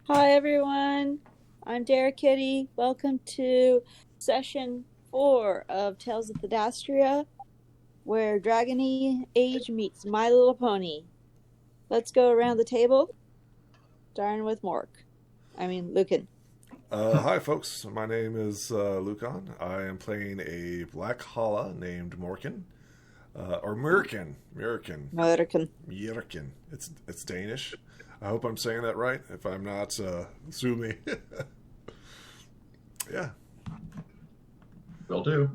Hi everyone, I'm Derek Kitty. Welcome to session 4 of Tales of Thedastria, where Dragony Age meets My Little Pony. Let's go around the table, starting with Lucan. Hi, folks. My name is Lucan. I am playing a Black Hala named Morkin, or Murkin. Murkin. Motherkin. Murkin. It's Danish. I hope I'm saying that right. If I'm not, sue me. Yeah. Will do.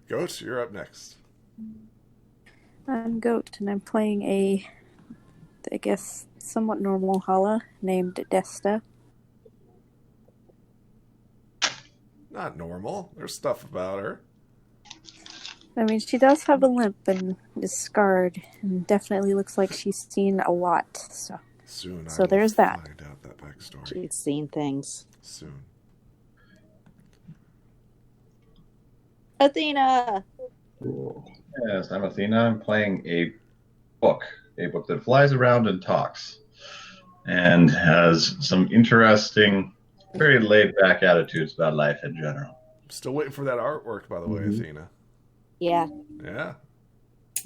Goat, you're up next. I'm Goat, and I'm playing I guess, somewhat normal Hala named Desta. Not normal. There's stuff about her. I mean, she does have a limp and is scarred, and definitely looks like she's seen a lot. Soon So I will there's that. find out that backstory. She's seen things. Soon. Athena! Yes, I'm Athena. I'm playing a book that flies around and talks, and has some interesting, very laid-back attitudes about life in general. Still waiting for that artwork, by the way, Athena. Yeah. Yeah.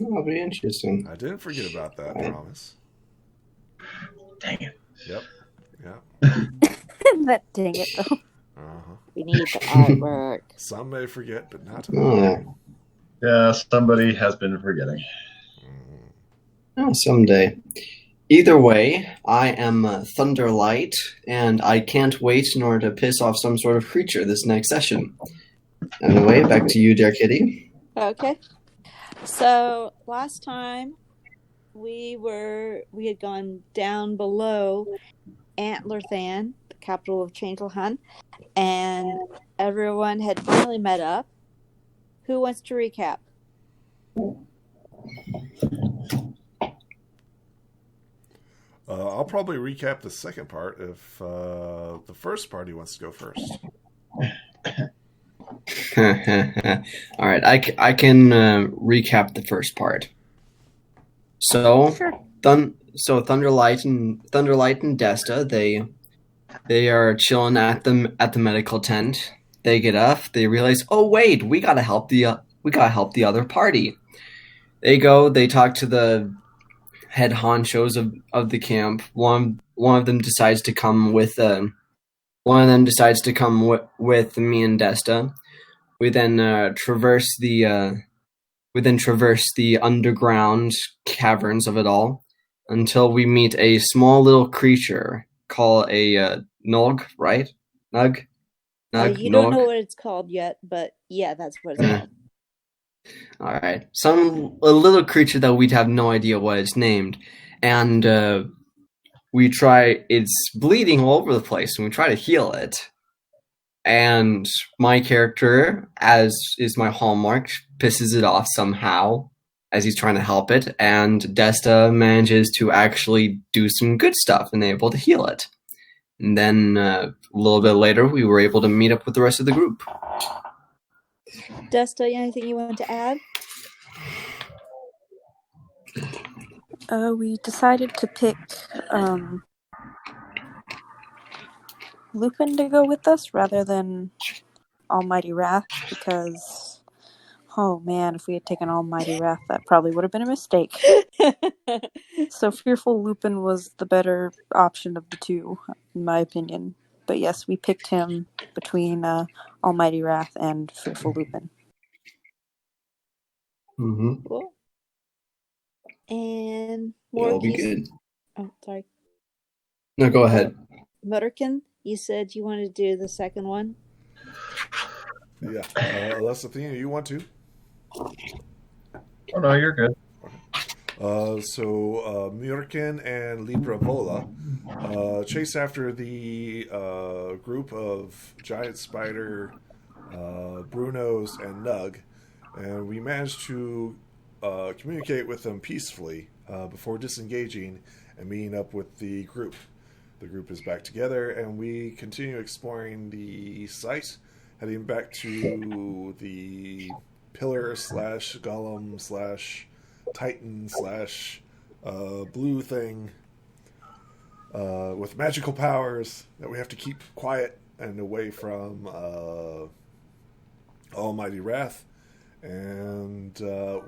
Oh, very interesting. I didn't forget about that, I promise. Dang it. Yep. Yeah. That dang it, though. Uh-huh. We need the artwork. Some may forget, but not Oh, Yeah, somebody has been forgetting. oh, someday. Either way, I am Thunderlight, and I can't wait in order to piss off some sort of creature this next session. Anyway, back to you, dear kitty. Okay. So last time we had gone down below Antlerthan, the capital of Changelhan, and everyone had finally met up. Who wants to recap? I'll probably recap the second part if the first party wants to go first. All right, I can recap the first part. So, Sure. Thunderlight and Desta, they are chilling at the medical tent. They get up. They realize, oh wait, we gotta help the other party. They go. They talk to the head honchos of the camp. One of them decides to come with me and Desta. We then traverse the underground caverns of it all until we meet a small little creature called a Nog, right? Nug. You don't know what it's called yet, but yeah, that's what it's called. All right, a little creature that we'd have no idea what it's named, and it's bleeding all over the place, and we try to heal it. And my character, as is my hallmark, pisses it off somehow as he's trying to help it, and Desta manages to actually do some good stuff and able to heal it. And then a little bit later, we were able to meet up with the rest of the group. Desta, anything you want to add? We decided to pick Lupin to go with us rather than Almighty Wrath because, oh man, if we had taken Almighty Wrath, that probably would have been a mistake. So Fearful Lupin was the better option of the two, in my opinion. But yes, we picked him between Almighty Wrath and Fearful Lupin. Mm-hmm. Cool. And That'll be good. Oh, sorry. No, go ahead. Mutterkin, you said you wanted to do the second one? Yeah. Unless Athena, you want to? Oh, no, you're good. So Murkin and Libra Vola chase after the group of giant spider Brunos and Nug, and we managed to communicate with them peacefully before disengaging and meeting up with the group. The group is back together, and we continue exploring the site, heading back to the pillar / golem / titan / blue thing with magical powers that we have to keep quiet and away from Almighty Wrath. And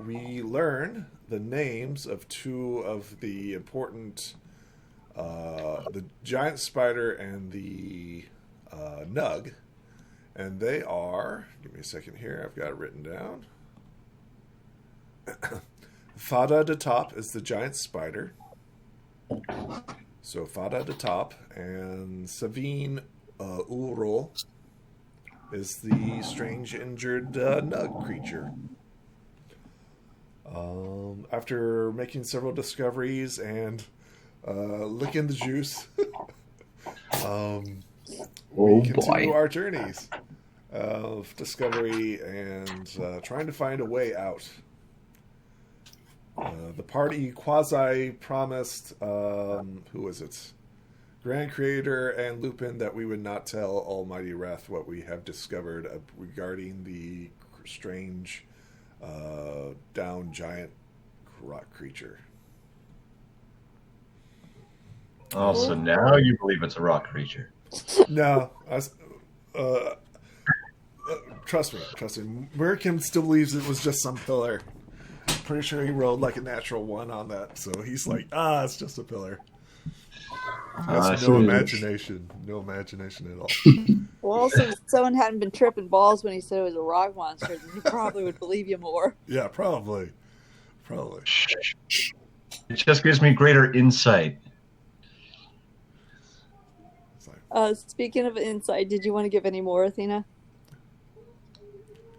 we learn the names of two of the important, the giant spider and the nug. And they are, give me a second here, I've got it written down. Thada de Top is the giant spider. So Thada de Top, and Savine Ulrol is the strange injured nug creature. After making several discoveries and licking the juice, we continue our journeys of discovery and trying to find a way out. The party quasi promised, who was it? Grand Creator and Lupin that we would not tell Almighty Wrath what we have discovered regarding the strange down giant rock creature. Oh, so now you believe it's a rock creature? No, trust me. Merkin still believes it was just some pillar. Pretty sure he rolled like a natural 1 on that, so he's like, it's just a pillar. That's no imagination at all. Well, also, if someone hadn't been tripping balls when he said it was a rock monster, then he probably would believe you more. Yeah, probably. It just gives me greater insight. Speaking of insight, did you want to give any more, Athena?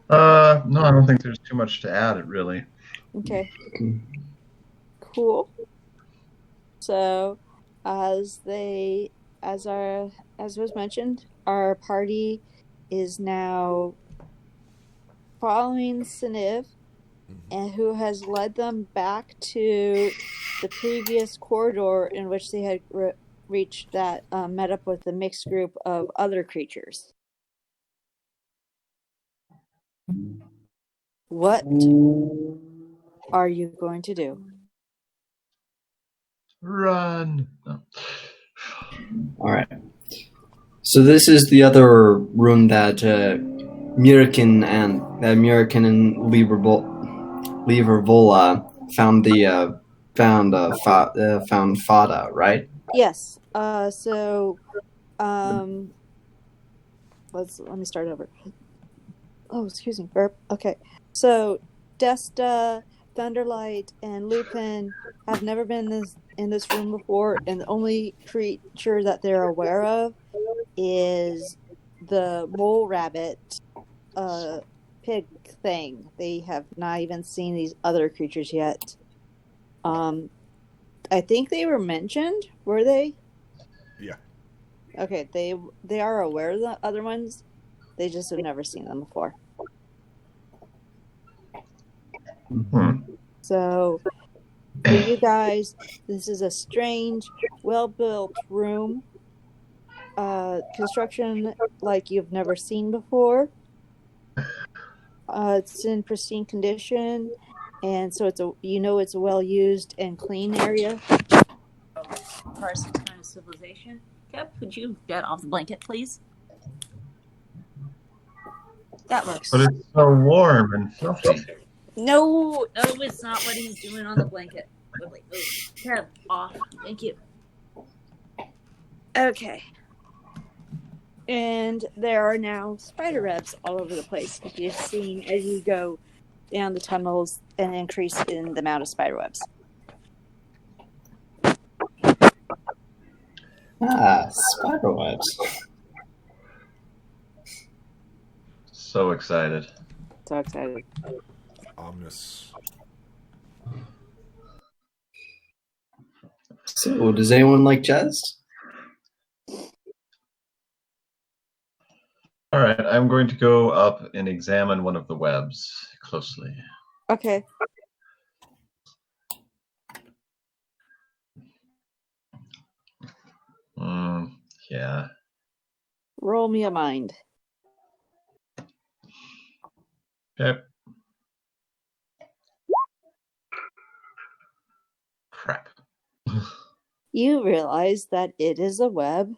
No, I don't think there's too much to add, really. Okay. Cool. So, as was mentioned, our party is now following Siniv, and who has led them back to the previous corridor in which they had reached that met up with the mixed group of other creatures. What are you going to do? Run. No. All right. So this is the other room that Murikin and Liebervola found found Fada, right? Yes. Let me start over. Oh, excuse me, burp. Okay. So Desta, Thunderlight, and Lupin have never been in this room before, and the only creature that they're aware of is the mole rabbit pig thing. They have not even seen these other creatures yet. I think they were mentioned, were they? Yeah. Okay, they are aware of the other ones. They just have never seen them before. So, for you guys, this is a strange, well-built room. Construction like you've never seen before. It's in pristine condition, and so it's a well-used and clean area. As far as some kind of civilization. Kev, would you get off the blanket, please? That works. But it's so warm and fluffy. No, it's not what he's doing on the blanket. Wait, Kev, off. Thank you. Okay. And there are now spider webs all over the place, like you've seen as you go down the tunnels, an increase in the amount of spider webs. Spider webs. So excited. Ominous. So, does anyone like jazz? All right, I'm going to go up and examine one of the webs closely. Okay. Yeah. Roll me a mind. Okay. Crap. you realize that it is a web,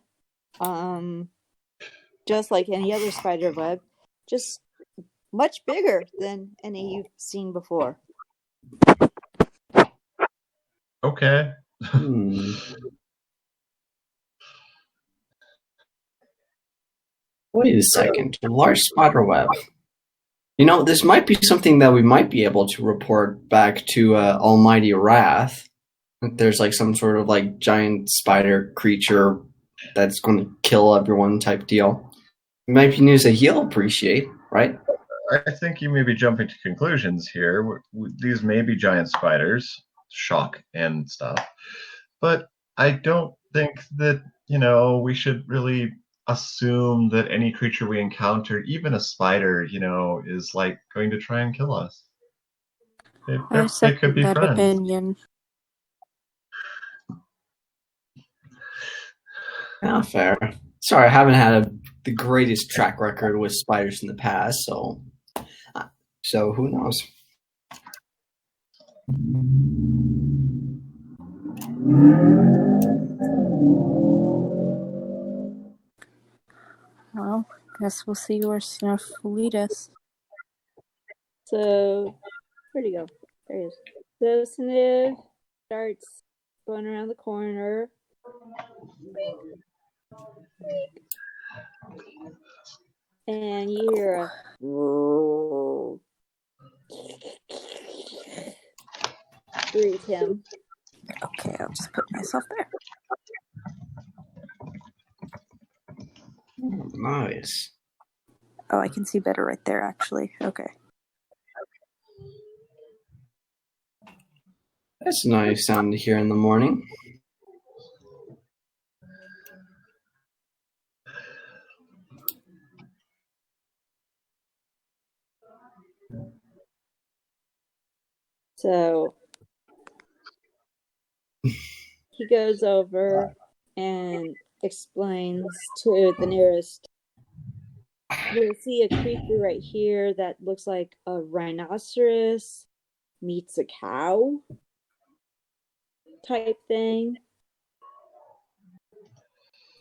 just like any other spider web, just much bigger than any you've seen before. Okay. Wait a second. A large spider web. This might be something that we might be able to report back to Almighty Wrath. There's like some sort of like giant spider creature that's going to kill everyone type deal. It might be news that he'll appreciate, right? I think you may be jumping to conclusions here. These may be giant spiders, shock and stuff. But I don't think that, we should really assume that any creature we encounter, even a spider, is like going to try and kill us. They could be that friends. opinion. Yeah, fair. Sorry, I haven't had the greatest track record with spiders in the past, so who knows? Well, guess we'll see where Snuff will lead us. So, where'd he go? There he is. So Sniv starts going around the corner. And you hear a greet him. Okay, I'll just put myself there. Oh, nice. Oh, I can see better right there, actually. Okay. That's a nice sound to hear in the morning. So he goes over and explains to the nearest. You'll see a creature right here that looks like a rhinoceros meets a cow type thing.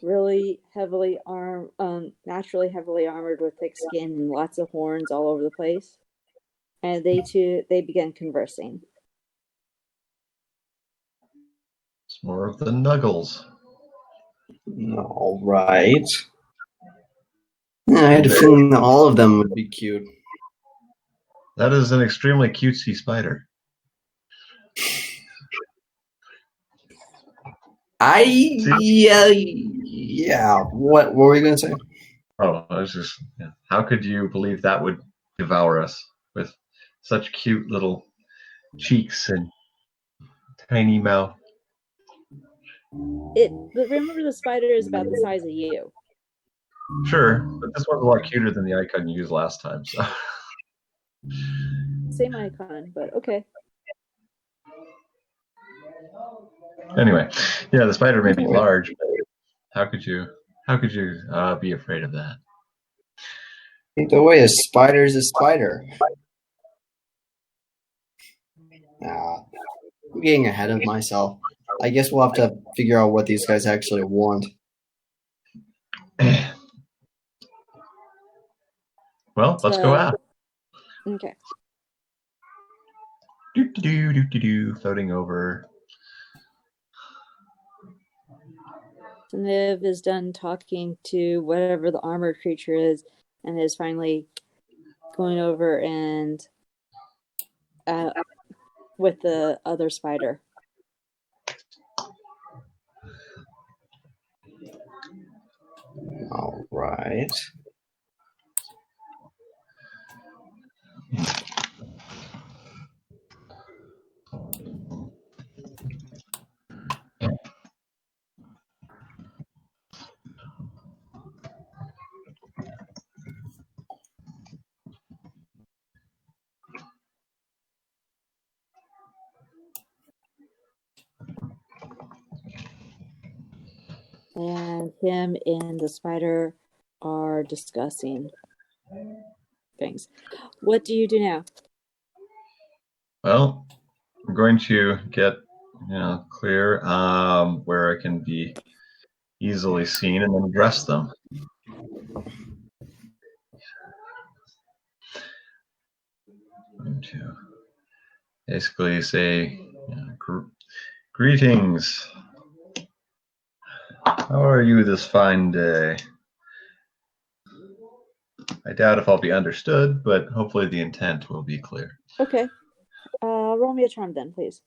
Really heavily naturally heavily armored with thick skin and lots of horns all over the place. And they begin conversing. It's more of the Nuggles. All right. I had a feeling that all of them would be cute. That is an extremely cutesy spider. Yeah. What were we going to say? Oh, I was just. How could you believe that would devour us with such cute little cheeks and tiny mouth? Remember, the spider is about the size of you. Sure, but this one's a lot cuter than the icon you used last time. So. Same icon, but okay. Anyway, yeah, the spider may be large, but how could you be afraid of that? The way a spider's a spider. I'm getting ahead of myself. I guess we'll have to figure out what these guys actually want. Well, let's go out. Okay. Floating over. Niv is done talking to whatever the armored creature is, and is finally going over and with the other spider. All right. And him and the spider are discussing things. What do you do now? Well, I'm going to get clear, where it can be easily seen, and then address them. Going to basically say, greetings. How are you this fine day? I doubt if I'll be understood, but hopefully the intent will be clear. Okay. Roll me a charm then, please.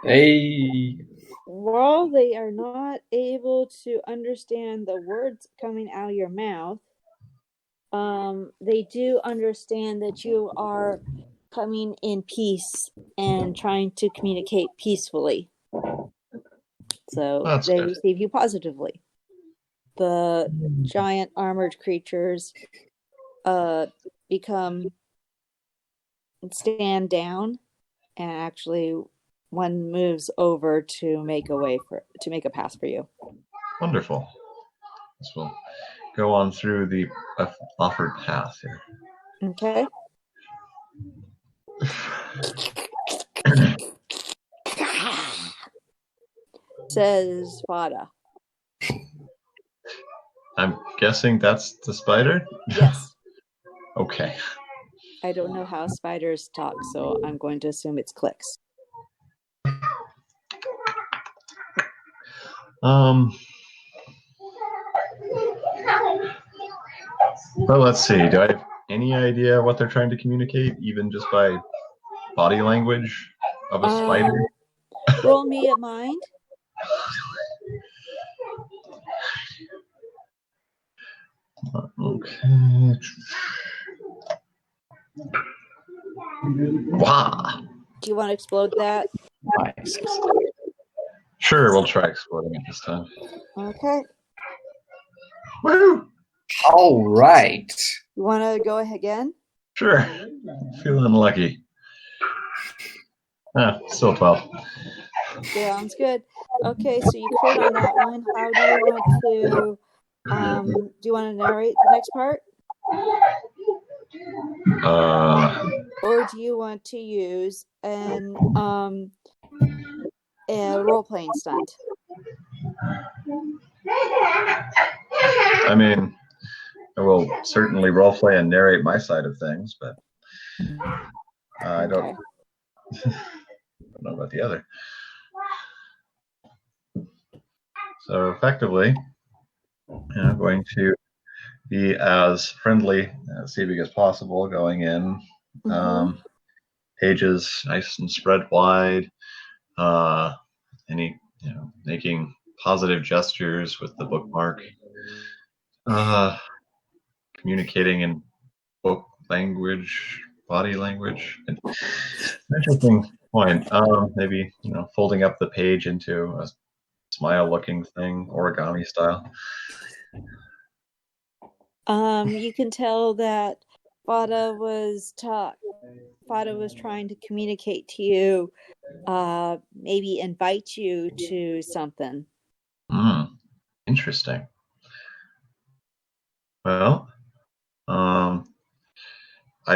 Hey. While they are not able to understand the words coming out of your mouth, they do understand that you are coming in peace and trying to communicate peacefully. So That's they good. receive you positively. The giant armored creatures stand down, and actually one moves over to make a pass for you. Wonderful. This will go on through the offered path here. Okay. Says Fada. I'm guessing that's the spider? Yes. Okay. I don't know how spiders talk, so I'm going to assume it's clicks. Well, let's see. Do I have any idea what they're trying to communicate, even just by body language of a spider? Roll me a mind. Okay. Wow. Do you want to explode that? Nice. Sure, we'll try exploding it this time. Okay. Woo! All right. You want to go ahead again? Sure. Feeling lucky. Still 12. Sounds good. Okay, so you crit on that one. How do you want to? Do you want to narrate the next part, or do you want to use a role playing stunt? I mean, I will certainly roleplay and narrate my side of things, but I don't know about the other. So effectively, I'm going to be as friendly and seeming as possible, going in, pages nice and spread wide, making positive gestures with the bookmark, communicating in book language, body language. Interesting point. Maybe folding up the page into a smile-looking thing, origami style. You can tell that Fada was trying to communicate to you, maybe invite you to something. Interesting. Well, I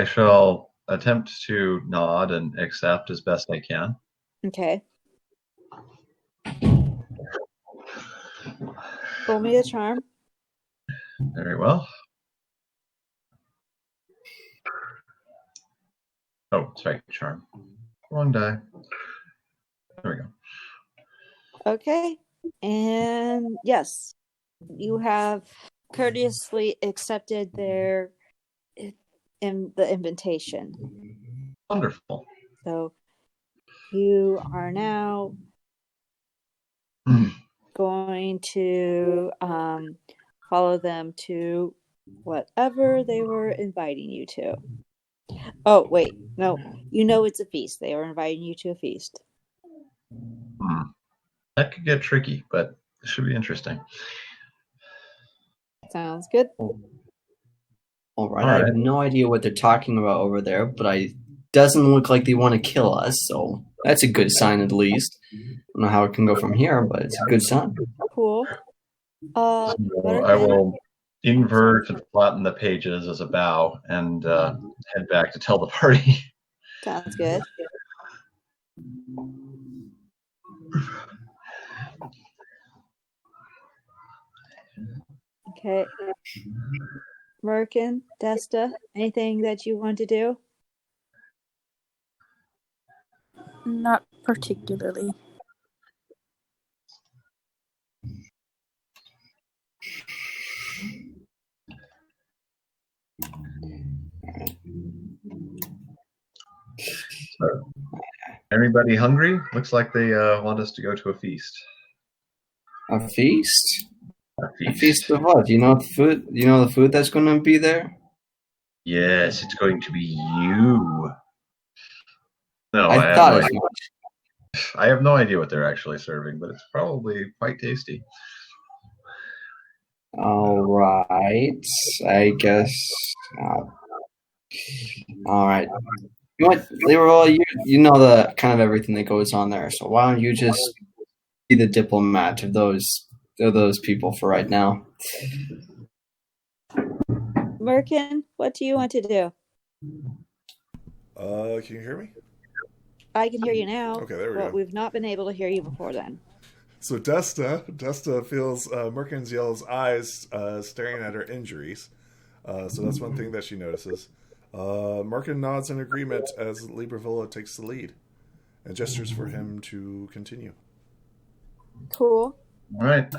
shall attempt to nod and accept as best I can. Okay. Roll me a charm. Very well. Oh, sorry, charm. Wrong die. There we go. Okay. And yes, you have courteously accepted the invitation. Wonderful. So you are now going to follow them to whatever they were inviting you to. Oh, wait. No. It's a feast. They are inviting you to a feast. That could get tricky, but it should be interesting. Sounds good. All right. I have no idea what they're talking about over there, but it doesn't look like they want to kill us, so that's a good sign at least. I don't know how it can go from here, but it's a good sign. Cool. I will invert and flatten the pages as a bow and head back to tell the party. Sounds good. Okay. Merkin, Desta, anything that you want to do? Not particularly. So, anybody hungry? Looks like they want us to go to a feast. A feast? A A feast. feast of what? You know the food? You know the food that's going to be there? Yes, it's going to be you. No, I have thought no as idea. much. I have no idea what they're actually serving, but it's probably quite tasty. All right. I guess. All right. You know what, Leroy? You know the kind of everything that goes on there. So why don't you just be the diplomat of those people for right now? Merkin, what do you want to do? Can you hear me? I can hear you now. Okay, there we but go. We've not been able to hear you before then. So Desta feels Merkin's yell's eyes staring at her injuries. So that's one thing that she notices. Merkin nods in agreement as Libravola takes the lead and gestures for him to continue. Cool. All right.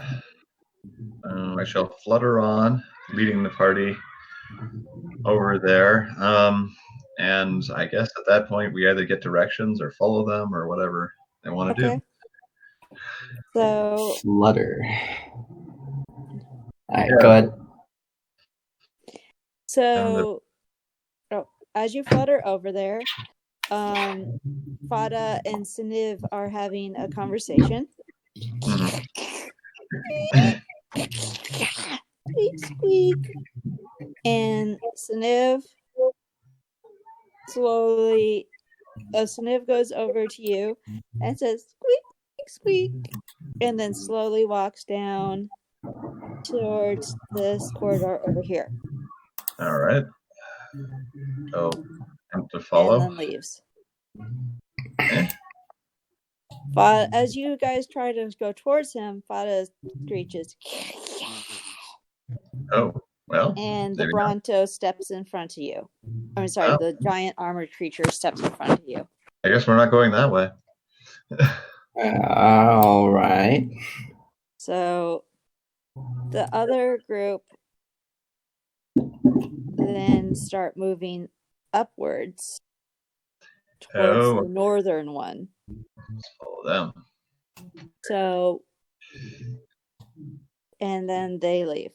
I shall flutter on, leading the party over there. And I guess at that point, we either get directions or follow them or whatever they want to Okay. do. So Flutter. All right, Yeah. go ahead. So, as you flutter over there, Fada and Siniv are having a conversation. Mhm. Squeak, squeak. And Siniv slowly, Siniv goes over to you and says, squeak, squeak, and then slowly walks down towards this corridor over here. All right. So, attempt to follow. And then leaves. Okay. As you guys try to go towards him, Fada screeches. Oh, well. And the there we go. Bronto steps in front of you. I'm sorry, Oh. the giant armored creature steps in front of you. I guess we're not going that way. All right. So the other group then start moving upwards towards Oh. the northern one. Let's follow them. So, and then they leave.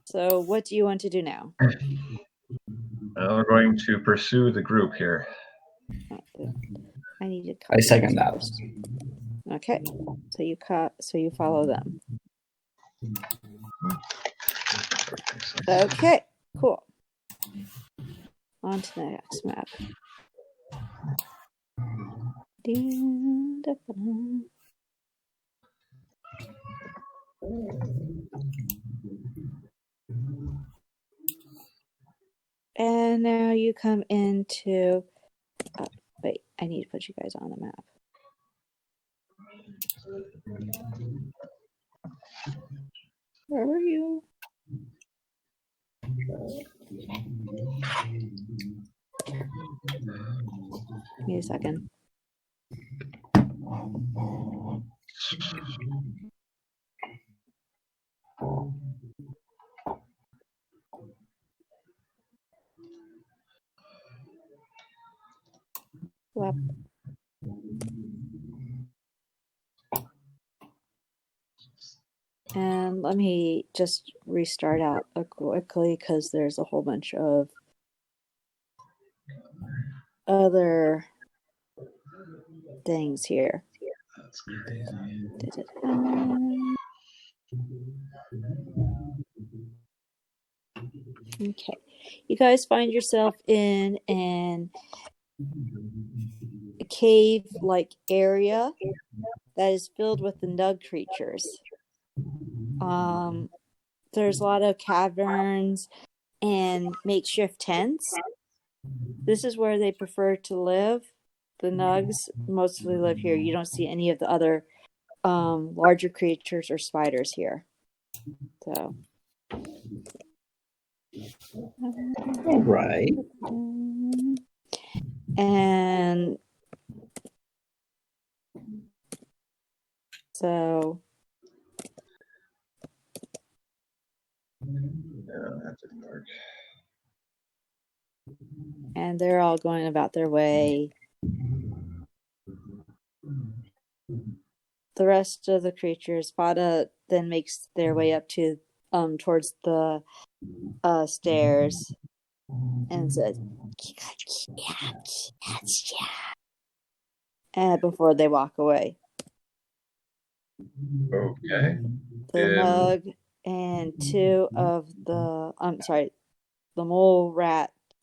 So what do you want to do now? Well, we're going to pursue the group here. I need to. I second that. First. Okay, so you follow them. Okay, cool. On to the next map. And now you come into. Oh, wait, I need to put you guys on the map. Where are you? Give me a second. Well, and let me just restart out quickly because there's a whole bunch of other things here. That's crazy. Okay, you guys find yourself in a cave-like area that is filled with the nug creatures. there's a lot of caverns and makeshift tents. This is where they prefer to live. The nugs mostly live here. You don't see any of the other larger creatures or spiders here. So. All right. And so. No, that didn't work. And they're all going about their way. The rest of the creatures, Fada then makes their way up to towards the stairs and says, and before they walk away. Okay. The Nug and two of the the mole rabbit,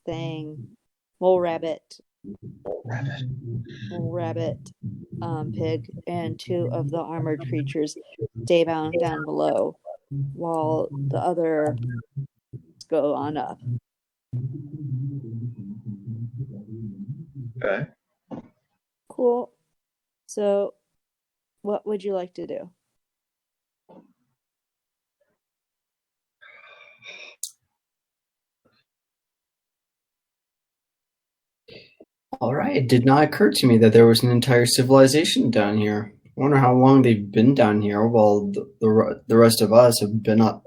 pig, and two of the armored creatures stay down below while the other go on up. Okay. Cool. So, what would you like to do? All right. It did not occur to me that there was an entire civilization down here. I wonder how long they've been down here while the rest of us have been up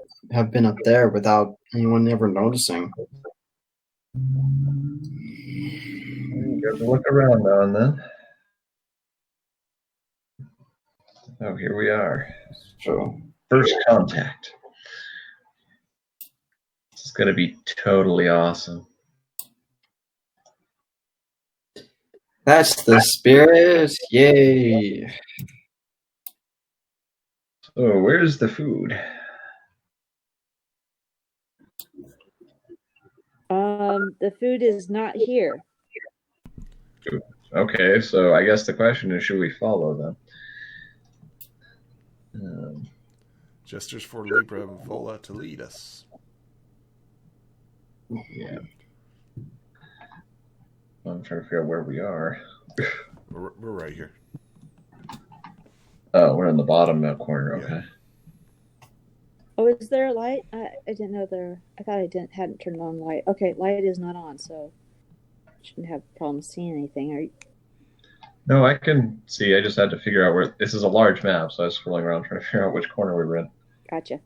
there without anyone ever noticing. Good to look around now and then. Oh, here we are. So, First contact. This is going to be totally awesome. that's the spirit. Yay. So, where's the food? The food is not here. Okay, so I guess the question is, should we follow them? Gestures for Libra and Vola to lead us. Yeah. I'm trying to figure out where we are. We're right here. Oh, we're in the bottom corner. Okay. Yeah. Oh, is there a light? I didn't know there. I thought I hadn't turned on light. Okay, light is not on, so shouldn't have problems seeing anything. Are you? No, I can see. I just had to figure out where. This is a large map, so I was scrolling around trying to figure out which corner we were in. Gotcha.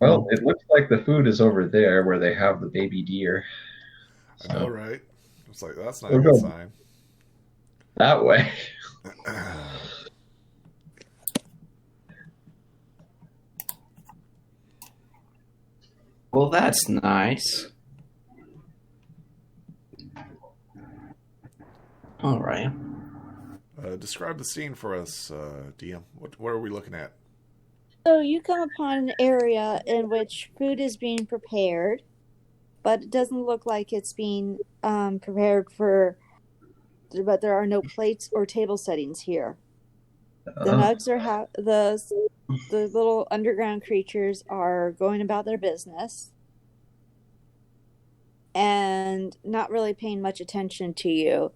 Well, it looks like the food is over there where they have the baby deer. I know, right? It's like, that's not We're a good good. sign. That way. Well, that's nice. All right. Describe the scene for us, DM. What are we looking at? So you come upon an area in which food is being prepared, but it doesn't look like it's being prepared for. But there are no plates or table settings here. The nugs are the little underground creatures are going about their business and not really paying much attention to you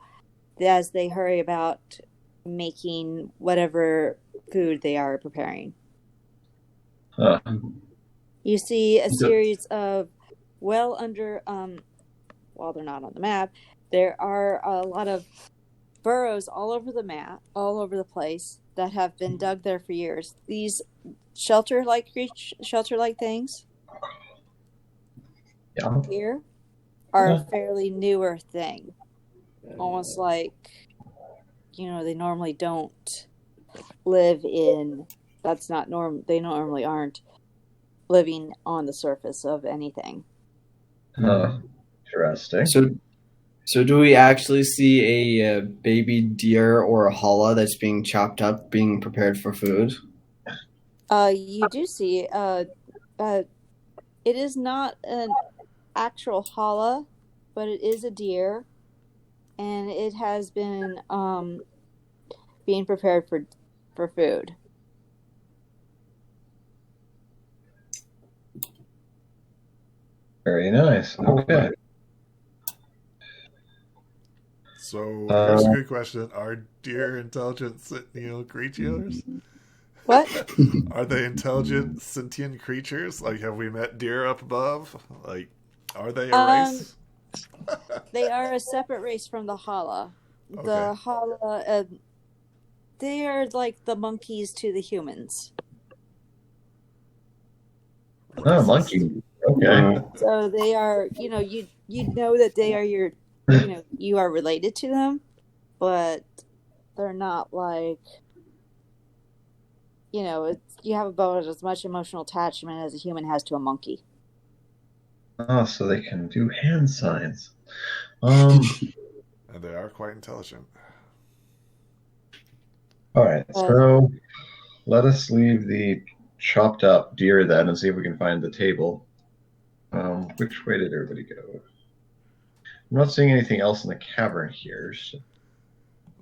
as they hurry about making whatever food they are preparing. Huh. You see a series of while they're not on the map, there are a lot of burrows all over the map, all over the place that have been dug there for years. These shelter-like things here are a fairly newer thing. Almost like, they normally don't live in. That's not norm. They normally aren't living on the surface of anything. Interesting. So do we actually see a baby deer or a hala that's being chopped up, being prepared for food? You do see. It is not an actual hala, but it is a deer, and it has been being prepared for food. Very nice. Okay. So here's a good question: are deer intelligent sentient creatures? What? Are they intelligent sentient creatures? Like, have we met deer up above? Like, are they a race? They are a separate race from the Hala. Okay. The Hala, they are like the monkeys to the humans. Oh, monkey. Okay. So they are, you know that they are your, you are related to them, but they're not like, you have about as much emotional attachment as a human has to a monkey. Oh, so they can do hand signs. And they are quite intelligent. All right, so let us leave the chopped up deer then and see if we can find the table. Which way did everybody go? I'm not seeing anything else in the cavern here. So...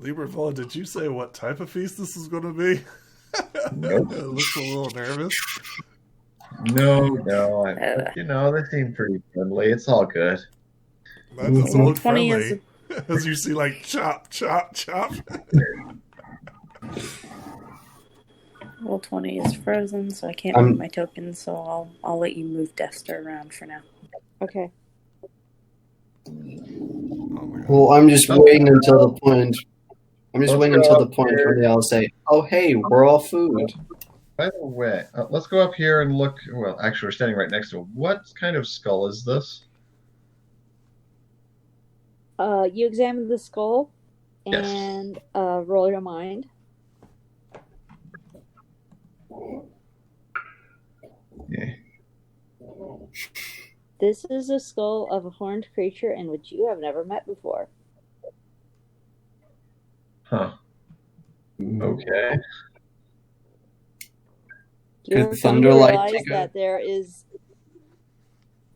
Libravola, did you say what type of feast this is going to be? Nope. It looks a little nervous. No. They seem pretty friendly. It's all good. That doesn't look 20 friendly. is As you see, like, chop, chop, chop. Roll 20 is frozen, so I can't move my tokens, so I'll let you move Dester around for now. Okay. Oh my God. Well, I'm just waiting until the point. I'm just waiting until the point where they all say, "Oh, hey, we're all food." By the way, let's go up here and look. Well, actually, we're standing right next to it. What kind of skull is this? You examine the skull Yes. and roll your mind. Yeah. This is a skull of a horned creature in which you have never met before. Huh. Okay. You're Could going to Thunderlight realize take that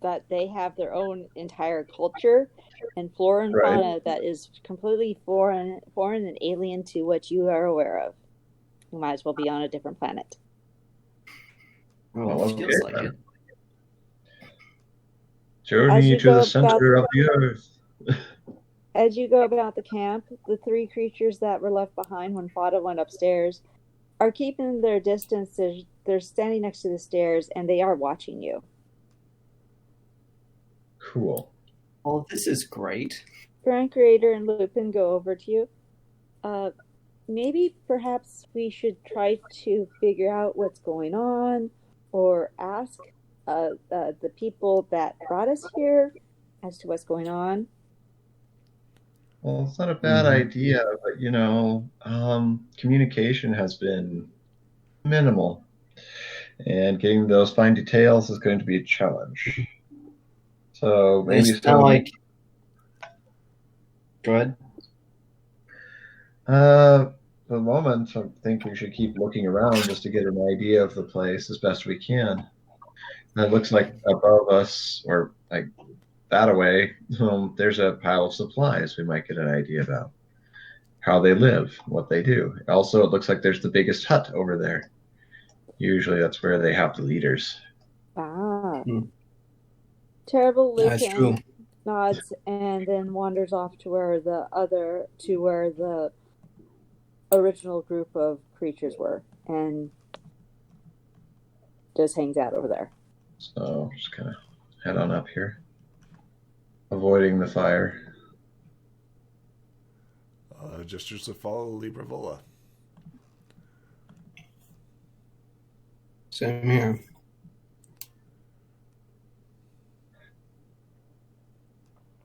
that they have their own entire culture and flora and fauna that is completely foreign and alien to what you are aware of. You might as well be on a different planet. Well, it feels like it. Journey to the center of the earth. As you go about the camp, the three creatures that were left behind when Fada went upstairs are keeping their distance. They're standing next to the stairs, and they are watching you. Cool. Well, this is great. Frank, Raider, and Lupin go over to you. Maybe perhaps we should try to figure out what's going on, or ask the people that brought us here as to what's going on. Well, it's not a bad idea, but communication has been minimal, and getting those fine details is going to be a challenge. So maybe it's not like. Go ahead. For the moment, I think we should keep looking around just to get an idea of the place as best we can. And it looks like above us, or like that away, there's a pile of supplies we might get an idea about. How they live, what they do. Also, it looks like there's the biggest hut over there. Usually that's where they have the leaders. Terrible That's true. Lupin nods and then wanders off to where the original group of creatures were, and just hangs out over there. So just kind of head on up here, avoiding the fire. Gestures to follow Libravola. Same here.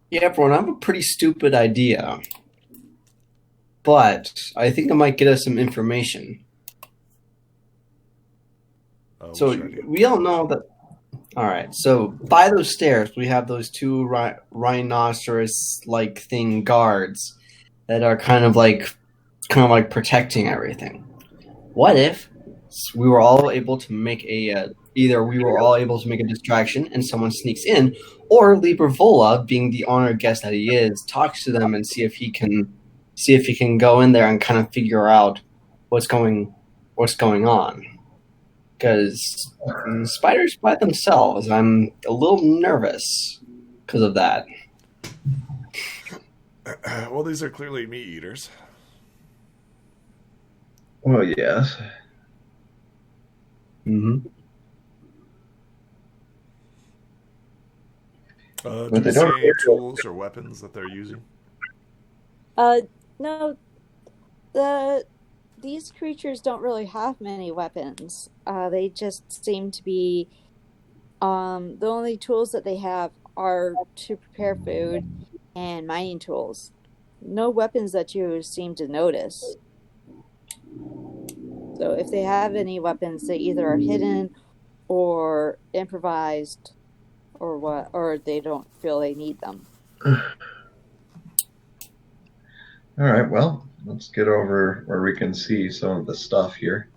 Yeah, everyone, I have a pretty stupid idea. But I think it might get us some information. So we all know that... Alright, so by those stairs, we have those two rhinoceros-like thing guards that are kind of like protecting everything. What if we were all able to make either we were all able to make a distraction and someone sneaks in, or Libravola, being the honored guest that he is, talks to them and see if he can go in there and kind of figure out what's going on. because spiders by themselves, I'm a little nervous because of that. Well, these are clearly meat eaters. Well, yes. Mm-hmm. Do But they you see don't any tools or weapons that they're using? No, these creatures don't really have many weapons. They just seem to be the only tools that they have are to prepare food and mining tools. No weapons that you seem to notice. So if they have any weapons, they either are hidden or improvised or what, or they don't feel they need them. All right, well, let's get over where we can see some of the stuff here.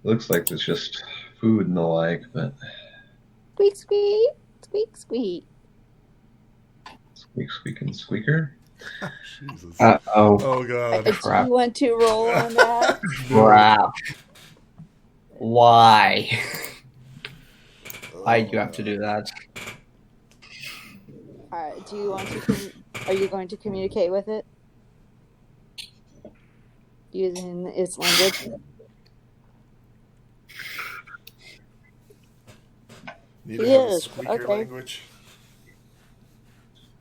Looks like it's just food and the like, but Squeak, squeak, squeak, squeak. squeak, squeak, and squeaker. Jesus. Uh-oh. Oh, God. Do you want to roll on that? Crap. Why? Why do you have to do that? All right. Do you want to? Are you going to communicate with it using its language? Need to have a Yes, squeaker okay. language?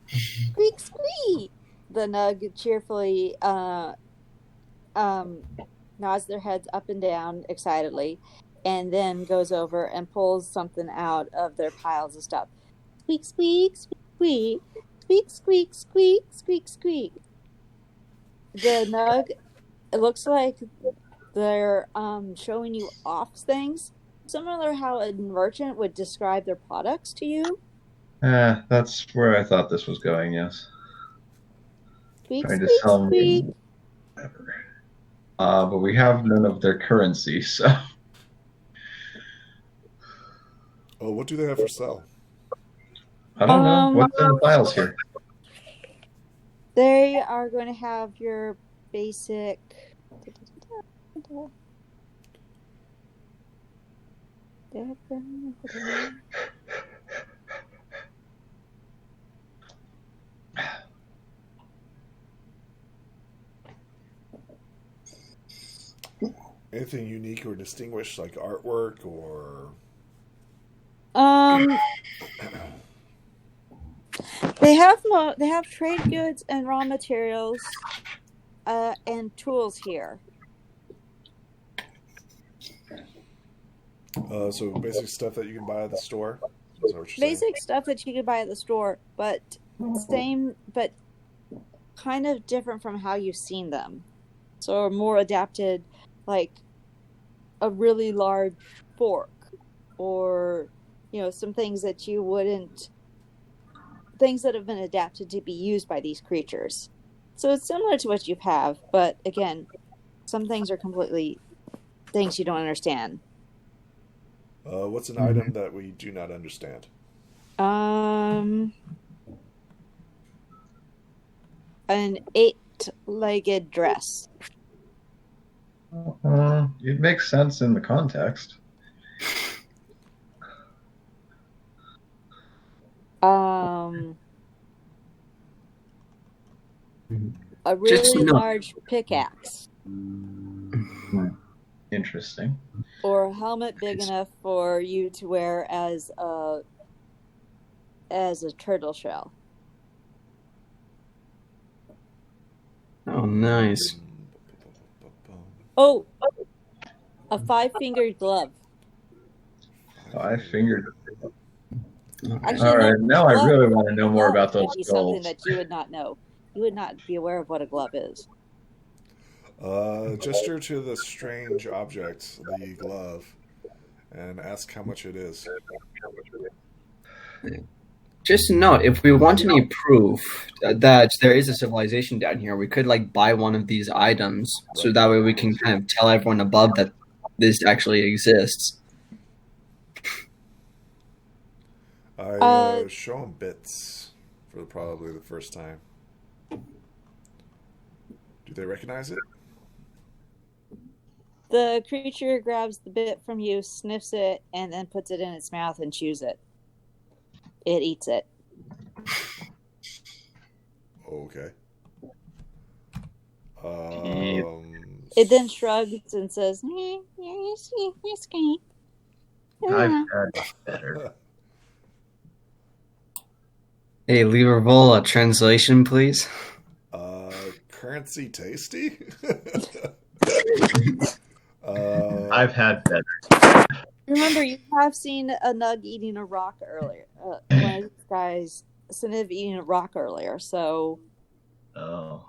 Squeak, squeak. The Nug cheerfully nods their heads up and down excitedly, and then goes over and pulls something out of their piles of stuff. Squeak, squeak, squeak, squeak, squeak, squeak, squeak, squeak. The Nug, it looks like they're showing you off things, similar how a merchant would describe their products to you. That's where I thought this was going, yes. Squeak, Trying to squeak, sell squeak. me whatever. But we have none of their currency, so. Oh, what do they have for sale? I don't know. What's in the files here? They are going to have your basic. Anything unique or distinguished, like artwork or... They have trade goods and raw materials, and tools here. So basic stuff that you can buy at the store? Is that what you're Basic stuff that you could buy at the store, but same, but kind of different from how you've seen them. So more adapted, like a really large fork, or some things that you wouldn't. Things that have been adapted to be used by these creatures. So it's similar to what you have, but again, some things are completely things you don't understand. What's an item that we do not understand? An 8-legged dress. It makes sense in the context. A really large pickaxe. Interesting. Or a helmet big enough for you to wear as a turtle shell. Oh, nice. Oh, a 5-fingered glove. 5-fingered. Actually, all right, now I really want to know more about those would be skulls. something that you would not know. You would not be aware of what a glove is. Gesture to the strange object, the glove, and ask how much it is. Just note, if we want any proof that there is a civilization down here, we could buy one of these items, so that way we can kind of tell everyone above that this actually exists. I show them bits for probably the first time. Do they recognize it? The creature grabs the bit from you, sniffs it, and then puts it in its mouth and chews it. It eats it. Okay. It then shrugs and says, it's great. I've had better. Hey, Liverpool, translation, please. Currency tasty? I've had better. Remember, you have seen a Nug eating a rock earlier. One of these guys, Siniv eating a rock earlier, so... Oh.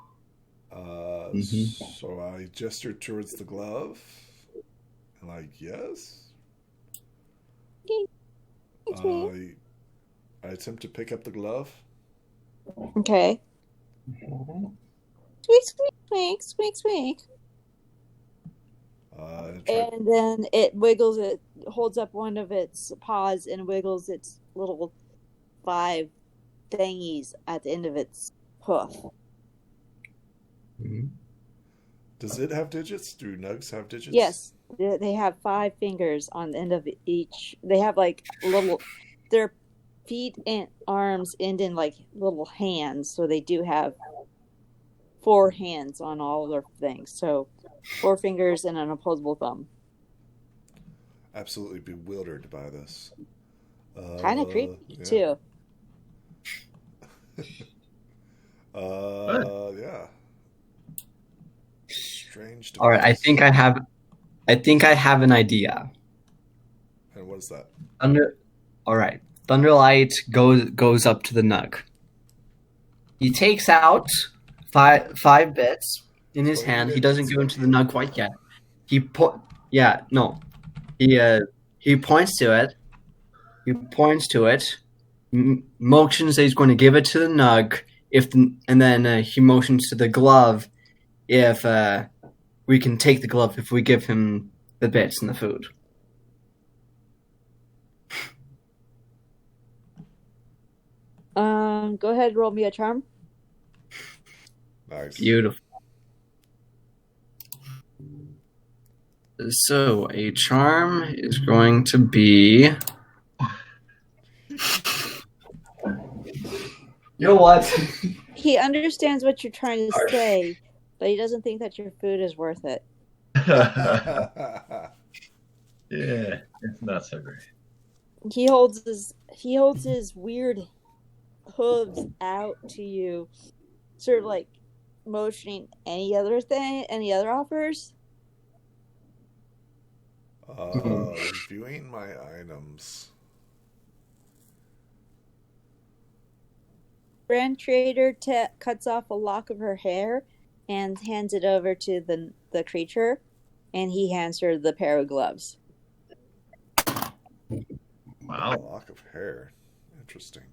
So I gestured towards the glove. And like, yes? I attempt to pick up the glove. Okay. Squeak, squeak, squeak. And then it wiggles it, holds up one of its paws and wiggles its little 5 thingies at the end of its hoof. Does it have digits? Do nugs have digits? Yes. They have 5 fingers on the end of each. They have like little, their feet and arms end in like little hands. So they do have 4 hands on all their things. So 4 fingers and an opposable thumb. Absolutely bewildered by this. Kind of creepy, yeah. too. Yeah. Strange. All right, I think I have an idea. And what is that? All right, Thunderlight goes up to the Nug. He takes out five bits in his hand. He doesn't go into the Nug quite yet. He points to it. He points to it. Motions that he's going to give it to the Nug. And then he motions to the glove if we can take the glove if we give him the bits and the food. Go ahead, roll me a charm. Nice. Beautiful. So a charm is going to be. You know what? He understands what you're trying to say, but he doesn't think that your food is worth it. Yeah, it's not so great. He holds his weird hooves out to you, sort of like motioning any other offers. Reviewing my items. Grand Trader cuts off a lock of her hair and hands it over to the creature, and he hands her the pair of gloves. Wow. A lock of hair. Interesting.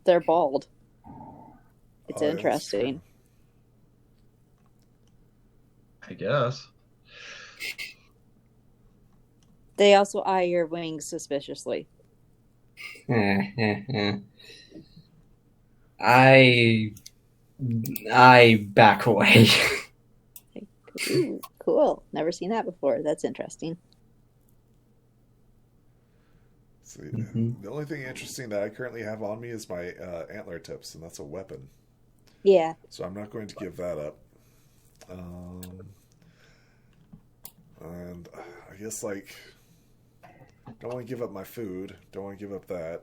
They're bald. It's Oh, yeah, interesting. I guess. They also eye your wings suspiciously. I back away. Ooh, cool. Never seen that before. That's interesting. See, the only thing interesting that I currently have on me is my antler tips, and that's a weapon. Yeah. So I'm not going to give that up. And I guess, like, don't want to give up my food. Don't want to give up that.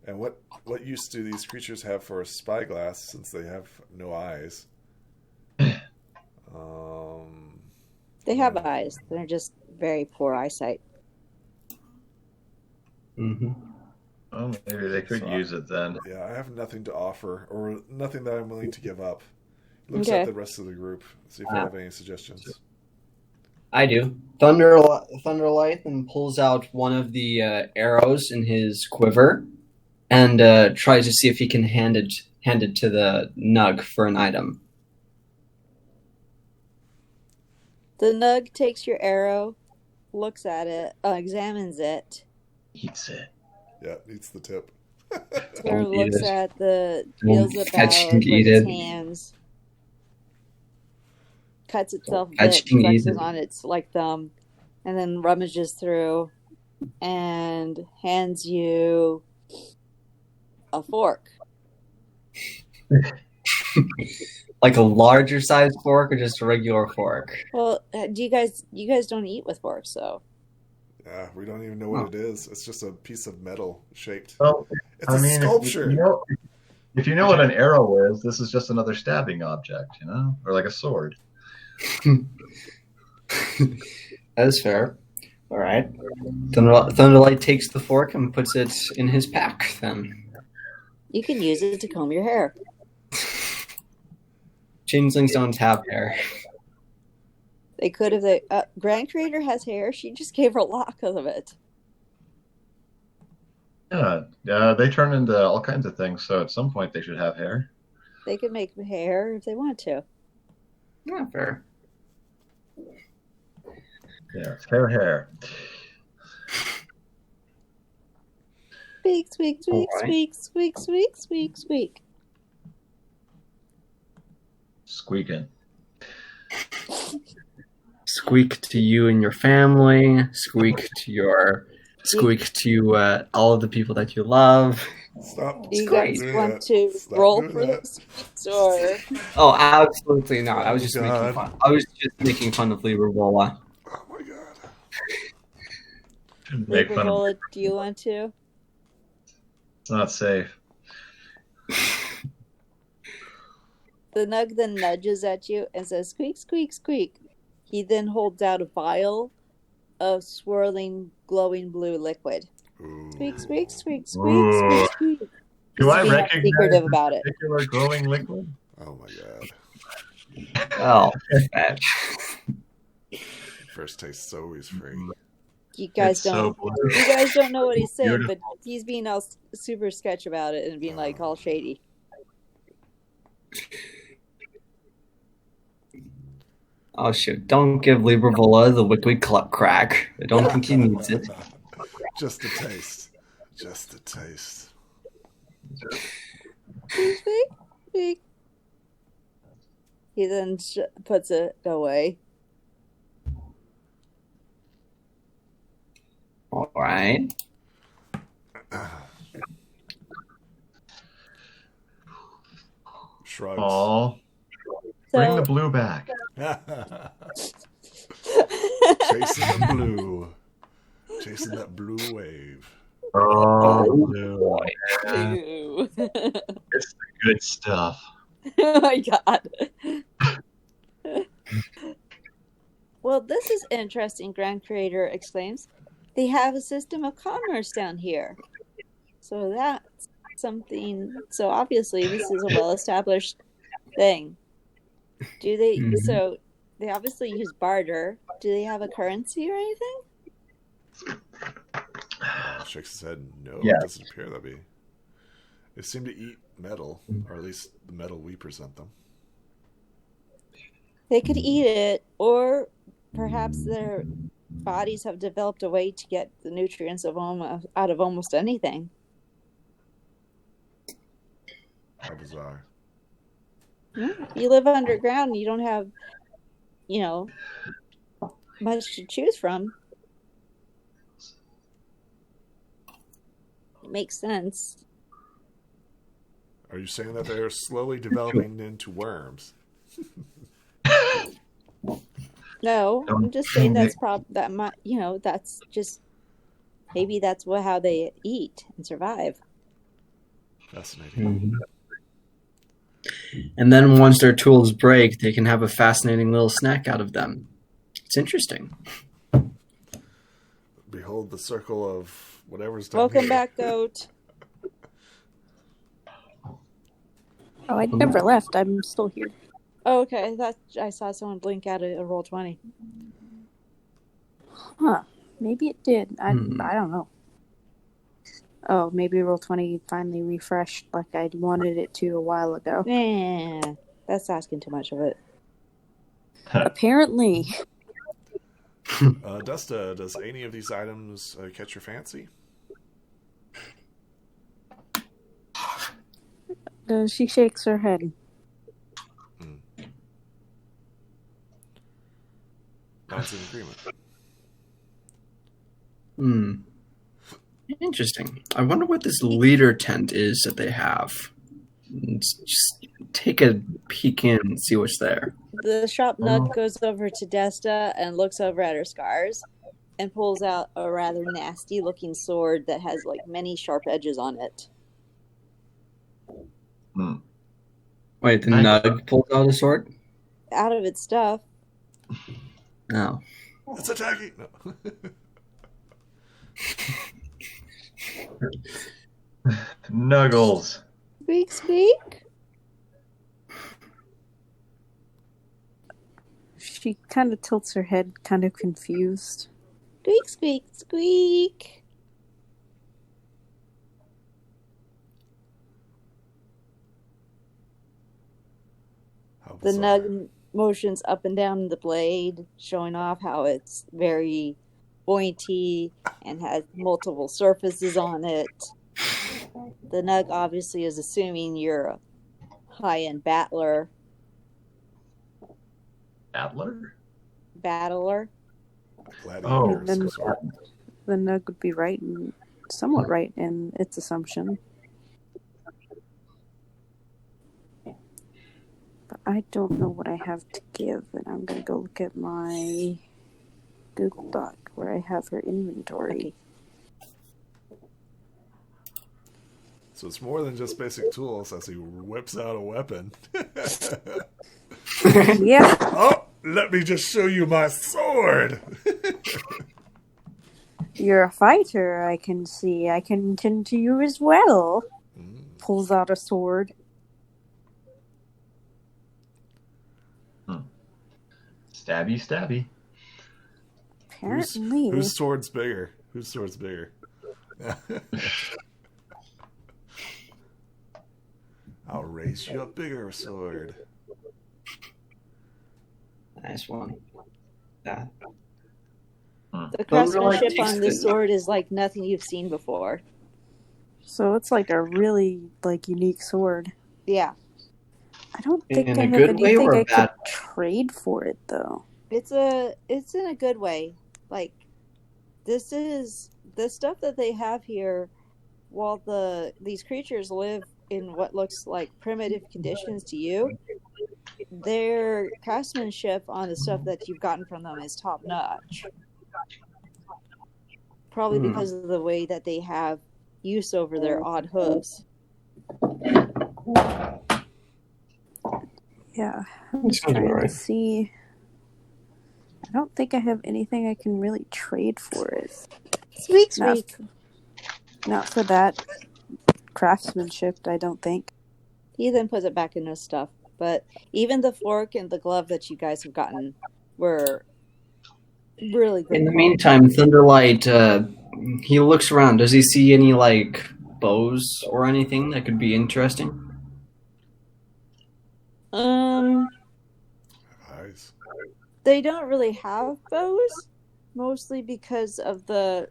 And what use do these creatures have for a spyglass since they have no eyes? They have eyes. They're just very poor eyesight. Well, maybe they could use it then. Yeah, I have nothing to offer, or nothing that I'm willing to give up. Looks Okay. at the rest of the group. See if I have any suggestions. I do. Thunderlight and pulls out one of the arrows in his quiver and tries to see if he can hand it to the Nug for an item. The Nug takes your arrow, looks at it, examines it. Eats it. Yeah, eats the tip. Sort of looks at the Don't feels catch about and with eat his it. hands. cuts itself a bit, Catching flexes easily. on its thumb, and then rummages through and hands you a fork. Like a larger size fork or just a regular fork? Well, you guys don't eat with forks, so Yeah, we don't even know what it is. It's just a piece of metal shaped. Well, It's a sculpture. If you know what an arrow is, this is just another stabbing object, or like a sword. That is fair. All right. Thunderlight takes the fork and puts it in his pack, then. you can use it to comb your hair. Changelings don't have hair. They could if they. Grand Creator has hair. She just gave her lock of it. Yeah, they turn into all kinds of things, so at some point they should have hair. They could make hair if they want to. Yeah, fair. Yeah, it's hair. Squeak, squeak, squeak, All right. squeak, squeak, squeak, squeak, squeak. Squeaking. Squeak to you and your family. Squeak to all of the people that you love. Stop. Do you great. guys want to roll for the squeaks or? Oh, absolutely not. I was just making God. fun. I was just making fun of Libra. Oh my god. Shouldn't make fun of Roll it. Do you want to? It's not safe. The Nug then nudges at you and says, "Squeak, squeak, squeak." He then holds out a vial of swirling, glowing blue liquid. Ooh. Squeak, squeak, squeak, squeak, Ooh. squeak, squeak. Do I He's being recognize secretive this about it. particular glowing liquid? Oh my god. Oh, fetch. First taste is always free. You guys It's so don't. blue. You guys don't know what he's saying, Beautiful. but he's being all super sketch about it and being like all shady. Oh shoot! Don't give Libra the liquid crack. I don't think he needs it. Just a taste. Just a taste. Squeak, squeak, squeak. He then puts it away. All right. Shrugs. Aw. So, Bring the blue back. Chasing the blue. Chasing that blue wave. Oh, boy. Ew. it's the good stuff. Oh my god. Well, this is interesting, Grand Creator exclaims. They have a system of commerce down here. So that's something. So obviously, this is a well-established thing. Do they? Mhm. So they obviously use barter. Do they have a currency or anything? Shakes his head. No, Yeah. it doesn't appear that be. They seem to eat metal, or at least the metal we present them. They could eat it, or perhaps their bodies have developed a way to get the nutrients of out of almost anything. How bizarre. You live underground, you don't have, much to choose from. It makes sense. Are you saying that they're slowly developing into worms? No, I'm just saying that's that's just maybe that's how they eat and survive. Fascinating. And then once their tools break, they can have a fascinating little snack out of them. It's interesting. Behold the circle of whatever's done. Welcome here. back, goat. Oh, I never left. I'm still here. Oh, okay, I saw someone blink out a roll 20. Huh. Maybe it did. I don't know. Oh, maybe Roll20 finally refreshed like I wanted it to a while ago. Nah, that's asking too much of it. Apparently. Dusta, does any of these items catch your fancy? She shakes her head. everyone's in agreement. Interesting. I wonder what this leader tent is that they have. Let's just take a peek in and see what's there. The shop nut goes over to Desta and looks over at her scars and pulls out a rather nasty looking sword that has like many sharp edges on it. Wait, the Nug pulls out a sword? Out of its stuff. No. It's attacking. No. Nuggles. Squeak, squeak. She kind of tilts her head, kind of confused. Squeak, squeak, squeak. The nug motions up and down the blade, showing off how it's very pointy and has multiple surfaces on it. The nug obviously is assuming you're a high-end battler. Battler? Battler. Oh, then the nug would be right, and somewhat right in its assumption. But I don't know what I have to give, and I'm going to go look at my Google Doc where I have her inventory. Okay. So it's more than just basic tools as he whips out a weapon. Yeah. Oh, let me just show you my sword. You're a fighter, I can see. I can tend to you as well. Pulls out a sword. Stabby, stabby. Apparently. Whose sword's bigger? Whose sword's bigger? I'll raise you a bigger sword. Nice one. Yeah. The craftsmanship on this sword is like nothing you've seen before. So it's like a really unique sword. Yeah. I don't think In I a have good way anything or a I could bad? trade for it, though. It's in a good way. Like, this is the stuff that they have here. While these creatures live in what looks like primitive conditions to you, their craftsmanship on the stuff that you've gotten from them is top notch. Probably because of the way that they have use over their odd hooves. Yeah, I'm just trying to see. I don't think I have anything I can really trade for it. Sweet, sweet. Not for that craftsmanship, I don't think. He then puts it back in his stuff. But even the fork and the glove that you guys have gotten were really good. In the meantime, Thunderlight, he looks around. Does he see any, bows or anything that could be interesting? Eyes. They don't really have bows, mostly because of the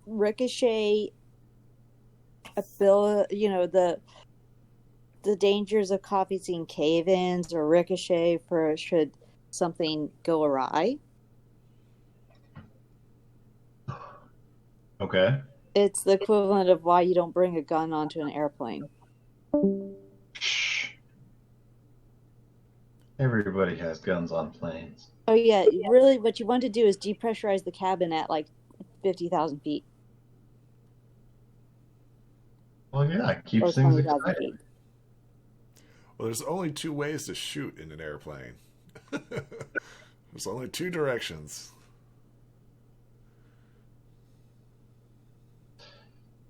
ricochet ability, the dangers of causing cave-ins or ricochet for should something go awry. Okay. It's the equivalent of why you don't bring a gun onto an airplane. Everybody has guns on planes. Oh yeah, really what you want to do is depressurize the cabin at 50,000 feet. Well, yeah, it Or keeps things 20,000 exciting. feet. Well, there's only two ways to shoot in an airplane. There's only two directions.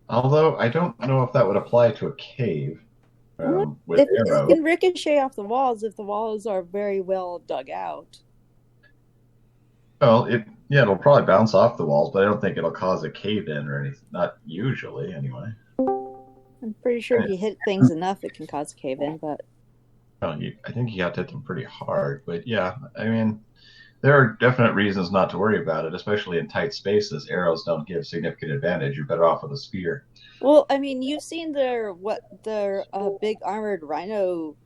Although, I don't know if that would apply to a cave with It arrows. can ricochet off the walls if the walls are very well dug out. Well, it'll probably bounce off the walls, but I don't think it'll cause a cave-in or anything. Not usually, anyway. I'm pretty sure if you hit things enough, it can cause a cave-in, but... Well, I think you have to hit them pretty hard. But yeah, I mean, there are definite reasons not to worry about it, especially in tight spaces. Arrows don't give significant advantage. You're better off with a spear. Well, I mean, you've seen their big armored rhino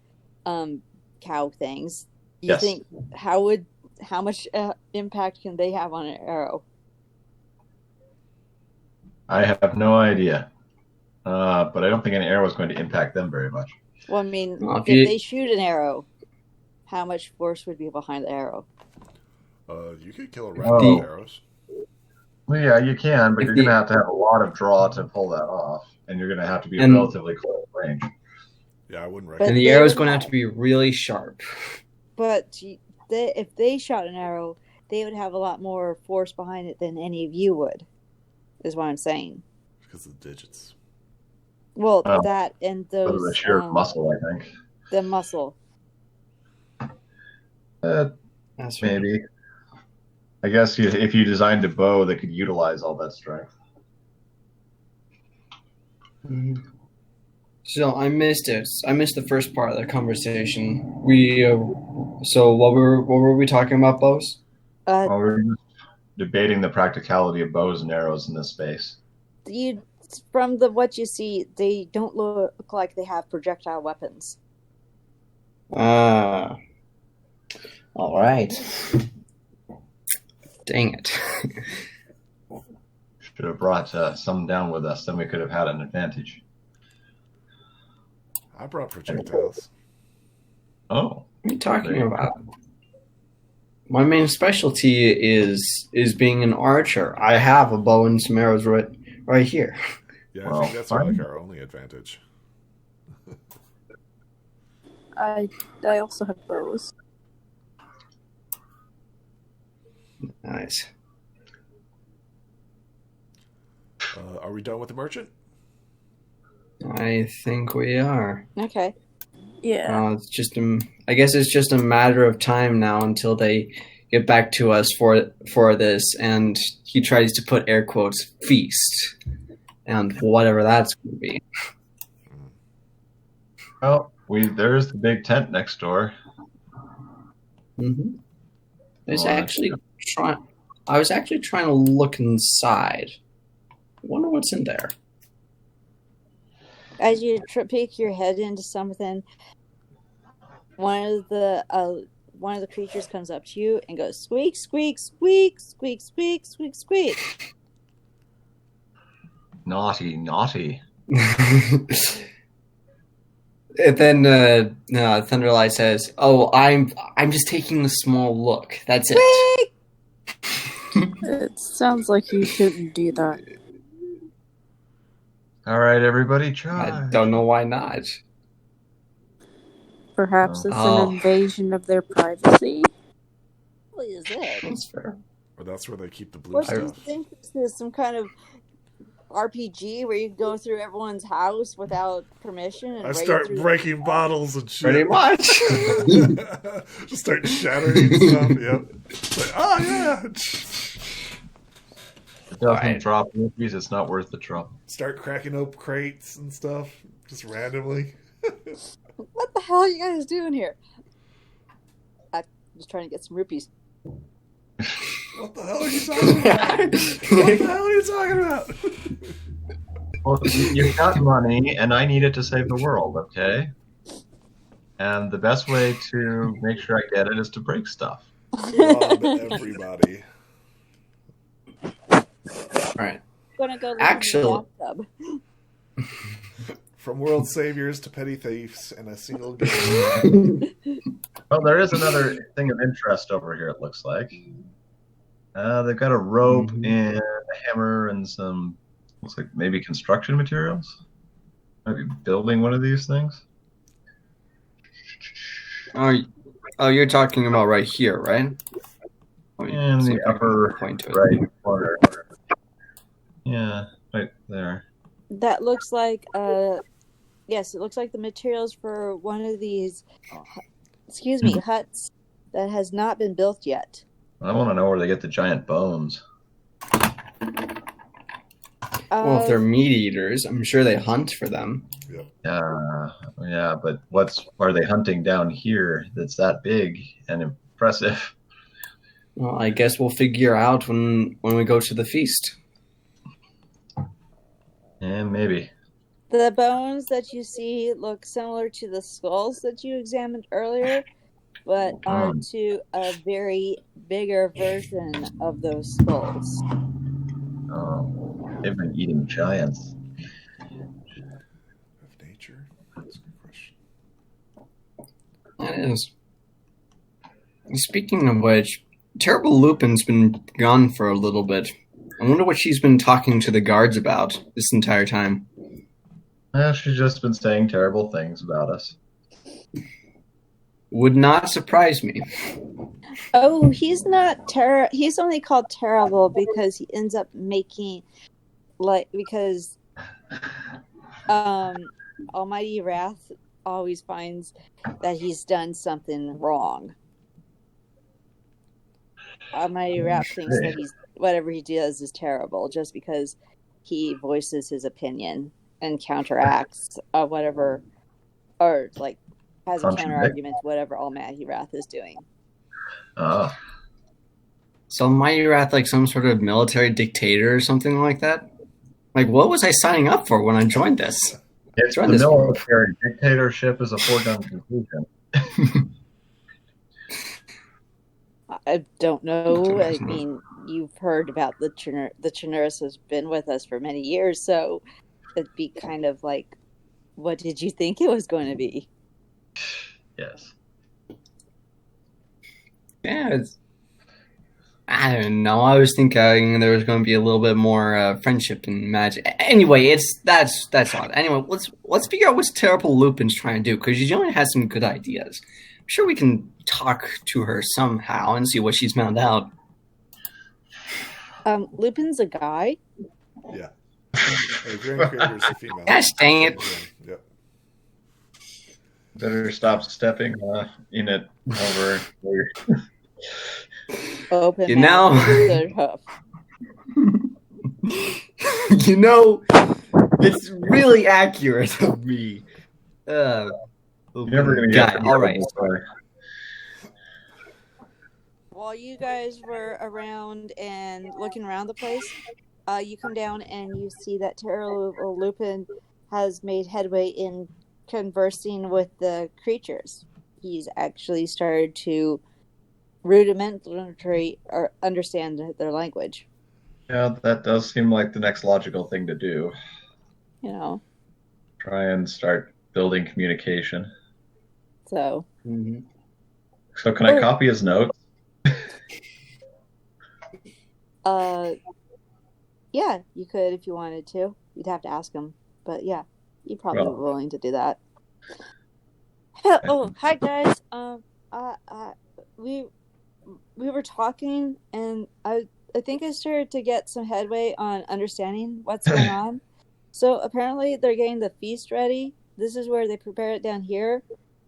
cow things. You Yes. think, how would how much impact can they have on an arrow? I have no idea. But I don't think an arrow is going to impact them very much. Well, I mean, Well, if they shoot an arrow, how much force would be behind the arrow? You could kill a rat with arrows. Well, yeah, you can, but you're going to have a lot of draw to pull that off, and you're going to have to be relatively close range. Yeah, I wouldn't And recommend. the arrow's going to have to be really sharp. But if they shot an arrow, they would have a lot more force behind it than any of you would, is what I'm saying. Because of the digits. Well, that and those... the sheer muscle, I think. The muscle. That's maybe. I guess if you designed a bow that could utilize all that strength. So I missed it. I missed the first part of the conversation. So what were we talking about, bows? Well, we were just debating the practicality of bows and arrows in this space. From what you see, they don't look like they have projectile weapons. All right. Dang it. Should have brought some down with us, then we could have had an advantage. I brought projectiles. Oh. What are you talking about? My main specialty is being an archer. I have a bow and some arrows right here. Yeah, I think that's like our only advantage. I also have bows. Nice. Are we done with the merchant? I think we are. Okay. Yeah. I guess it's just a matter of time now until they get back to us for this, and he tries to put air quotes feast, and whatever that's going to be. Well, there's the big tent next door. Mm-hmm. I was actually trying to look inside. I wonder what's in there. As you peek your head into something, one of the creatures comes up to you and goes squeak, squeak, squeak, squeak, squeak, squeak, squeak. Naughty, naughty. And then Thunderlight says, "Oh, I'm just taking a small look. That's it." It sounds like you shouldn't do that. All right, everybody, try. I don't know why not. Perhaps it's an invasion of their privacy. What is it? That's fair. Or that's where they keep the blue What do you stuff. think this is? Some kind of RPG where you go through everyone's house without permission? And I start through breaking bottles and shit. Pretty much. Just start shattering stuff. Yep. Like, oh yeah. It doesn't drop rupees, it's not worth the trouble. Start cracking open crates and stuff, just randomly. What the hell are you guys doing here? I'm just trying to get some rupees. What the hell are you talking about? What the hell are you talking about? Well, you've got money, and I need it to save the world, okay? And the best way to make sure I get it is to break stuff. Rob everybody. Right. Gonna go live Actually- in the bathtub. From world saviors to petty thieves in a single game. Well, there is another thing of interest over here, it looks like. They've got a rope and a hammer and some, looks like maybe construction materials. Maybe building one of these things. Oh, you're talking about right here, right? In the upper point to it. right corner. Yeah, right there. That looks like yes, it looks like the materials for one of these huts that has not been built yet. I want to know where they get the giant bones. Well, if they're meat eaters, I'm sure they hunt for them. Yeah, but are they hunting down here that's that big and impressive? Well, I guess we'll figure out when we go to the feast. Yeah, maybe. The bones that you see look similar to the skulls that you examined earlier, but are to a very bigger version of those skulls. Oh, they've been eating giants. Of nature? That's a good question. That is. Speaking of which, Terrible Lupin's been gone for a little bit. I wonder what she's been talking to the guards about this entire time. She's just been saying terrible things about us. Would not surprise me. Oh, he's not he's only called terrible because he ends up making because Almighty Wrath always finds that he's done something wrong. Almighty Wrath thinks that whatever he does is terrible just because he voices his opinion and counteracts whatever, or like has a counter argument to whatever Almighty Wrath is doing. So Almighty Wrath, like some sort of military dictator or something like that? Like, what was I signing up for when I joined this? It's the military dictatorship is a foregone conclusion. I don't know. I mean, you've heard about the Chernurus has been with us for many years, so it'd be kind of like, what did you think it was going to be? Yes. Yeah, I don't know. I was thinking there was going to be a little bit more friendship and magic. Anyway, that's odd. Anyway, let's figure out what Terrible Lupin's trying to do, because she generally has some good ideas. I'm sure we can talk to her somehow and see what she's found out. Lupin's a guy? Yeah. The Grand Creator's a female. Gosh dang it. Yep. Better stop stepping in it over here. Open you know, you know, it's really accurate of me. You're never gonna get all right. While you guys were around and looking around the place, you come down and you see that Terrible Lupin has made headway in conversing with the creatures. He's actually started to rudimentary or understand their language. Yeah, that does seem like the next logical thing to do. You know, try and start building communication. So, so can I copy his notes? Yeah, you could if you wanted to. You'd have to ask him, but yeah, you'd probably be willing to do that. Oh, hi guys. We were talking, and I think I started to get some headway on understanding what's going on. So apparently they're getting the feast ready. This is where they prepare it down here,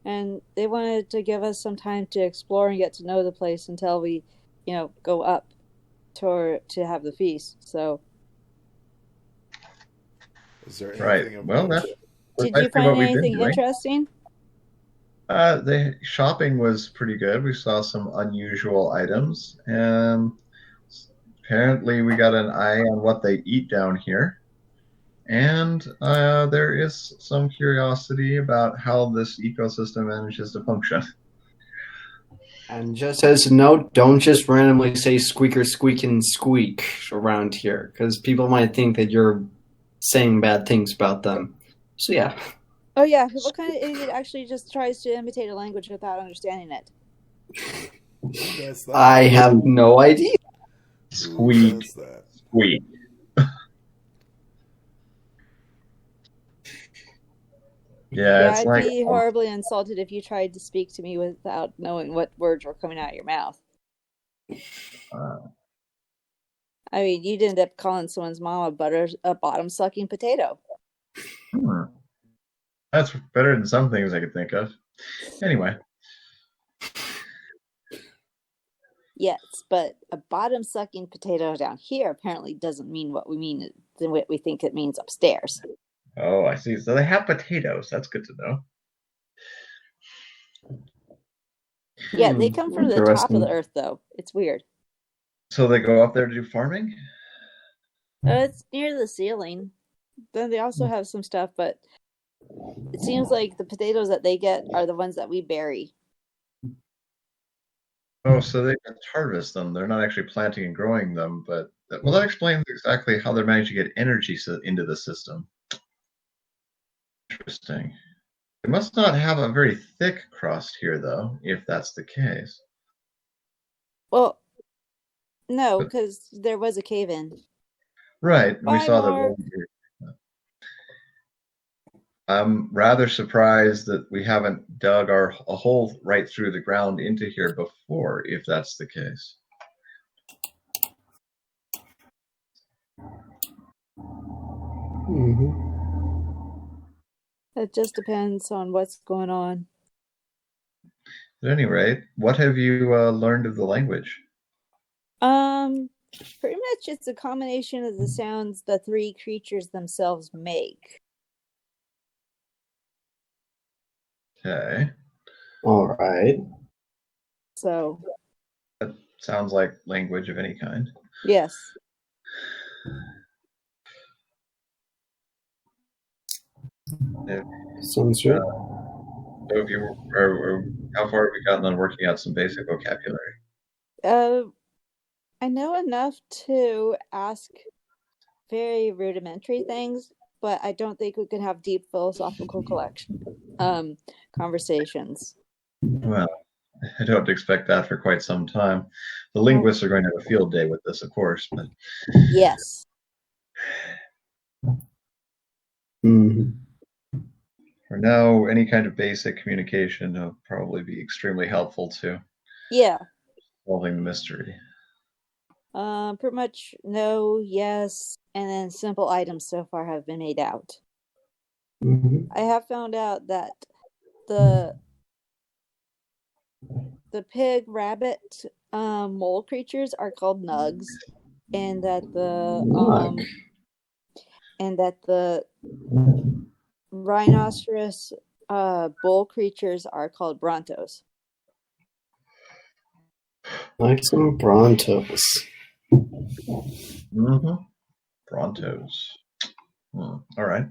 and they wanted to give us some time to explore and get to know the place until we, go up to have the feast. So, is there anything well, did you find anything interesting? The shopping was pretty good. We saw some unusual items, and apparently we got an eye on what they eat down here. And there is some curiosity about how this ecosystem manages to function. And just as a note, don't just randomly say squeaker, squeak, and squeak around here, because people might think that you're saying bad things about them. So yeah. Oh yeah, what kind of idiot actually just tries to imitate a language without understanding it? I have no idea. Squeak. Squeak. Yeah, I'd be horribly insulted if you tried to speak to me without knowing what words were coming out of your mouth. I mean, you'd end up calling someone's mom a bottom-sucking potato. That's better than some things I could think of. Anyway. Yes, but a bottom-sucking potato down here apparently doesn't mean what we mean, what we think it means upstairs. Oh, I see. So they have potatoes. That's good to know. Yeah, they come from the top of the earth, though. It's weird. So they go up there to do farming? It's near the ceiling. Then they also have some stuff, but it seems like the potatoes that they get are the ones that we bury. Oh, so they just harvest them. They're not actually planting and growing them, but well, that explains exactly how they're managing to get energy into the system. Interesting. They must not have a very thick crust here, though, if that's the case. Well, no, But, because there was a cave-in. right, and we Bye, saw that Mark. one here. I'm rather surprised that we haven't dug a hole right through the ground into here before, if that's the case. It just depends on what's going on. At any rate, what have you learned of the language? Pretty much it's a combination of the sounds the three creatures themselves make. Okay. All right. So, That sounds like language of any kind. yes. Sounds good. So if you how far have we gotten on working out some basic vocabulary? I know enough to ask very rudimentary things, but I don't think we can have deep philosophical conversations. Well, I don't expect that for quite some time. The linguists are going to have a field day with this, of course, but Yes. Mm-hmm. for now, any kind of basic communication will probably be extremely helpful to Yeah. solving the mystery. Pretty much no, yes, and then simple items so far have been made out. Mm-hmm. I have found out that the pig, rabbit, mole creatures are called nugs, and that the rhinoceros bull creatures are called brontos. Like some Brontos. Mm-hmm. Brontos. All right.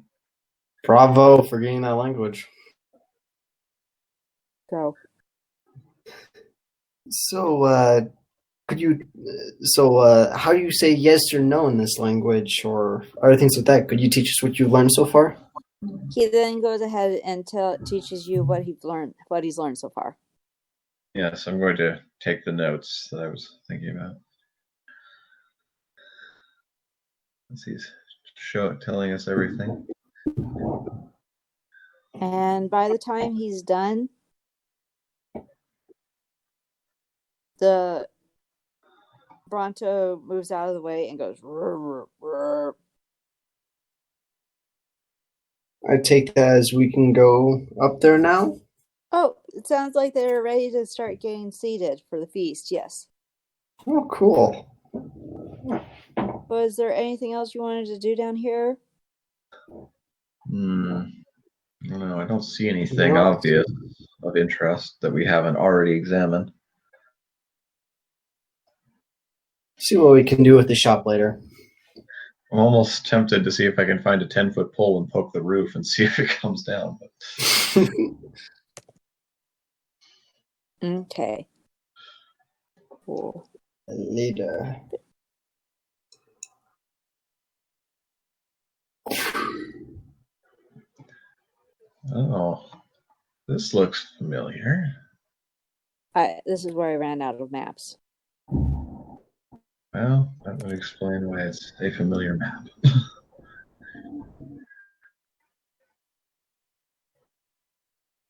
Bravo for getting that language. So, could you? How do you say yes or no in this language, or other things like that? Could you teach us what you learned so far? he then goes ahead and teaches you what he's learned so far. Yes, I'm going to take the notes that I was thinking about. He's telling us everything. And by the time he's done, the Bronto moves out of the way and goes, "Rrr, rrr, rrr." I take that as we can go up there now. Oh, it sounds like they're ready to start getting seated for the feast, yes. Oh, cool. Was there anything else you wanted to do down here? No, I don't see anything obvious of interest that we haven't already examined. See what we can do with the shop later. I'm almost tempted to see if I can find a 10-foot pole and poke the roof and see if it comes down. Okay. Cool. Later. Oh, this looks familiar. This is where I ran out of maps. Well, that would explain why it's a familiar map.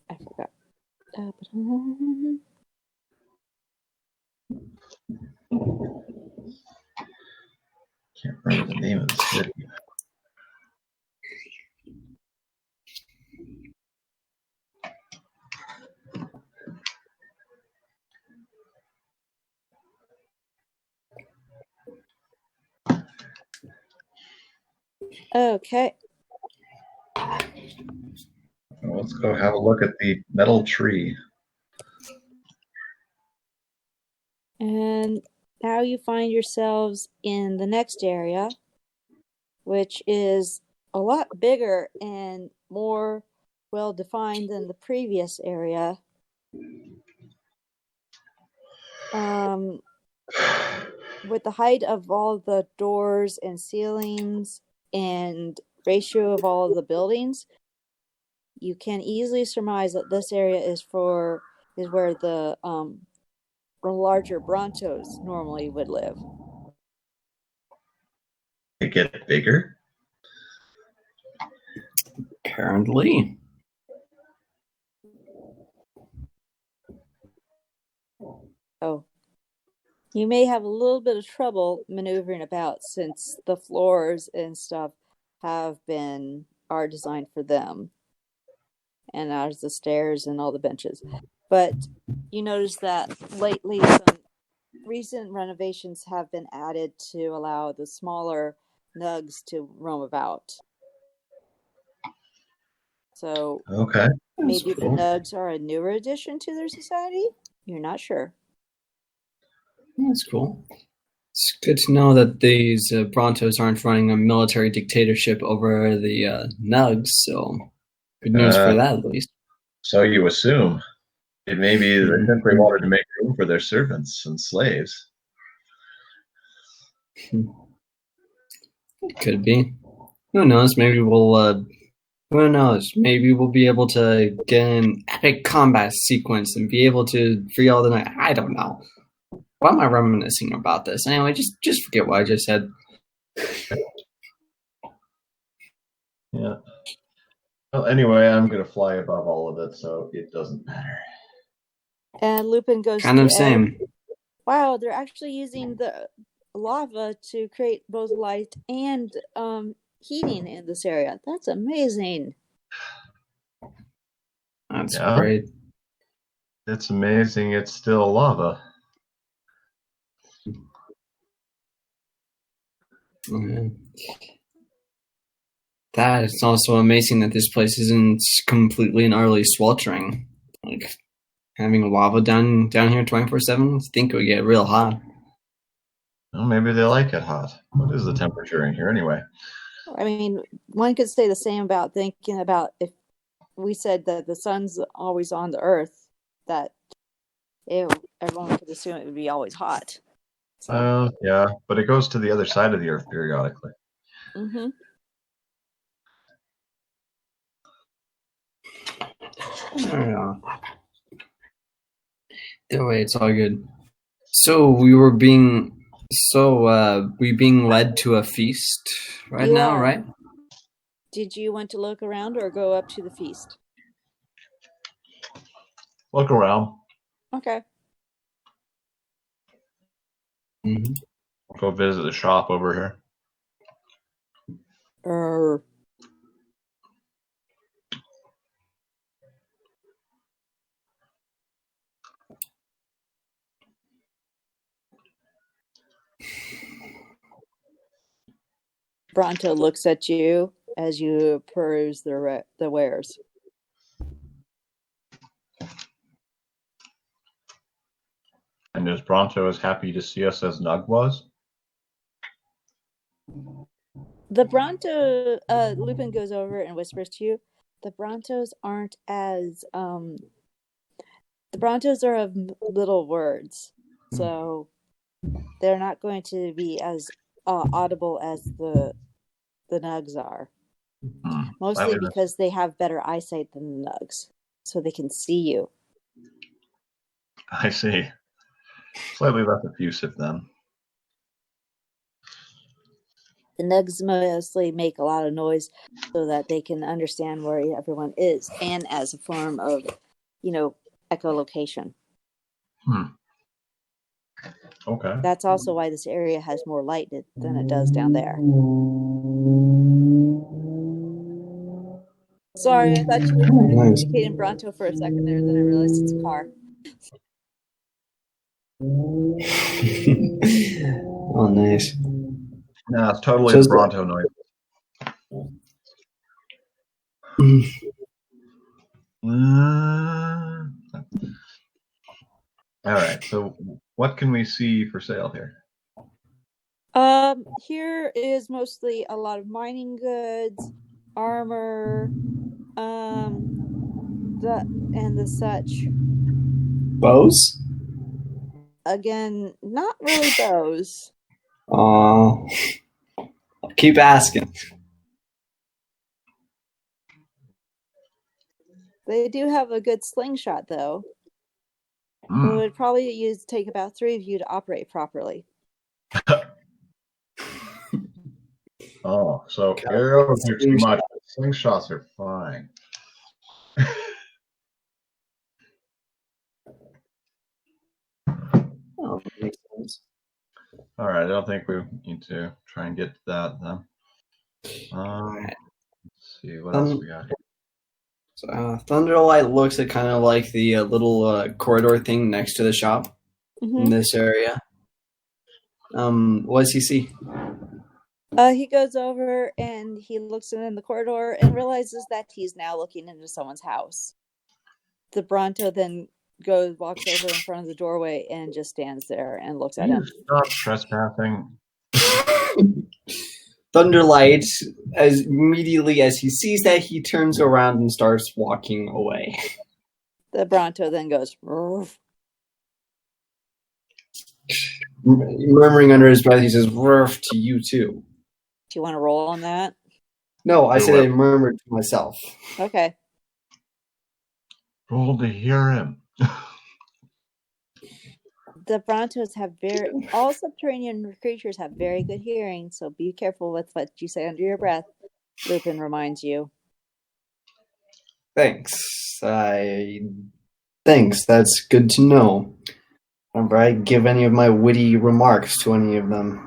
I forgot. Can't remember the name of the city. Okay. Well, let's go have a look at the metal tree. And now you find yourselves in the next area, which is a lot bigger and more well defined than the previous area. with the height of all the doors and ceilings and ratio of all of the buildings, you can easily surmise that this area is where the larger Brontos normally would live. They get bigger? Apparently. Oh. You may have a little bit of trouble maneuvering about since the floors and stuff are designed for them. And as the stairs and all the benches. But you notice that lately some recent renovations have been added to allow the smaller nugs to roam about. So Okay. maybe That's cool. the nugs are a newer addition to their society? You're not sure. That's cool. It's good to know that these Brontos aren't running a military dictatorship over the Nugs, so good news for that at least. So you assume. It may be they simply wanted to make room for their servants and slaves. It could be. Who knows? Maybe we'll. Who knows? Maybe we'll be able to get an epic combat sequence and be able to free all the night. I don't know. Why am I reminiscing about this? Anyway, just forget what I just said. Yeah. Well, anyway, I'm going to fly above all of it, so it doesn't matter. And Lupin goes Kind of same. Wow, they're actually using the lava to create both light and heating in this area. That's amazing. That's great. It's amazing it's still lava. That is also amazing that this place isn't completely and utterly sweltering. Like having lava down here 24/7, I think it would get real hot. Well, maybe they like it hot. What is the temperature in here anyway? I mean, one could say the same about thinking about if we said that the sun's always on the earth, that everyone could assume it would be always hot. So. Yeah, but it goes to the other side of the earth periodically. Mm-hmm. Anyway, it's all good. So we being led to a feast now, right? Did you want to look around or go up to the feast? Look around. Okay. Mm-hmm. Go visit the shop over here. Bronto looks at you as you peruse the wares. And is Bronto as happy to see us as Nug was? The Bronto, Lupin goes over and whispers to you, the Brontos aren't as, the Brontos are of little words, so they're not going to be as audible as the Nugs are. Mostly because they have better eyesight than the Nugs, so they can see you. I see. Slightly less effusive then. The Nugs mostly make a lot of noise so that they can understand where everyone is, and as a form of, echolocation. Okay. That's also why this area has more light than it does down there. Sorry, I thought you were communicating Bronto for a second there, then I realized it's a car. Oh, nice. No, it's totally Bronto noise. All right, so what can we see for sale here? Here is mostly a lot of mining goods, armor, and the such. Bows? Again, not really those. I'll keep asking. They do have a good slingshot, though. It Mm. would probably take about 3 of you to operate properly. Oh, so arrows are too much, but slingshots are fine. Oh, makes sense. All right, I don't think we need to try and get to that then. Let's see what else we got here. So, Thunderlight looks at kind of like the little corridor thing next to the shop in this area. What does he see? He goes over and he looks in the corridor and realizes that he's now looking into someone's house. The Bronto then walks over in front of the doorway and just stands there and looks at him. Stop trespassing. Thunderlight, as immediately as he sees that, he turns around and starts walking away. The Bronto then goes, "Roof." Murmuring under his breath, he says, "Roof to you too." Do you want to roll on that? No, I said I murmured to myself. Okay. Roll to hear him. The Brontos have all subterranean creatures have very good hearing, so be careful with what you say under your breath. Lupin reminds you. Thanks. Thanks. That's good to know. Whenever I give any of my witty remarks to any of them.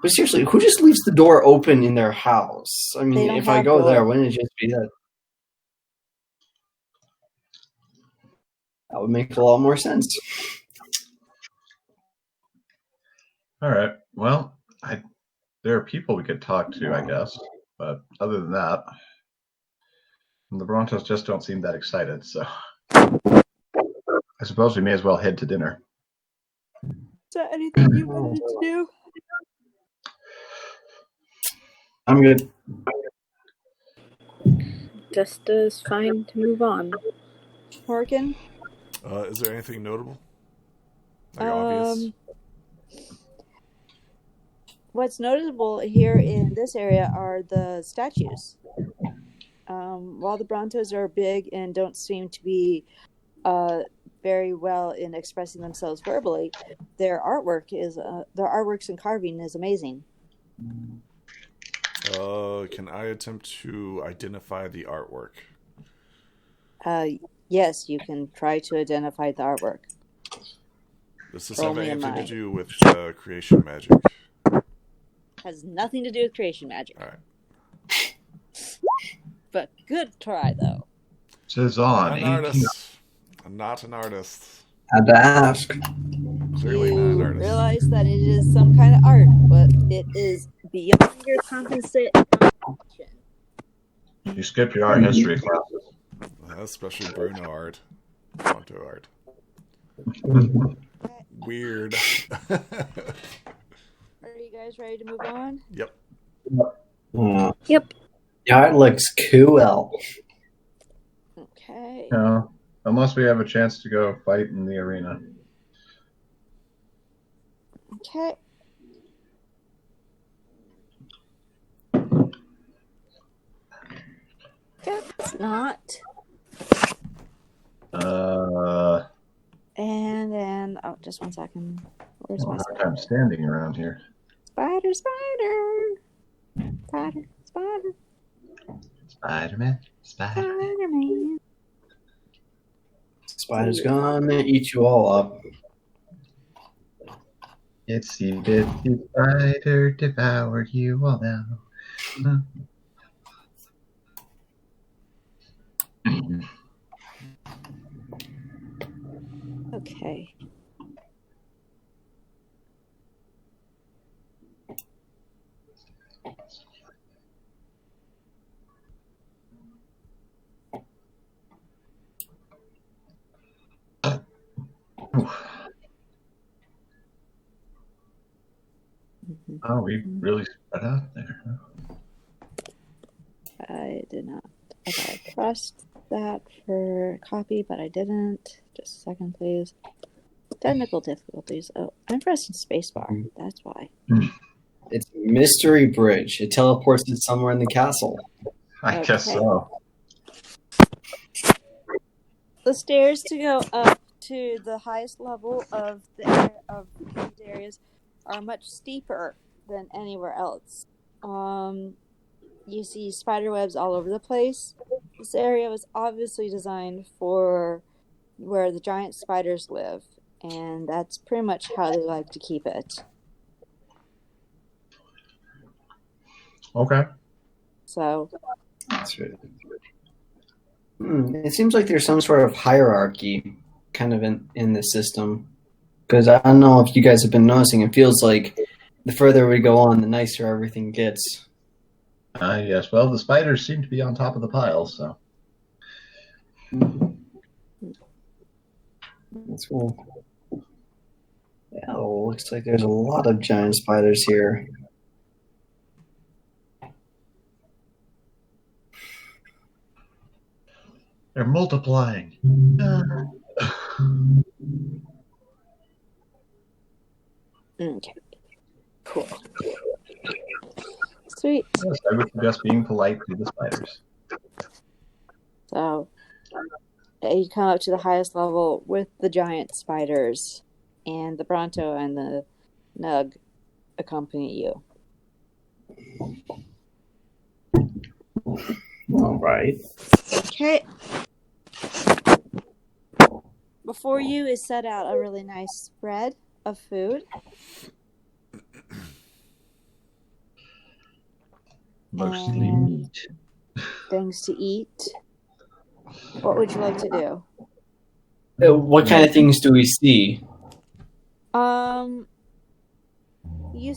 But seriously, who just leaves the door open in their house? I mean, if I go there, wouldn't it just be that? That would make a lot more sense. All right. Well, there are people we could talk to, I guess. But other than that, the Brontos just don't seem that excited. So I suppose we may as well head to dinner. Is there anything you wanted to do? I'm good. Just as fine to move on. Morgan? Is there anything notable? Obvious? What's notable here in this area are the statues. While the Brontos are big and don't seem to be very well in expressing themselves verbally, their artworks and carving is amazing. Can I attempt to identify the artwork? Yes, you can try to identify the artwork. Does this have anything to do with creation magic? Has nothing to do with creation magic. All right. But good try, though. Says on. I'm not an artist. I'm not an artist. Had to ask. Clearly not an artist. Realize that it is some kind of art, but it is beyond your comprehension. You skipped your art history classes. Especially Bruno art. Bronto art. Weird. Are you guys ready to move on? Yep. Yep. The art looks cool. Okay. No, unless we have a chance to go fight in the arena. Okay. Guess not. And then, just 1 second. Where's my hard time standing around here. Spider? Spider-Man. Spider-Man. Spider's gonna eat you all up. Itsy bitsy spider devoured you all now. Okay. Oh, we really spread out there. Huh? I did not. Okay, I pressed that for copy, but I didn't. Just a second, please. Technical difficulties. Oh, I'm pressing spacebar. That's why. It's a mystery bridge. It teleports it somewhere in the castle. I guess Okay. so. The stairs to go up to the highest level of the area of these areas are much steeper than anywhere else. You see spider webs all over the place. This area was obviously designed for where the giant spiders live, and that's pretty much how they like to keep it. Okay. So, That's right. It seems like there's some sort of hierarchy kind of in the system. Because I don't know if you guys have been noticing, it feels like the further we go on, the nicer everything gets. Yes. Well, the spiders seem to be on top of the pile, so. That's cool. Yeah, well, looks like there's a lot of giant spiders here. They're multiplying. okay. Cool. Sweet. Yes, I would suggest being polite to the spiders. So, you come up to the highest level with the giant spiders, and the Bronto and the Nug accompany you. All right. Okay. Before you is set out a really nice spread of food. Mostly And meat. things to eat. What would you like to do? What kind of things do we see? You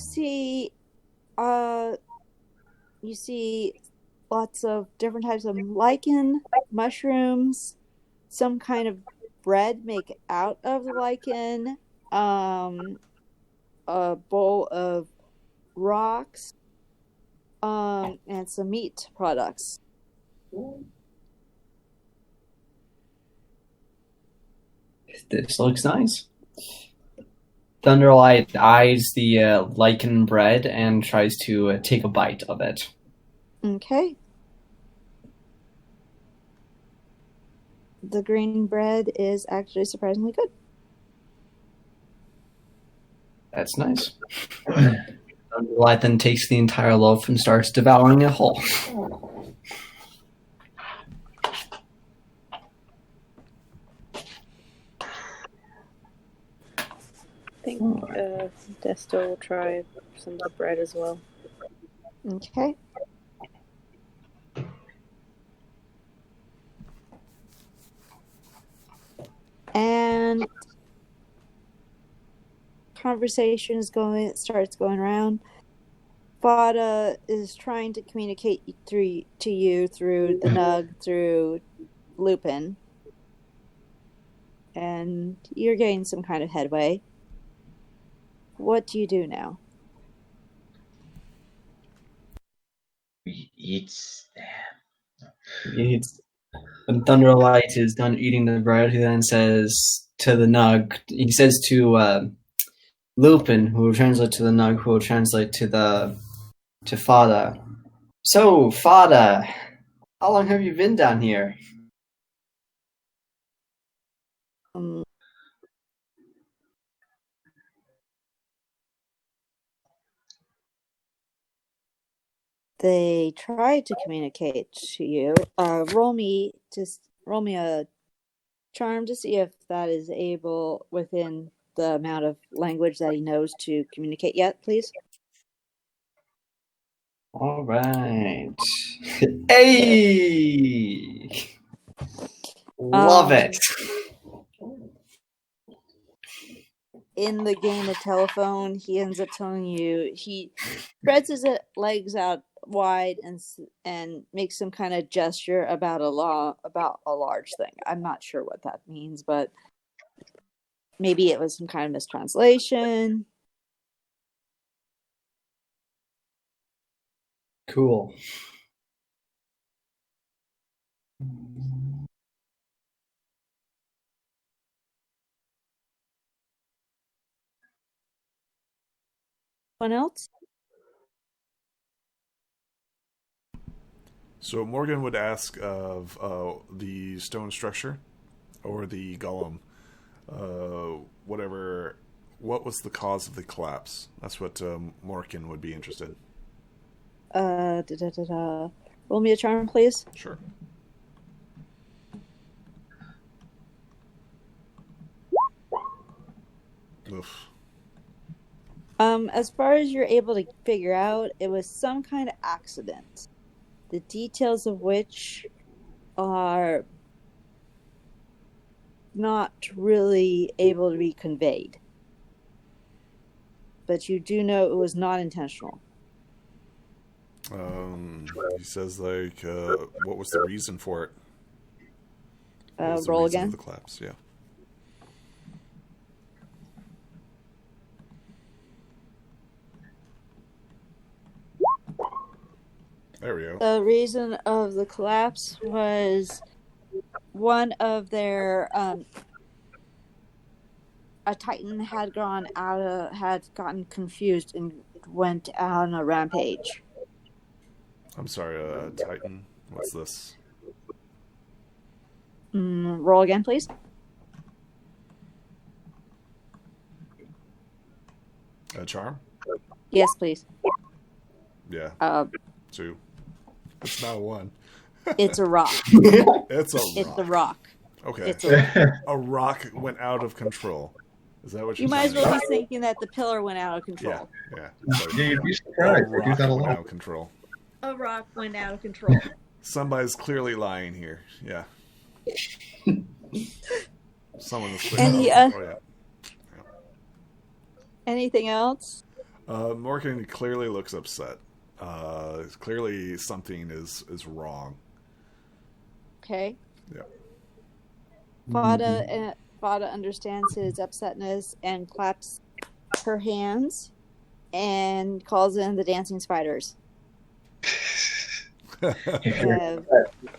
see lots of different types of lichen, mushrooms, some kind of bread made out of the lichen, a bowl of rocks, and some meat products. This looks nice. Thunderlight eyes the lichen bread and tries to take a bite of it. Okay. The green bread is actually surprisingly good. That's nice. Thunderlight then takes the entire loaf and starts devouring it whole. I think Desto will try some of the bread as well. Okay. And conversation starts going around. Vada is trying to communicate to you through the Nug, through Lupin. And you're getting some kind of headway. What do you do now? We eat When Thunderlight is done eating the bread, he then says to the Nug, he says to Lupin, who will translate to the Nug, who will translate to Fada. So, Fada, how long have you been down here? They try to communicate to you. Roll me a charm to see if that is able within the amount of language that he knows to communicate yet, please. All right. Hey! Love it. In the game of telephone, he ends up telling you, he spreads his legs out wide and makes some kind of gesture about a large thing. I'm not sure what that means, but maybe it was some kind of mistranslation. Cool. else? So Morgan would ask of the stone structure or the golem, whatever. What was the cause of the collapse? That's what Morgan would be interested. Roll me a charm, please. Sure. Oof. As far as you're able to figure out, it was some kind of accident, the details of which are not really able to be conveyed. But you do know it was not intentional. He says, like, what was the reason for it? What was the Roll reason again. of the collapse? Yeah. There we go. The reason of the collapse was one of their a Titan had gotten confused and went on a rampage. I'm sorry, Titan. What's this? Roll again, please. A charm? Yes, please. Yeah. 2. It's not a 1. It's a rock. It's a rock. It's a rock. Okay. It's a A rock went out of control. Is that what You you're might as saying? well be thinking that the pillar went out of control. Yeah. So, Yeah, you'd be surprised. a They do rock that a went lot. out of control. A rock went out of control. Somebody's clearly lying here. Yeah. Someone is Any, clearly. Anything else? Morgan clearly looks upset. Clearly something is wrong. Okay. Yeah. Vada understands his upsetness and claps her hands and calls in the dancing spiders.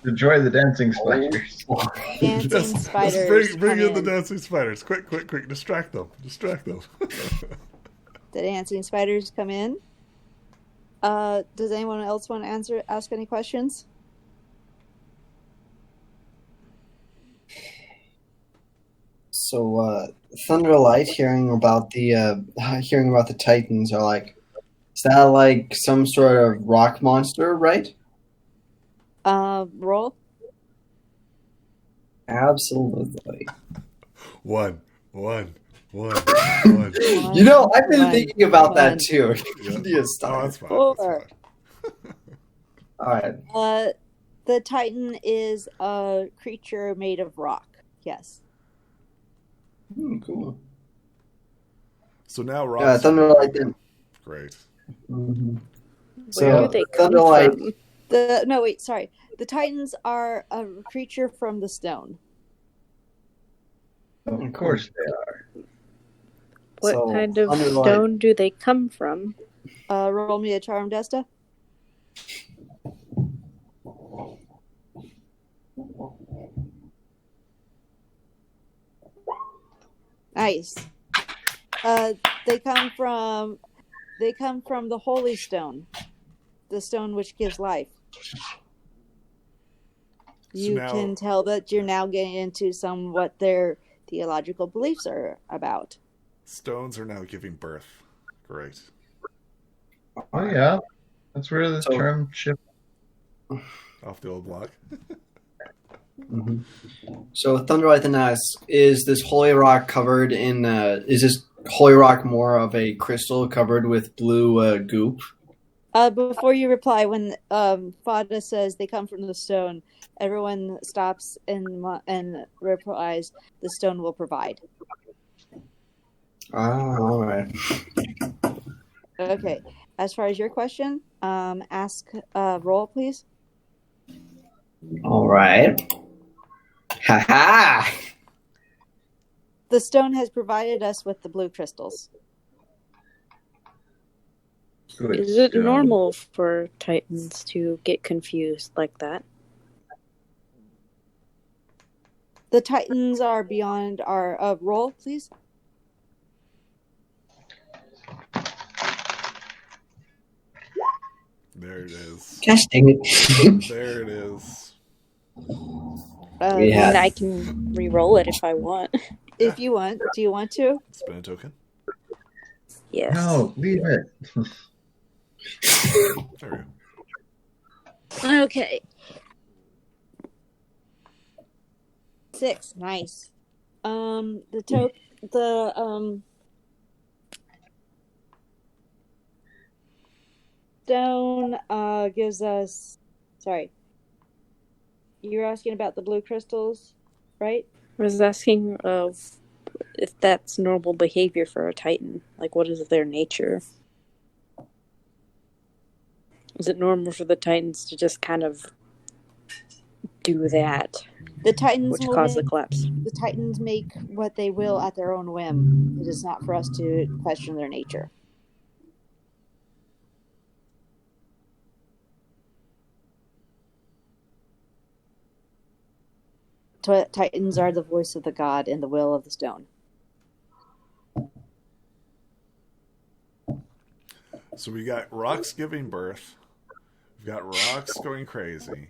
Enjoy the dancing spiders. Dancing spiders. Bring come in the dancing spiders. Quick. Distract them. The dancing spiders come in. Does anyone else want to ask any questions? So Thunderlight, hearing about the Titans, are like, is that like some sort of rock monster, right? Roll. Absolutely. One. You know, I've been thinking about that too. Yeah. Yes, Oh, that's fine. Four. All right. The Titan is a creature made of rock. Yes. Cool. So now Rob. Thunderlight then. Great. Mm-hmm. Where So do they come Thunderlight. from? Sorry. The Titans are a creature from the stone. Of course they are. What So, kind of Thunderlight- stone do they come from? Roll me a charm, Desta. Nice. They come from the holy stone, the stone which gives life. You now- can tell that you're now getting into what their theological beliefs are about. Stones are now giving birth. Great. Oh yeah, that's where the So- term ship. Off the old block. Mm-hmm. So Thunderlight then asks, is this holy rock covered in? Is this holy rock more of a crystal covered with blue goop? Before you reply, when Fada says they come from the stone, everyone stops and replies, "The stone will provide." All right. Okay. As far as your question, ask roll, please. All right. Ha ha! The stone has provided us with the blue crystals. Good Is it stone. normal for Titans to get confused like that? The Titans are beyond our roll, please. There it is. Gosh dang it. There it is. We had- I can re-roll it if I want. If you want. Do you want to? Spin a token. Yes. No, leave it. There we go. Okay. 6. Nice. Stone gives us. Sorry. You're asking about the blue crystals, right? I was asking of if that's normal behavior for a Titan. Like, what is their nature? Is it normal for the Titans to just kind of do that, The Titans which will caused the make, collapse? the Titans make what they will at their own whim. It is not for us to question their nature. Titans are the voice of the god and the will of the stone. So we got rocks giving birth. We've got rocks going crazy.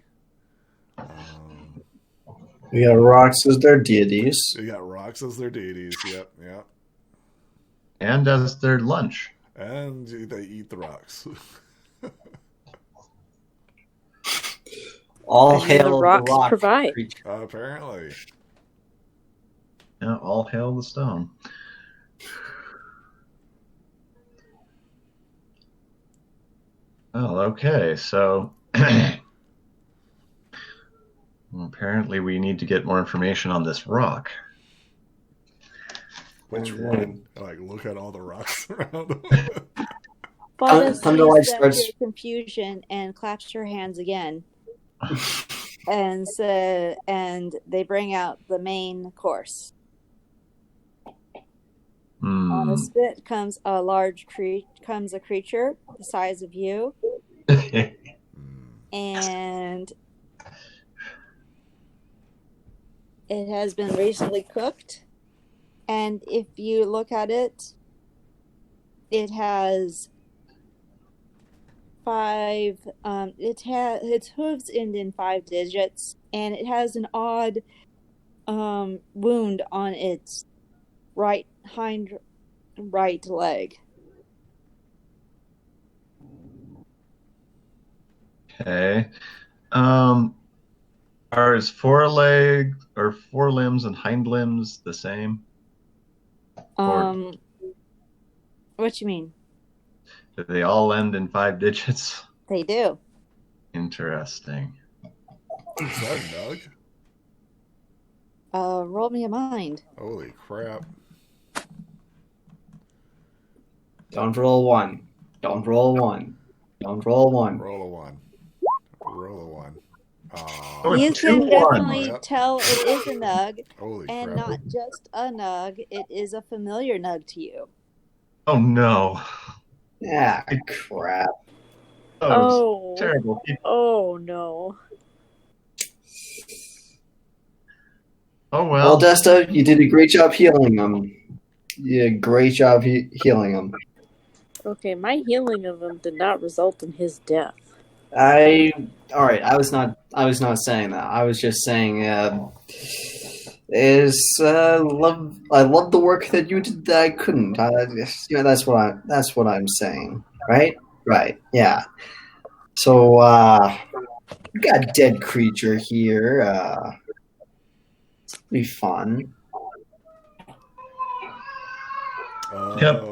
We got rocks as their deities. We got rocks as their deities. Yep. And as their lunch. And they eat the rocks. All I mean, hail the rocks rock provide. creature. Apparently. Yeah, all hail the stone. Well, okay, so apparently we need to get more information on this rock. Which one? Like, look at all the rocks around. Vada Thunderlight sees that starts- your confusion and claps her hands again. And they bring out the main course. On a spit comes a creature the size of you, and it has been recently cooked. And if you look at it, it has its hooves end in 5 digits, and it has an odd wound on its right leg. Okay. Are his forelimbs and hind limbs the same? What you mean? Do they all end in 5 digits? They do. Interesting. Is that Nug? Roll me a mind. Holy crap. Don't roll 1. Don't roll 1. Don't roll 1. Roll a 1. Roll a 1. Oh, You it's can 2-1. definitely Yep. tell it is a nug, Holy and crap. not just a nug. It is a familiar nug to you. Oh no. Yeah, crap. Oh. It's terrible. Oh no. Oh Well, well. Desta, you did a great job healing them. You did a great job healing them. Okay, my healing of him did not result in his death. All right. I was not saying that. I was just saying, I love the work that you did that I couldn't. That's what I'm saying. Right. Yeah. So, we got a dead creature here. It'll be fun. Yep.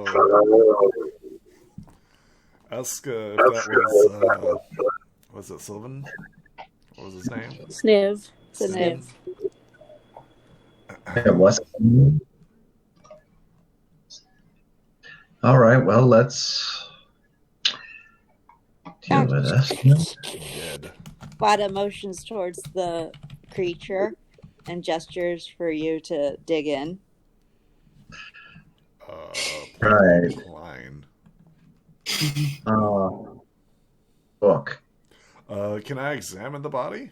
Ask if that was it Sylvan? What was his name? Sniv. Sniv. It was. All right. Well, let's deal with this. Dead. Vada motions towards the creature and gestures for you to dig in. Right. Line. Book. Can I examine the body?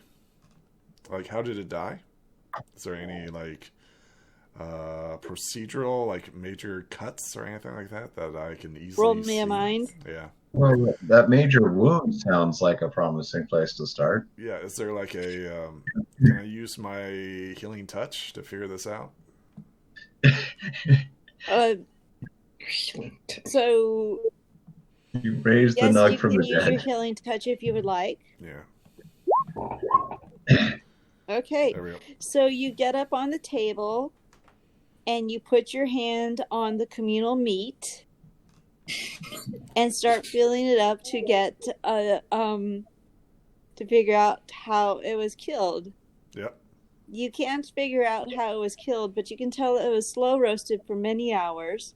Like, how did it die? Is there any, like, procedural, like major cuts or anything like that I can easily Roll me see? a mind. Yeah. Well, that major wound sounds like a promising place to start. Yeah, is there like a can I use my healing touch to figure this out? So You raise the yes, nug you from can the use your dead. healing touch if you would like. Yeah. Okay, There we go. so you get up on the table and you put your hand on the communal meat and start feeling it up to get to figure out how it was killed. Yep. You can't figure out how it was killed, but you can tell it was slow roasted for many hours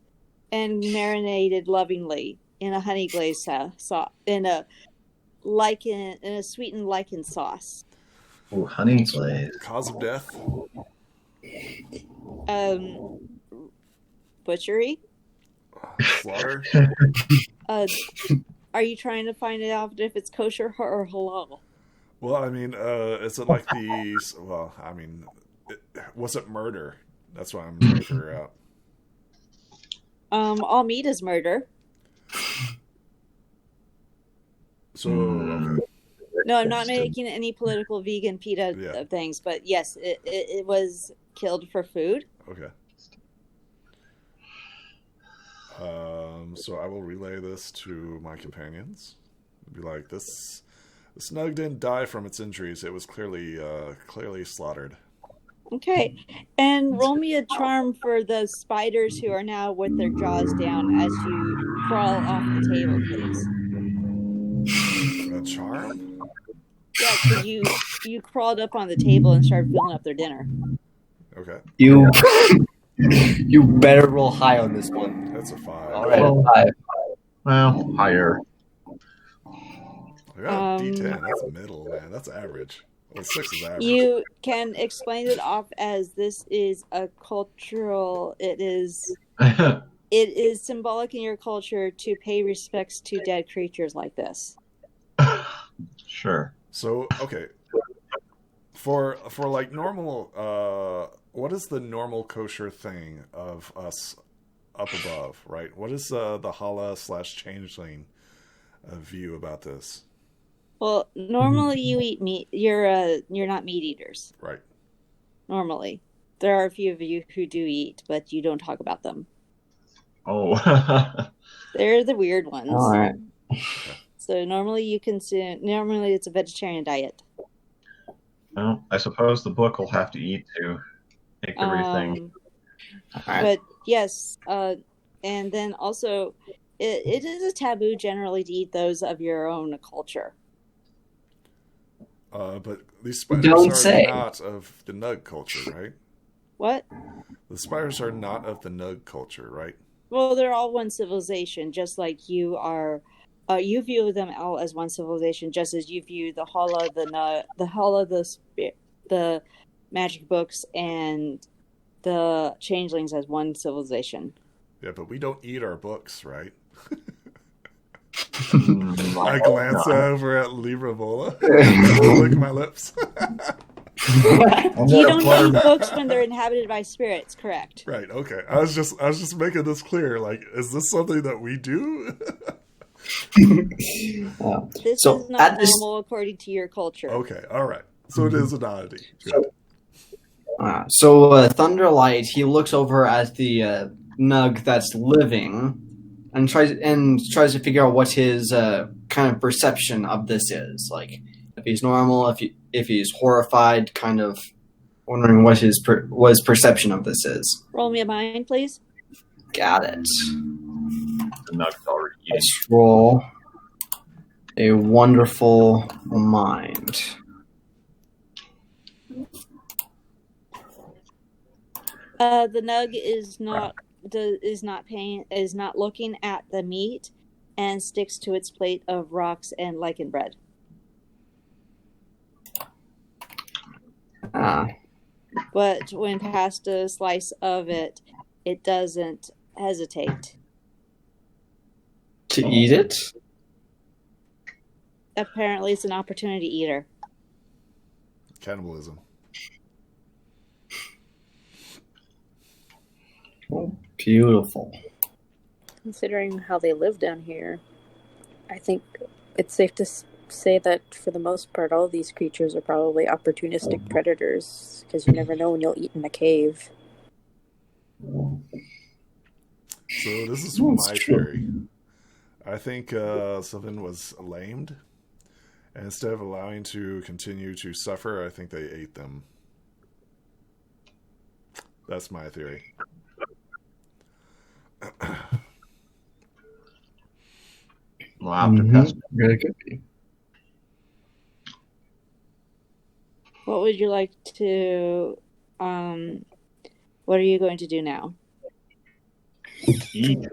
and marinated lovingly in a honey glaze sauce, in a sweetened lichen sauce. Ooh, honey glaze. Cause of death? Butchery. Slaughter? Are you trying to find out if it's kosher or halal? Well, I mean, is it like these? Well, I mean, was it murder? That's what I'm trying to figure out. All meat is murder. So, okay. No, I'm not making any political vegan PETA things, but yes, it was killed for food. Okay. So I will relay this to my companions. Be like, this nug didn't die from its injuries. It was clearly slaughtered. Okay, and roll me a charm for the spiders who are now with their jaws down as you crawl off the table, please. A charm? Yeah, because you crawled up on the table and started filling up their dinner. Okay. You better roll high on this one. That's a 5. All right, a 5. Well, higher. I got a D10. That's a middle, man. That's average. Well, 6 is average. You can explain it off as this is a cultural. It is symbolic in your culture to pay respects to dead creatures like this. Sure. So, okay. For like normal, what is the normal kosher thing of us up above, right? What is the Hala/Changeling view about this? Well, normally you eat meat. You're not meat eaters. Right. Normally, there are a few of you who do eat, but you don't talk about them. Oh. They're the weird ones. All right. So normally it's a vegetarian diet. Well, I suppose the book will have to eat to make everything. But yes, and then also it is a taboo generally to eat those of your own culture. But these spiders not of the nug culture, right? What? The spiders are not of the nug culture, right? Well, they're all one civilization, just like you are. You view them all as one civilization, just as you view the Hala, the magic books, and the changelings as one civilization. Yeah, but we don't eat our books, right? I glance over at Libra Vola. Lick my lips. You don't eat books when they're inhabited by spirits, correct? Right. Okay. I was just making this clear. Like, is this something that we do? This is not normal according to your culture. Okay. All right. So it is an oddity. Good. So Thunderlight, he looks over at the nug that's living and tries to figure out what his kind of perception of this is. Like, if he's normal, if he's horrified, kind of wondering what his perception of this is. Roll me a mind, please. Got it. The nug's already eating. Let's roll a wonderful mind. The nug is not looking at the meat and sticks to its plate of rocks and lichen bread. But when passed a slice of it, it doesn't hesitate. To eat it? Apparently, it's an opportunity eater. Cannibalism. Beautiful. Considering how they live down here, I think it's safe to say that for the most part, all of these creatures are probably opportunistic predators, because you never know when you'll eat in a cave. So this is my theory. I think Sylvan was lamed, and instead of allowing to continue to suffer, I think they ate them. That's my theory. We'll have to test. Really could be. What would you like to? What are you going to do now? Eat.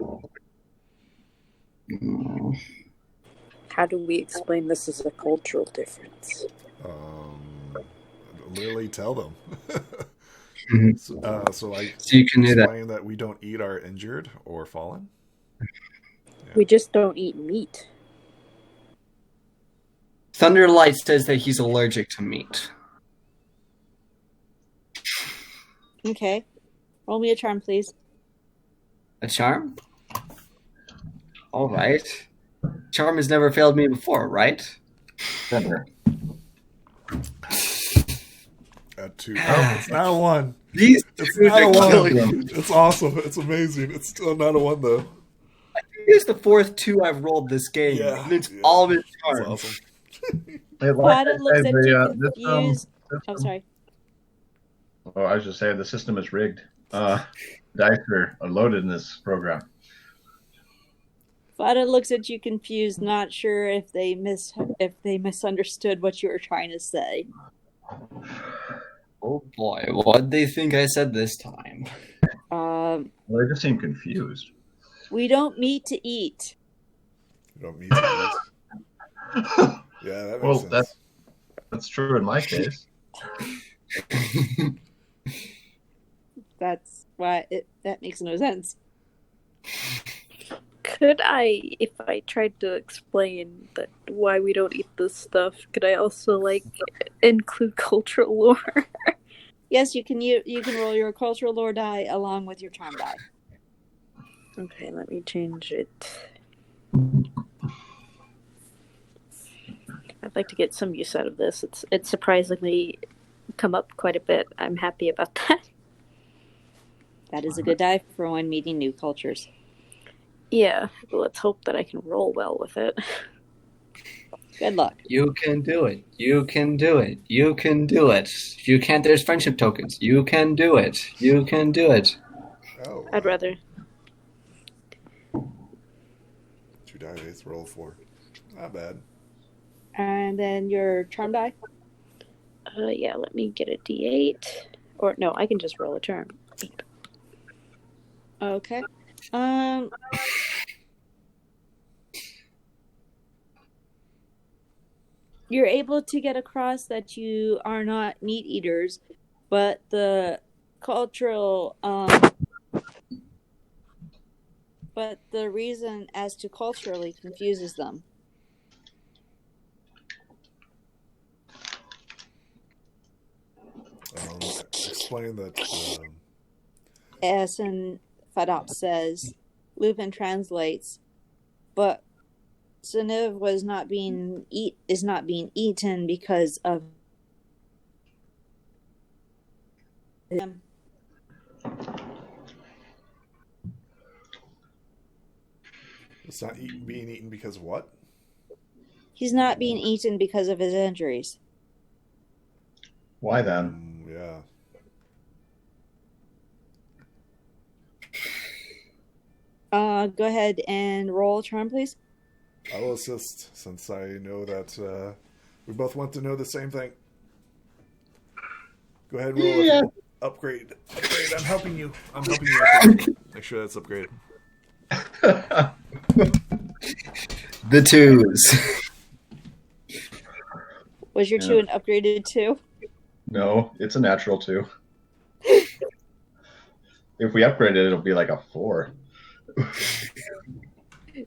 How do we explain this as a cultural difference? Literally tell them. So you can do that. explain that we don't eat our injured or fallen. We just don't eat meat. Thunderlight says that he's allergic to meat. Okay. Roll me a charm, please. A charm? All right. Charm has never failed me before, right? Never. At 2. Oh, it's not a 1. These It's dudes not a are 1. killing me. It's awesome. It's amazing. It's still not a 1 though. Here's the fourth 2 I've rolled this game. Yeah, And it's yeah. all of his It's charms. awesome. Fada looks at you this, confused. I'm sorry. Oh, I was just saying the system is rigged. Dice are loaded in this program. Fada looks at you confused, not sure if they misunderstood what you were trying to say. Oh boy, what'd they think I said this time? Well, they just seem confused. We don't meet to eat. You don't mean to eat. Yeah, that makes Well, sense. that's true in my case. That's why that makes no sense. Could I, if I tried to explain that why we don't eat this stuff, could I also include cultural lore? Yes, you can. You can roll your cultural lore die along with your charm die. Okay, let me change it. I'd like to get some use out of this. It's surprisingly come up quite a bit. I'm happy about that. That is a good die for when meeting new cultures. Yeah, let's hope that I can roll well with it. Good luck. You can do it. You can do it. You can do it. If you can't, there's friendship tokens. You can do it. You can do it. Oh, I'd rather. 2 die base, roll 4. Not bad. And then your charm die. Yeah, let me get a D8. Or no, I can just roll a charm. 8. Okay. You're able to get across that you are not meat eaters, but the cultural but the reason as to culturally confuses them. Explain that. As in Fadop says, Lupin translates, but Siniv is not being eaten because of him. It's not being eaten because of what? He's not being eaten because of his injuries. Why then? Yeah. Go ahead and roll charm, please. I will assist since I know that we both want to know the same thing. Go ahead and roll it. Upgrade. I'm helping you. Upgrade. Make sure that's upgraded. The 2s. Was your 2 an upgraded 2? No, it's a natural 2. If we upgrade it, it'll be like a 4.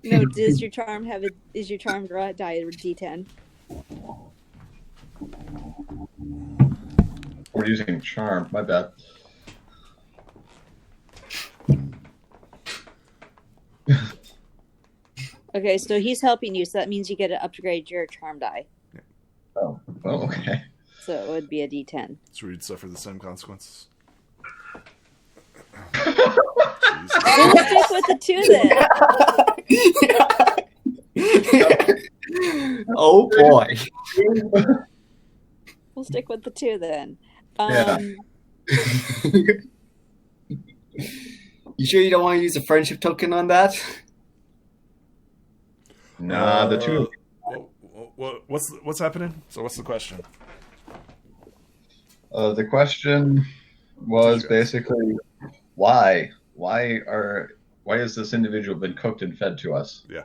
No, does your charm is your charm draw die a D10? We're using charm. My bad. Okay, so he's helping you, so that means you get to upgrade your charm die. Oh, okay. So it would be a D10. So we'd suffer the same consequences. We'll stick with the 2 then. Oh boy. We'll stick with the 2 then. Yeah. You sure you don't want to use a friendship token on that? Nah, the 2. What's happening? So what's the question? The question was basically why? Why has this individual been cooked and fed to us? Yeah.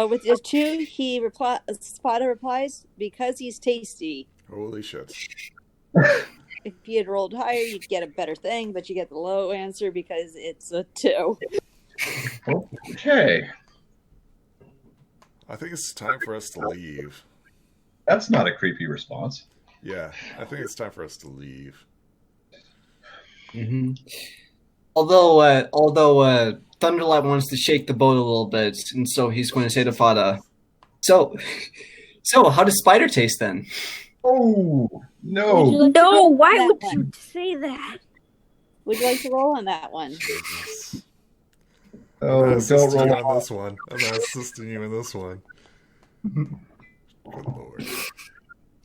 With the 2, Spada replies, because he's tasty. Holy shit. If you had rolled higher, you'd get a better thing, but you get the low answer because it's a 2. Okay. I think it's time for us to leave. That's not a creepy response. Yeah, I think it's time for us to leave. Mm-hmm. Although Thunderlight wants to shake the boat a little bit, and so he's going to say to Fada, So how does spider taste then? Oh, no. Would you like to No, roll why that would one? you say that? Would you like to roll on that one? Goodness. Oh, I'm not don't assisting you roll. on this one. I'm not assisting you in this one. Good lord.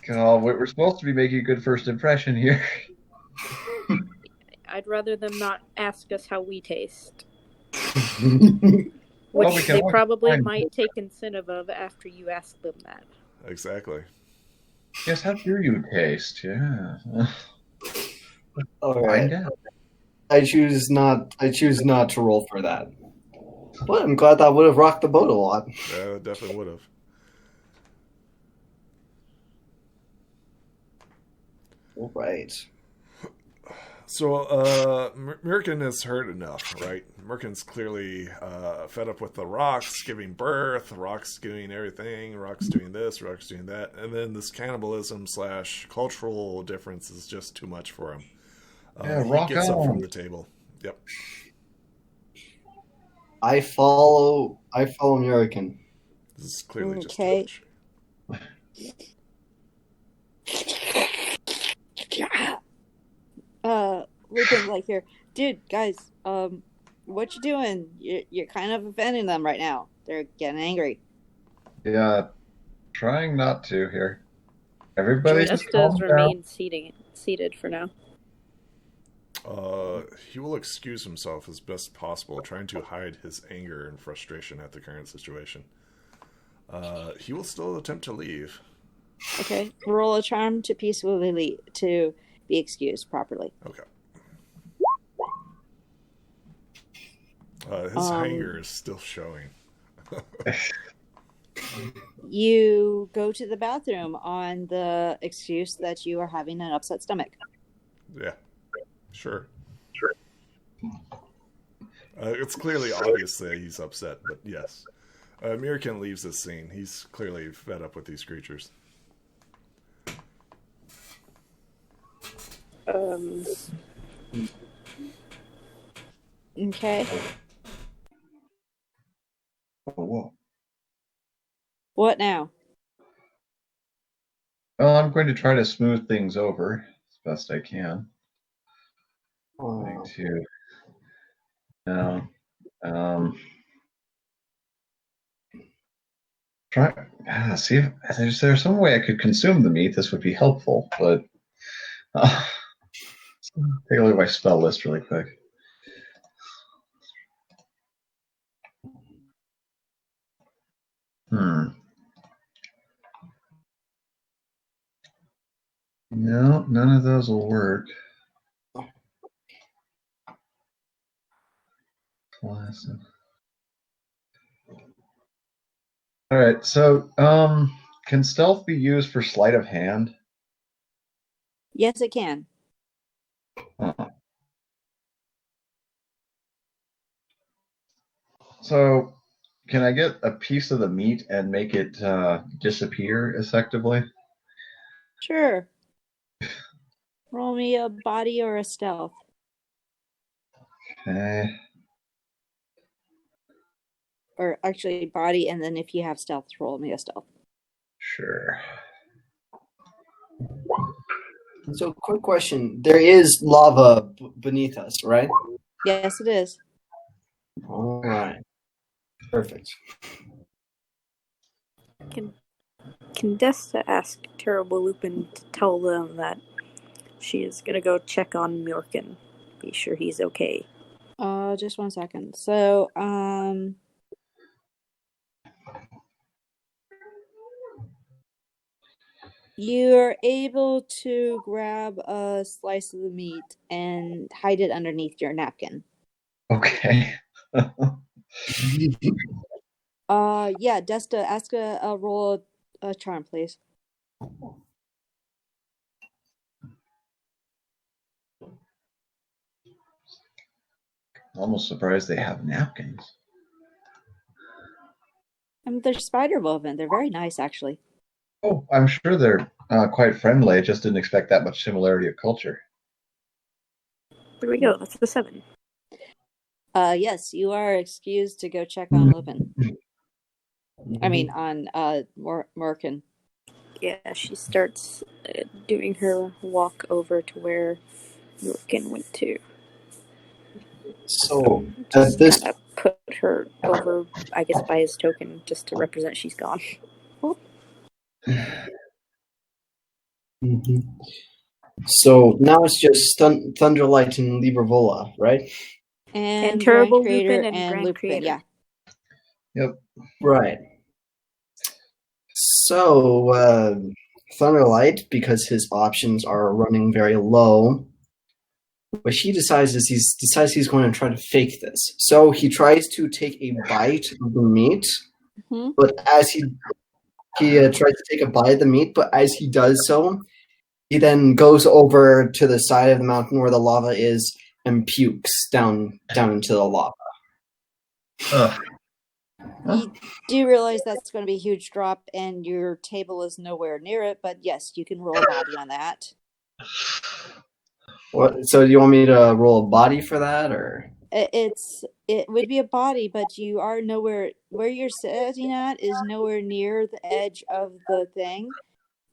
God, we're supposed to be making a good first impression here. I'd rather them not ask us how we taste. Well, Which we can they always probably find- might take incentive of after you ask them that. Exactly. Yes, how do you taste? Yeah. All Find right. out. I choose not to roll for that. But I'm glad that would have rocked the boat a lot. Yeah, it definitely would have. All right. So, Mirkin has heard enough, right? Mirkin's clearly fed up with the rocks giving birth, rocks doing everything, rocks doing this, rocks doing that, and then this cannibalism / cultural difference is just too much for him. Yeah, he rock gets up on. from the table. Yep. I follow American. This is clearly just too Okay. much. Lupin's like here, dude, guys, what you doing? You're kind of offending them right now. They're getting angry. Yeah, trying not to here. Everybody Just calm does down. remain seated for now. He will excuse himself as best possible, trying to hide his anger and frustration at the current situation. He will still attempt to leave. Okay, roll a charm to peacefully leave, to be excused properly. Okay. His anger is still showing. You go to the bathroom on the excuse that you are having an upset stomach. Yeah, sure. It's clearly obvious that he's upset, but yes. Mirkin leaves this scene. He's clearly fed up with these creatures. Okay. Oh, whoa. What now? Well, I'm going to try to smooth things over as best I can. Going to now, try see if there's some way I could consume the meat. This would be helpful, but take a look at my spell list really quick. No, none of those will work. Classic. All right, so can stealth be used for sleight of hand? Yes, it can. So can I get a piece of the meat and make it disappear effectively? Sure. Roll me a body or a stealth. Okay. or actually body, and then if you have stealth, roll me a stealth. Sure. So, quick question: there is lava beneath us, right? Yes, it is. All right, perfect. Can Desta ask Terrible Lupin to tell them that she is gonna go check on Mjorkin, be sure he's okay? Just 1 second. So, you're able to grab a slice of the meat and hide it underneath your napkin. Okay. Yeah, Desta, ask a roll a charm, please. Almost surprised they have napkins. They're spider woven. They're very nice, actually. Oh, I'm sure they're quite friendly. I just didn't expect that much similarity of culture. There we go. That's the 7. Yes, you are excused to go check on Lupin. I mean, on Merkin. Yeah, she starts doing her walk over to where Mjorkin went to. So at Just this, kind of put her over, I guess, by his token, just to represent she's gone. Mhm. So now it's just Thunderlight and Libra-Vola, right? And Terrible Grand Creator Lupin and Grand Lupin, Creator. yeah. Yep. Right. So Thunderlight, because his options are running very low, what he decides is he's going to try to fake this. So he tries to take a bite of the meat, but as he tries to take a bite of the meat, but as he does so, he then goes over to the side of the mountain where the lava is and pukes down into the lava. Ugh. You do realize that's going to be a huge drop, and your table is nowhere near it, but yes, you can roll a body on that. What? So do you want me to roll a body for that, or? It would be a body, but you are nowhere where you're sitting at is nowhere near the edge of the thing,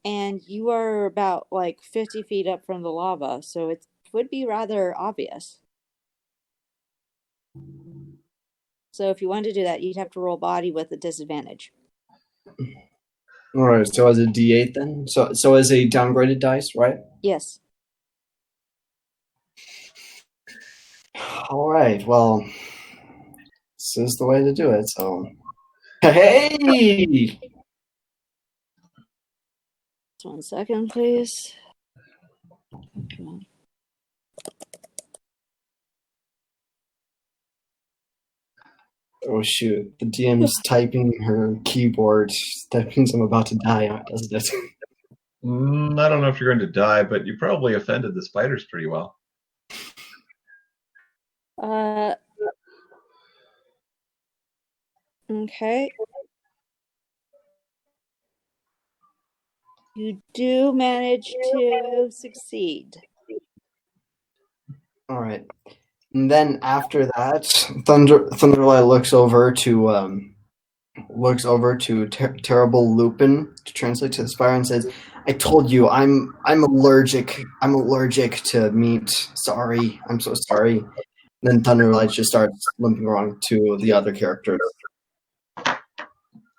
and you are about like 50 feet up from the lava, so it would be rather obvious. So if you wanted to do that, you'd have to roll body with a disadvantage. All right. So as a D8 then. So as a downgraded dice, right? Yes. All right. Well, this is the way to do it. So, hey. Just 1 second, please. Come on. Oh shoot! The DM's typing her keyboard. That means I'm about to die, doesn't it? I don't know if you're going to die, but you probably offended the spiders pretty well. Okay. You do manage to succeed. All right. And then after that, Thunderlight looks over to Terrible Lupin to translate to the spire and says, "I told you, I'm allergic. I'm allergic to meat. Sorry, I'm so sorry." And then Thunderlight just starts limping around to the other characters.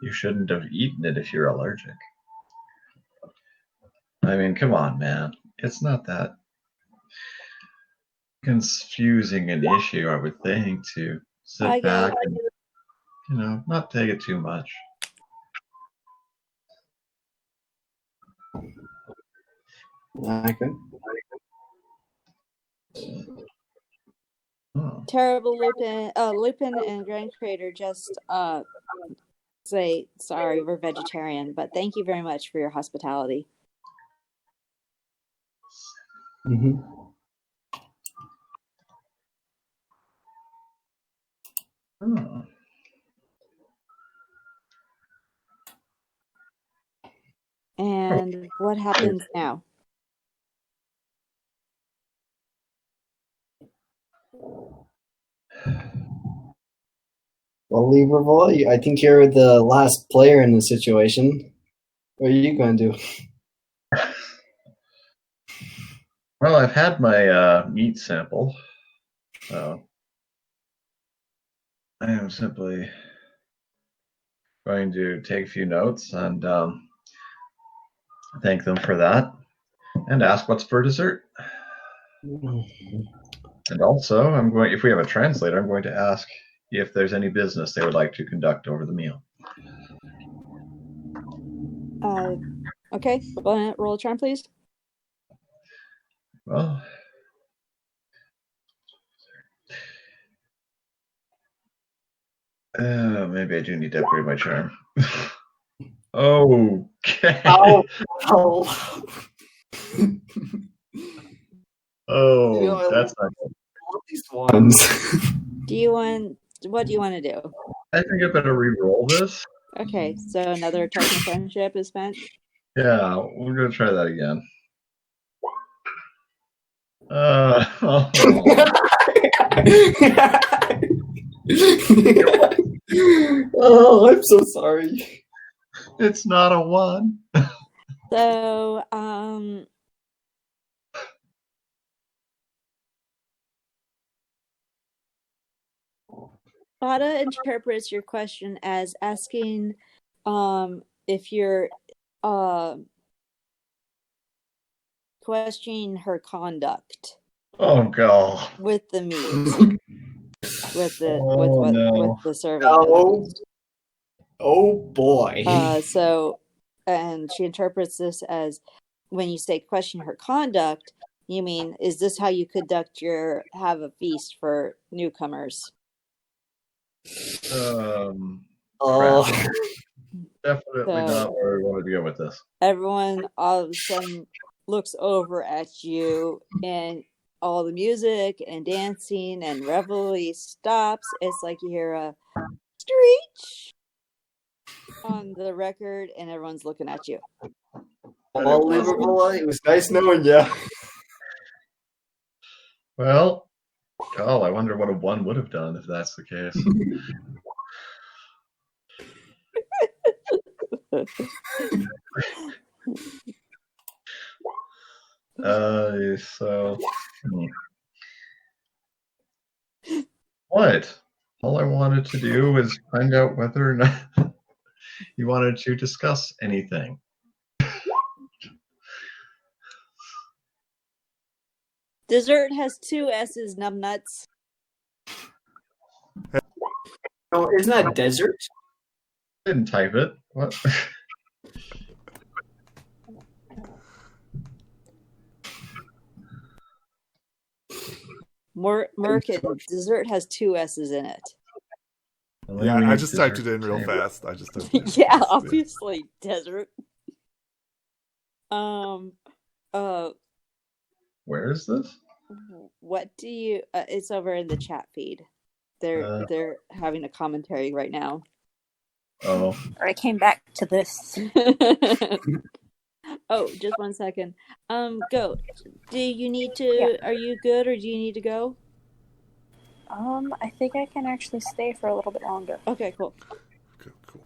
You shouldn't have eaten it if you're allergic. I mean, come on, man. It's not that confusing an issue, I would think, to sit back and, not take it too much. Okay. Oh. Terrible Lupin and Grand Creator just say, sorry, we're vegetarian, but thank you very much for your hospitality. Mm-hmm. Oh. And what happens now? Well, Lieberville, I think you're the last player in the situation. What are you going to do? Well, I've had my meat sample, so I am simply going to take a few notes and thank them for that, and ask what's for dessert. And also, if we have a translator, I'm going to ask if there's any business they would like to conduct over the meal. Okay, go ahead, roll a charm, please. Well, maybe I do need to upgrade my charm. Okay. Ow. Oh, that's not good. All these ones. What do you want to do? I think I better re-roll this. Okay, so another token of friendship is spent. Yeah, we're gonna try that again. Oh, I'm so sorry. It's not a 1. So, Fada interprets your question as asking if you're questioning her conduct Oh god. with the meat, with the serving. Oh boy. And she interprets this as when you say question her conduct, you mean, is this how you have a feast for newcomers? Oh. Definitely not where we wanted to go with this. Everyone all of a sudden looks over at you, and all the music and dancing and revelry stops. It's like you hear a screech on the record, and everyone's looking at you. Well, Liverpool, it was nice knowing you. Well, I wonder what a 1 would have done if that's the case. What? All I wanted to do was find out whether or not you wanted to discuss anything. Dessert has 2 S's, numbnuts. Oh, isn't that desert? I didn't type it. What? Merkin, dessert has 2 S's in it. Yeah, I just typed it in real fast. I just typed it. Yeah, obviously, desert. Where is this? What do you? It's over in the chat feed. They're having a commentary right now. Oh. I came back to this. Oh, just 1 second. Go. Do you need to? Yeah. Are you good, or do you need to go? I think I can actually stay for a little bit longer. Okay, cool. Cool.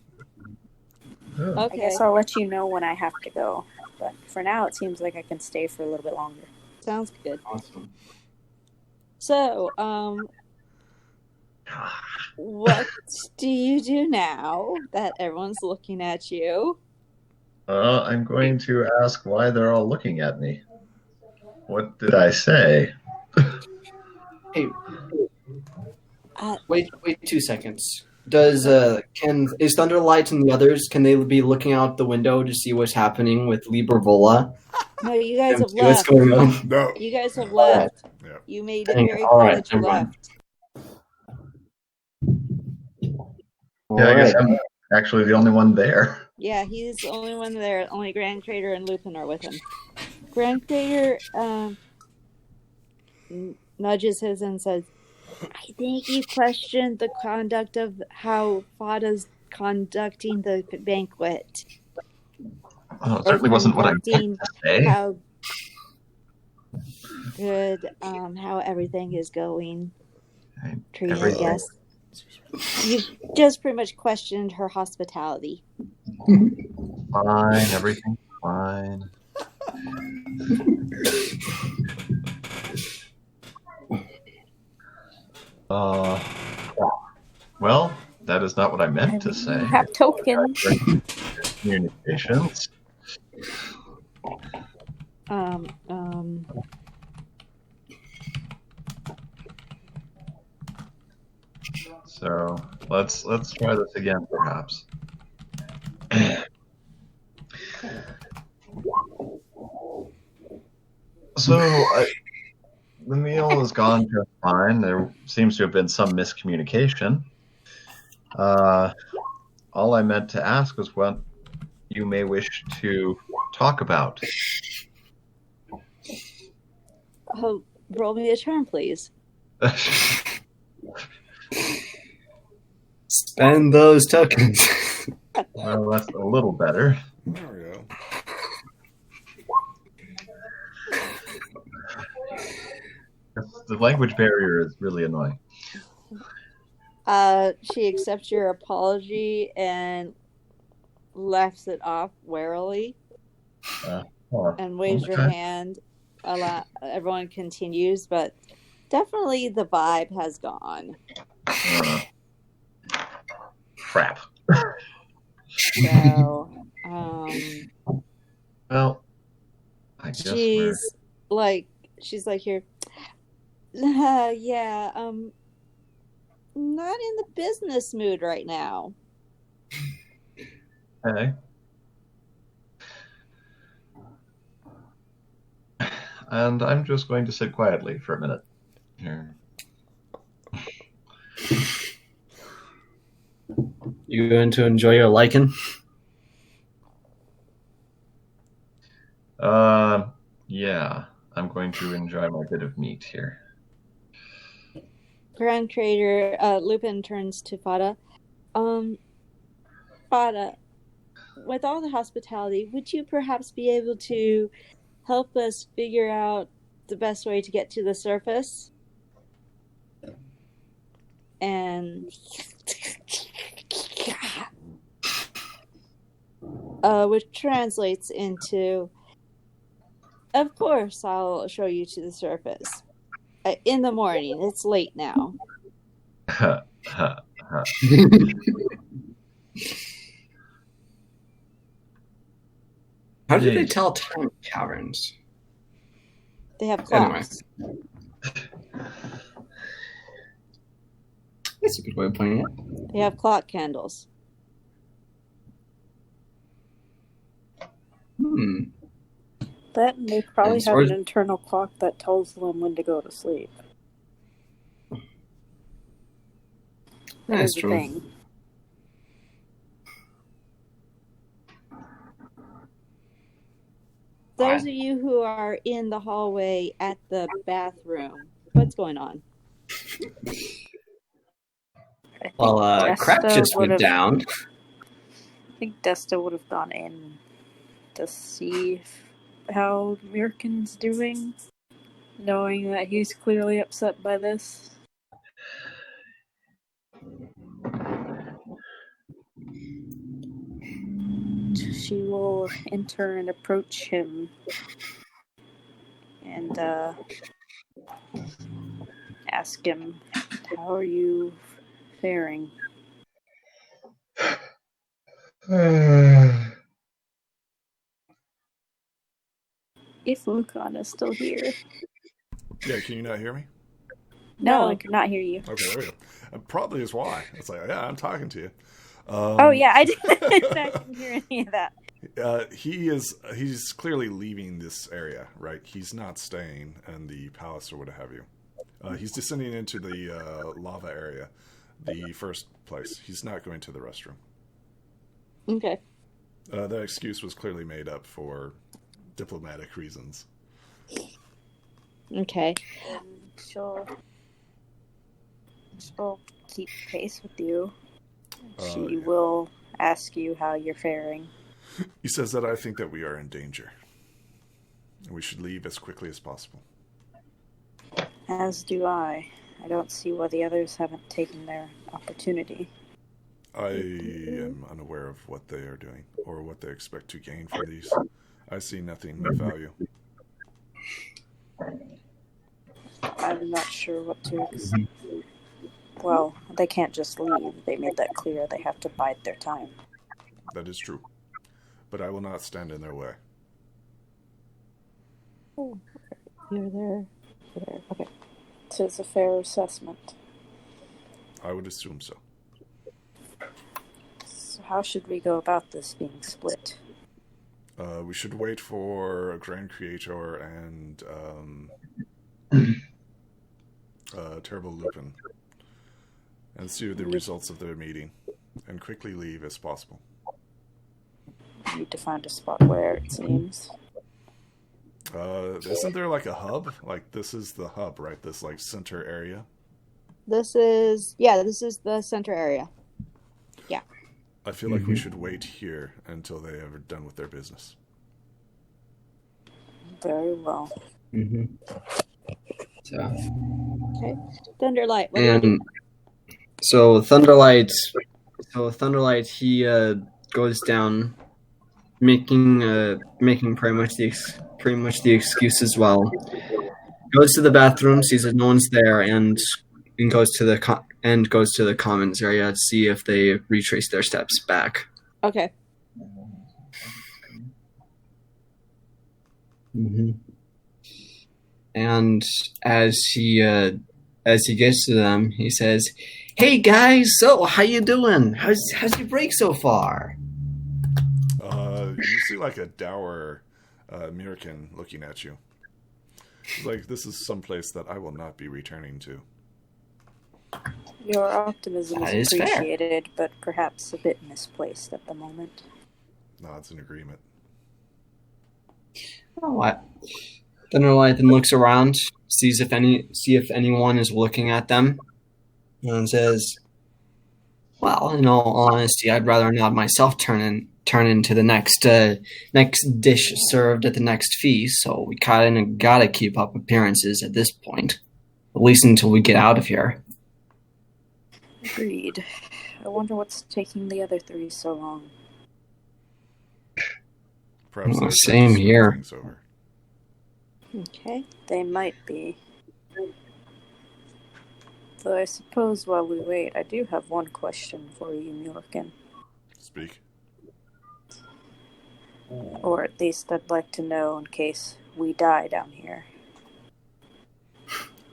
Oh. Okay. I guess I'll let you know when I have to go. But for now, it seems like I can stay for a little bit longer. Sounds good. Awesome. So, what do you do now that everyone's looking at you? I'm going to ask why they're all looking at me. What did I say? Hey, wait 2 seconds. Is Thunderlight and the others, can they be looking out the window to see what's happening with Libravola? No, you guys have See what's left. going on? No. You guys have left. Yeah. You made it Dang, very all clear right, that you never mind. left. Yeah, I guess Alright. I'm actually the only one there. Yeah, he's the only one there. Only Grand Crater and Lupin are with him. Grand Crater nudges his and says, I think you questioned the conduct of how Fada's conducting the banquet. Oh, it certainly wasn't what I meant to say. How good, how everything is going. Treating Everything. guests. You just pretty much questioned her hospitality. Fine, everything's fine. Well, that is not what I meant to say. You have tokens. Communications. So let's try this again, perhaps. So the meal has gone just fine. There seems to have been some miscommunication. All I meant to ask was what you may wish to talk about. Oh, roll me a turn, please. Spend those tokens. Well, that's a little better. There we go. The language barrier is really annoying. She accepts your apology and laughs it off warily and waves your hand. Everyone continues, but definitely the vibe has gone. Crap. So, well, I guess she's like here. Yeah, not in the business mood right now. Okay. And I'm just going to sit quietly for a minute here. You going to enjoy your lichen? Yeah, I'm going to enjoy my bit of meat here. Grand Trader Lupin turns to Fada. Fada, with all the hospitality, would you perhaps be able to help us figure out the best way to get to the surface? And which translates into, of course, I'll show you to the surface. In the morning. It's late now. How do they tell time caverns? They have clocks. Anyway. That's a good way of putting it. They have clock candles. That and they probably have an internal clock that tells them when to go to sleep. That's true. Thing. Those of you who are in the hallway at the bathroom, what's going on? Well, crap just went down. I think Desta would have gone in to see how Mirkin's doing, knowing that he's clearly upset by this. She will enter and approach him and ask him, how are you faring? If Lucan is still here. Yeah, can you not hear me? No, I could not hear you. Okay, there we go. Probably is why. It's like, yeah, I'm talking to you. I didn't hear any of that. He's clearly leaving this area, right? He's not staying in the palace or what have you. He's descending into the lava area, the first place. He's not going to the restroom. Okay. That excuse was clearly made up for diplomatic reasons. Okay. She'll keep pace with you. She will ask you how you're faring. He says that I think that we are in danger. And we should leave as quickly as possible. As do I. I don't see why the others haven't taken their opportunity. I am unaware of what they are doing or what they expect to gain from these. I see nothing of value. I'm not sure what to Well, they can't just leave. They made that clear. They have to bide their time. That is true. But I will not stand in their way. Oh, you're there. Okay. Tis a fair assessment. I would assume so. So how should we go about this being split? We should wait for a Grand Creator and Terrible Lupin and see the results of their meeting and quickly leave as possible. We need to find a spot where, it seems. Isn't there like a hub? Like this is the hub, right? This like center area? This is the center area. Yeah. I feel like we should wait here until they are done with their business. Very well. So, Okay. Thunderlight. What and so Thunderlight, he goes down, making pretty much the excuse as well. Goes to the bathroom, sees that no one's there, and goes to the commons area to see if they retrace their steps back. Okay. And as he gets to them, he says, "Hey guys, so how you doing? How's your break so far?" You see like a dour American looking at you. Like this is someplace that I will not be returning to. Your optimism That is is fair. appreciated, but perhaps a bit misplaced at the moment. No, it's an agreement. Oh, what? Thunderlight then looks around, see if anyone is looking at them, and says, "Well, in all honesty, I'd rather not myself turn into the next dish served at the next feast. So we kind of gotta keep up appearances at this point, at least until we get out of here." Agreed. I wonder what's taking the other three so long. Perhaps Well, they're same trying to smooth here. things over. Okay. They might be. Though I suppose while we wait, I do have one question for you, Mjorkin. Speak. Or at least I'd like to know in case we die down here.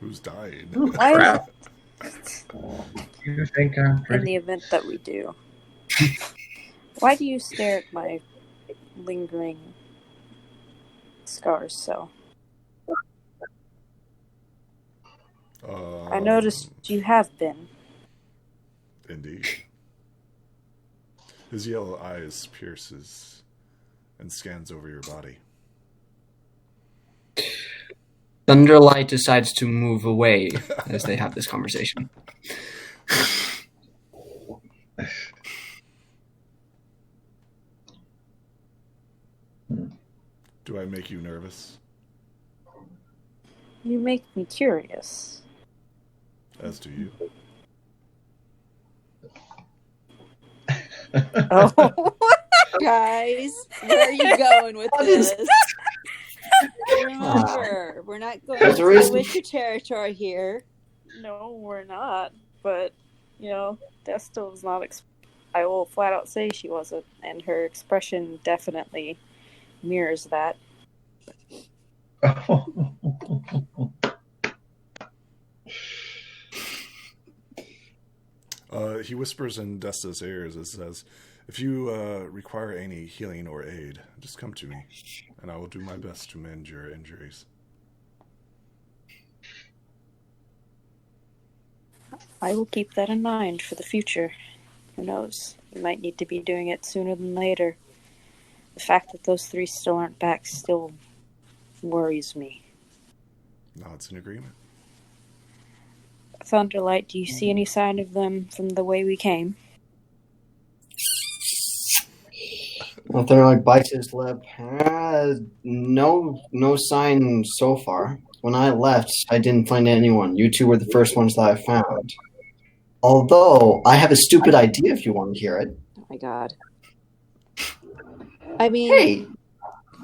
Who's died? Why Crap. You think I'm In pretty? the event that we do. Why do you stare at my lingering scars so? I noticed you have been. Indeed. His yellow eyes pierces and scans over your body. Thunderlight decides to move away as they have this conversation. Do I make you nervous? You make me curious. As do you. Oh, Guys, where are you going with this? Remember, we're not going There's a to reason. Witcher territory here. no, we're not. But, Desta was not. I will flat out say she wasn't. And her expression definitely mirrors that. He whispers in Desta's ears and says, "If you require any healing or aid, just come to me, and I will do my best to mend your injuries." I will keep that in mind for the future. Who knows? We might need to be doing it sooner than later. The fact that those three still aren't back still worries me. No, it's an agreement. Thunderlight, do you see any sign of them from the way we came? Thunderlight bites his lip. No sign so far. when I left, I didn't find anyone. You two were the first ones that I found. Although, I have a stupid idea if you want to hear it. Oh my god. I mean, Hey!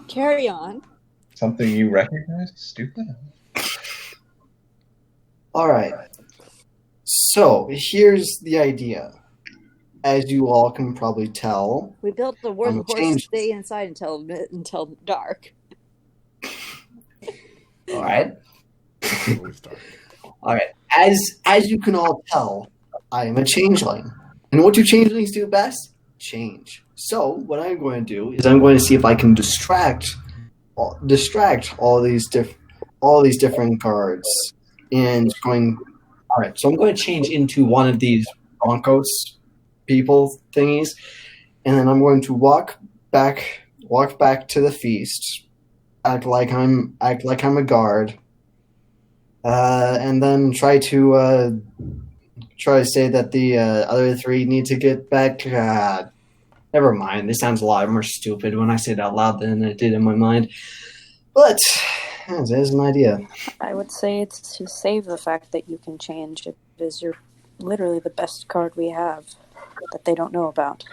carry on. Something you recognize? Stupid? Alright. So, here's the idea. As you all can probably tell, We built a horse to changed. stay inside until dark. alright? Always dark. Alright. As you can all tell, I am a changeling. And what do changelings do best? Change. So, what I'm going to do is I'm going to see if I can distract all these different cards. And alright, so I'm going to change into one of these Broncos people thingies, and then I'm going to walk back to the feast, act like I'm a guard, and then try to say that the other three need to get back. Never mind. This sounds a lot more stupid when I say it out loud than it did in my mind. But it is an idea. I would say it's to save the fact that you can change. It is literally the best card we have that they don't know about.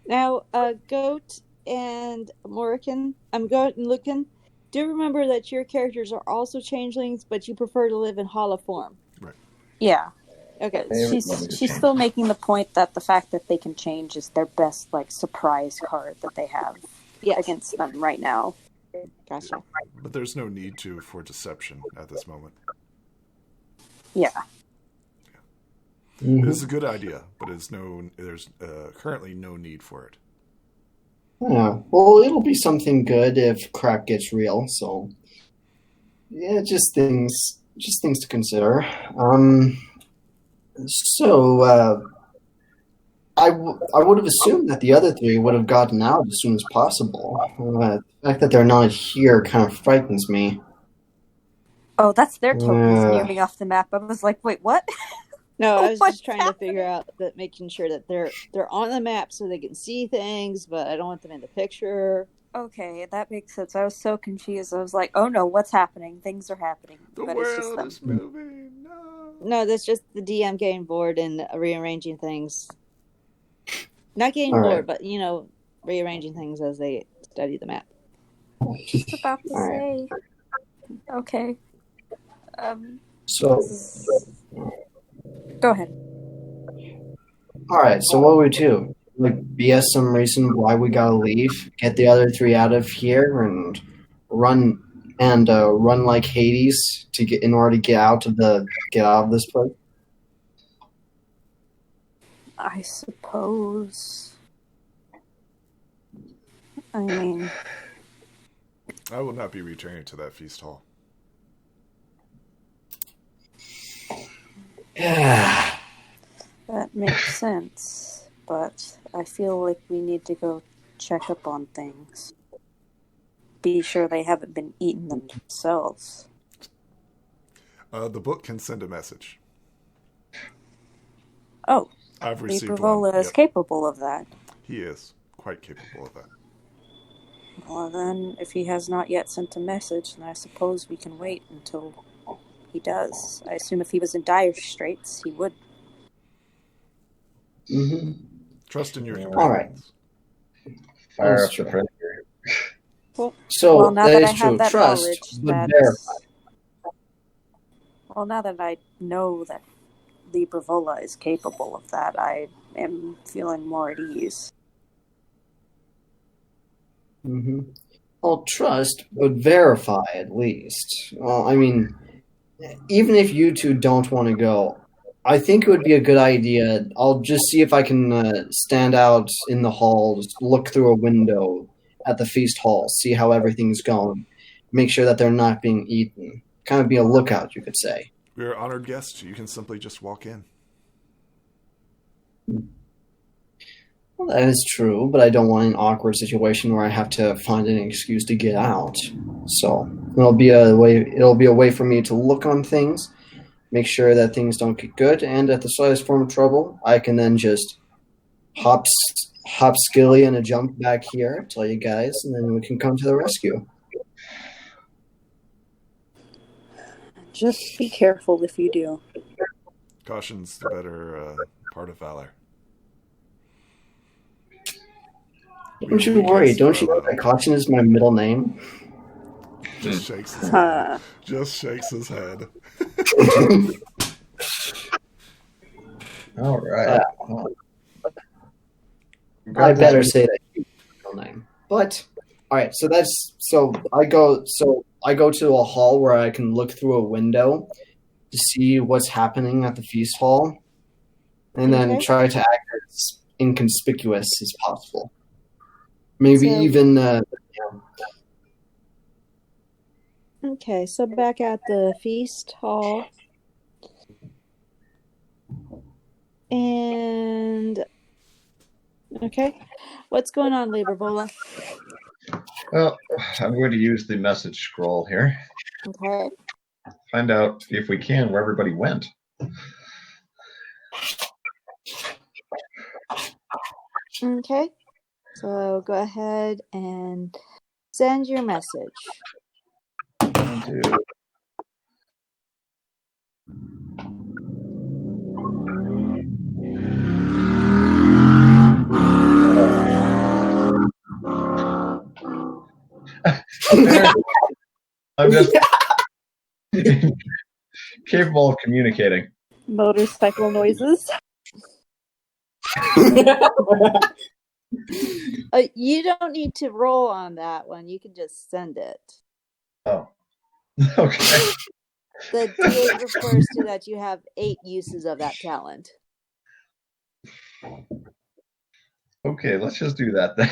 Now, Goat and Morrican, Goat and Lucan, do remember that your characters are also changelings, but you prefer to live in hollow form. Right. Yeah. Okay. She's still making the point that the fact that they can change is their best surprise card that they have against them right now. Gotcha. But there's no need for deception at this moment. Yeah. Mm-hmm. This is a good idea, but there's currently no need for it. Yeah, well, it'll be something good if crap gets real. So, yeah, just things to consider. I would have assumed that the other three would have gotten out as soon as possible. The fact that they're not here kind of frightens me. Oh, that's their tokens near me off the map. I was like, wait, what? No, I was What's just trying to figure out making sure that they're on the map so they can see things, but I don't want them in the picture. Okay, that makes sense. I was so confused. I was like, oh no, what's happening? Things are happening. The But it's just world them. is moving. No. No, that's just the DM getting bored and rearranging things. Not getting All bored, right. but rearranging things as they study the map. Just about to All say. Okay. So, Go ahead. all right. So what we do? BS some reason why we gotta leave, get the other three out of here, and run like Hades in order to get out of this place. I suppose. I mean, I will not be returning to that feast hall. Yeah. that makes sense. But I feel like we need to go check up on things. Be sure they haven't been eaten themselves. The book can send a message. Oh, I've received Libravola one. is Yep. capable of that. He is quite capable of that. Well, then, if he has not yet sent a message, then I suppose we can wait until he does. I assume if he was in dire straits, he would. Mm-hmm. Trust in your All right. companions. Fire That's up the true. frenzy. So well, now that that is I true. have that Trust knowledge, would verify. well, now that I know that Libravola is capable of that, I am feeling more at ease. Mm-hmm. Well, trust would verify at least. Well, I mean, even if you two don't want to go, I think it would be a good idea. I'll just see if I can stand out in the hall, just look through a window at the feast hall, see how everything's going, make sure that they're not being eaten. Kind of be a lookout, you could say. We're honored guests. You can simply just walk in. Well, that is true, but I don't want an awkward situation where I have to find an excuse to get out. So it'll be a way for me to look on things, make sure that things don't get good, and at the slightest form of trouble, I can then just hop skilly and a jump back here, tell you guys, and then we can come to the rescue. Just be careful if you do. Caution's the better part of valor. Don't you worry. Don't you know that Caution is my middle name? Just shakes his head. Just shakes his head. All right. I better say that you middle name. But all right, so I go to a hall where I can look through a window to see what's happening at the feast hall, and then try to act as inconspicuous as possible. Maybe even. Okay, so back at the feast hall. And okay, what's going on, Libravola? Well, I'm going to use the message scroll here. Okay. Find out, if we can, where everybody went. Okay, so go ahead and send your message. I'm just capable of communicating. Motorcycle noises. You don't need to roll on that one. You can just send it. Oh, okay. The D8 refers to that you have 8 uses of that talent. Okay, let's just do that then.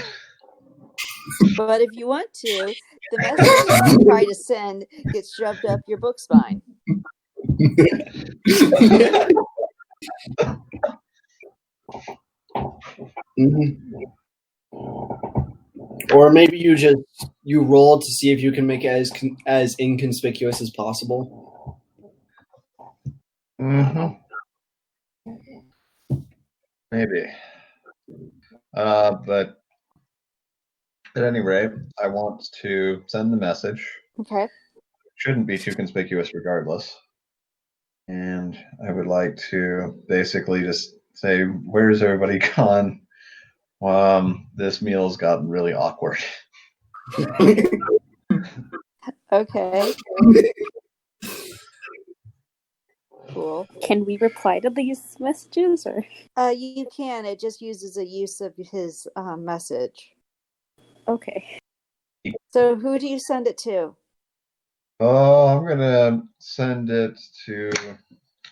But if you want to, the message that you try to send gets shoved up your book spine. Mm-hmm. Or maybe you roll to see if you can make it as inconspicuous as possible. Mm-hmm. Maybe. But at any rate, I want to send the message. Okay. Shouldn't be too conspicuous regardless. And I would like to basically just say, where's everybody gone? This meal's gotten really awkward. Okay. Cool. Can we reply to these messages, or? You can. It just uses a use of his message. Okay. So who do you send it to? Oh, I'm gonna send it to.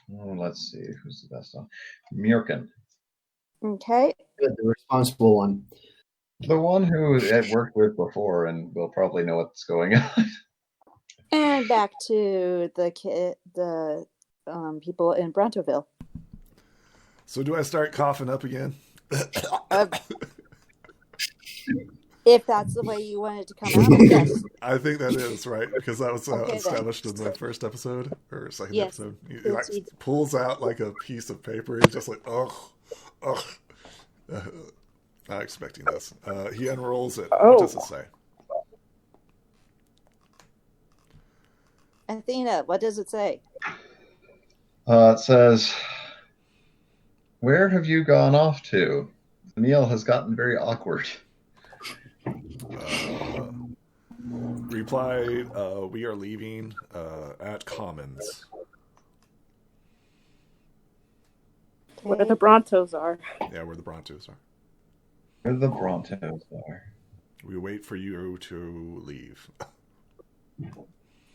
Let's see, who's the best one? Mirkin. Okay. Good, the responsible one. The one who I'd worked with before and will probably know what's going on. And back to the people in Brontoville. So do I start coughing up again? If that's the way you want it to come out, yes. I think that is, right? Because that was established in the first episode or second episode. He pulls out like a piece of paper. He's just like, ugh. Not expecting this. He unrolls it. What does it say? Athena, what does it say? It says, where have you gone off to? The meal has gotten very awkward. Replied, we are leaving at Commons. Where the Brontos are. Yeah, where the Brontos are. Where the Brontos are. We wait for you to leave.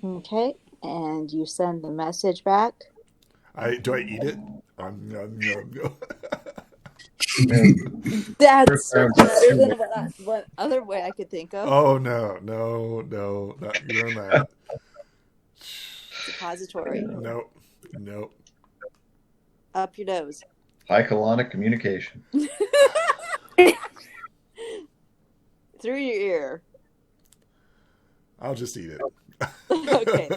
Okay, and you send the message back. Do I eat it? That's better than what other way I could think of. Oh no, not doing that. Suppository. Nope. Up your nose. High colonic communication. Through your ear. I'll just eat it. Okay.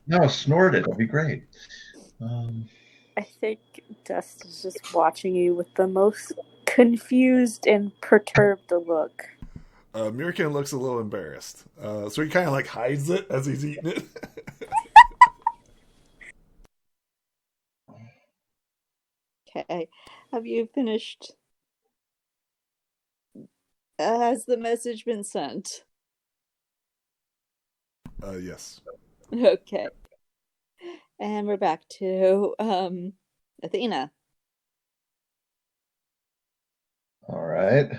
No, snort it. It'll be great. I think Dust is just watching you with the most confused and perturbed look. Mirkin looks a little embarrassed. So he kind of like hides it as he's eating it. Okay. Have you finished? Has the message been sent? Yes. Okay. And we're back to Athena. All right.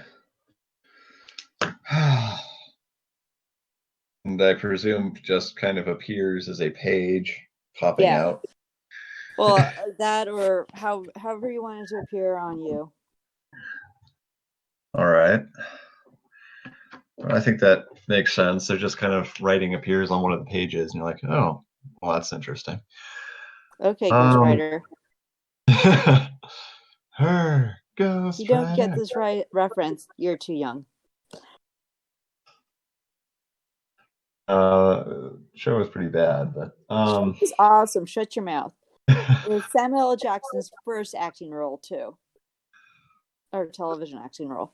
And I presume just kind of appears as a page popping Yeah. out. Well, that or however you want it to appear on you. All right. I think that makes sense. They're just kind of writing appears on one of the pages, and you're like, oh, well, that's interesting. Okay, Ghost Rider. Her Ghost You don't Rider. get this right reference. You're too young. Show was pretty bad, but It's awesome. Shut your mouth. It was Samuel L. Jackson's first acting role too, or television acting role.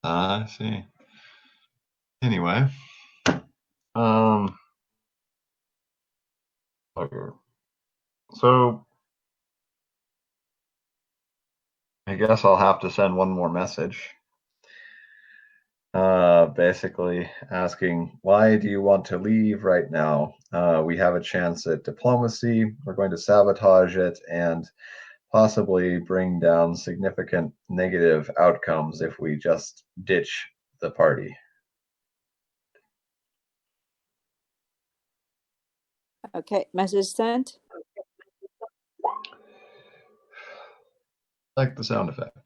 I see. Anyway, okay. So I guess I'll have to send one more message. Basically asking, why do you want to leave right now? We have a chance at diplomacy. We're going to sabotage it and possibly bring down significant negative outcomes if we just ditch the party. Okay, message sent. Like the sound effect.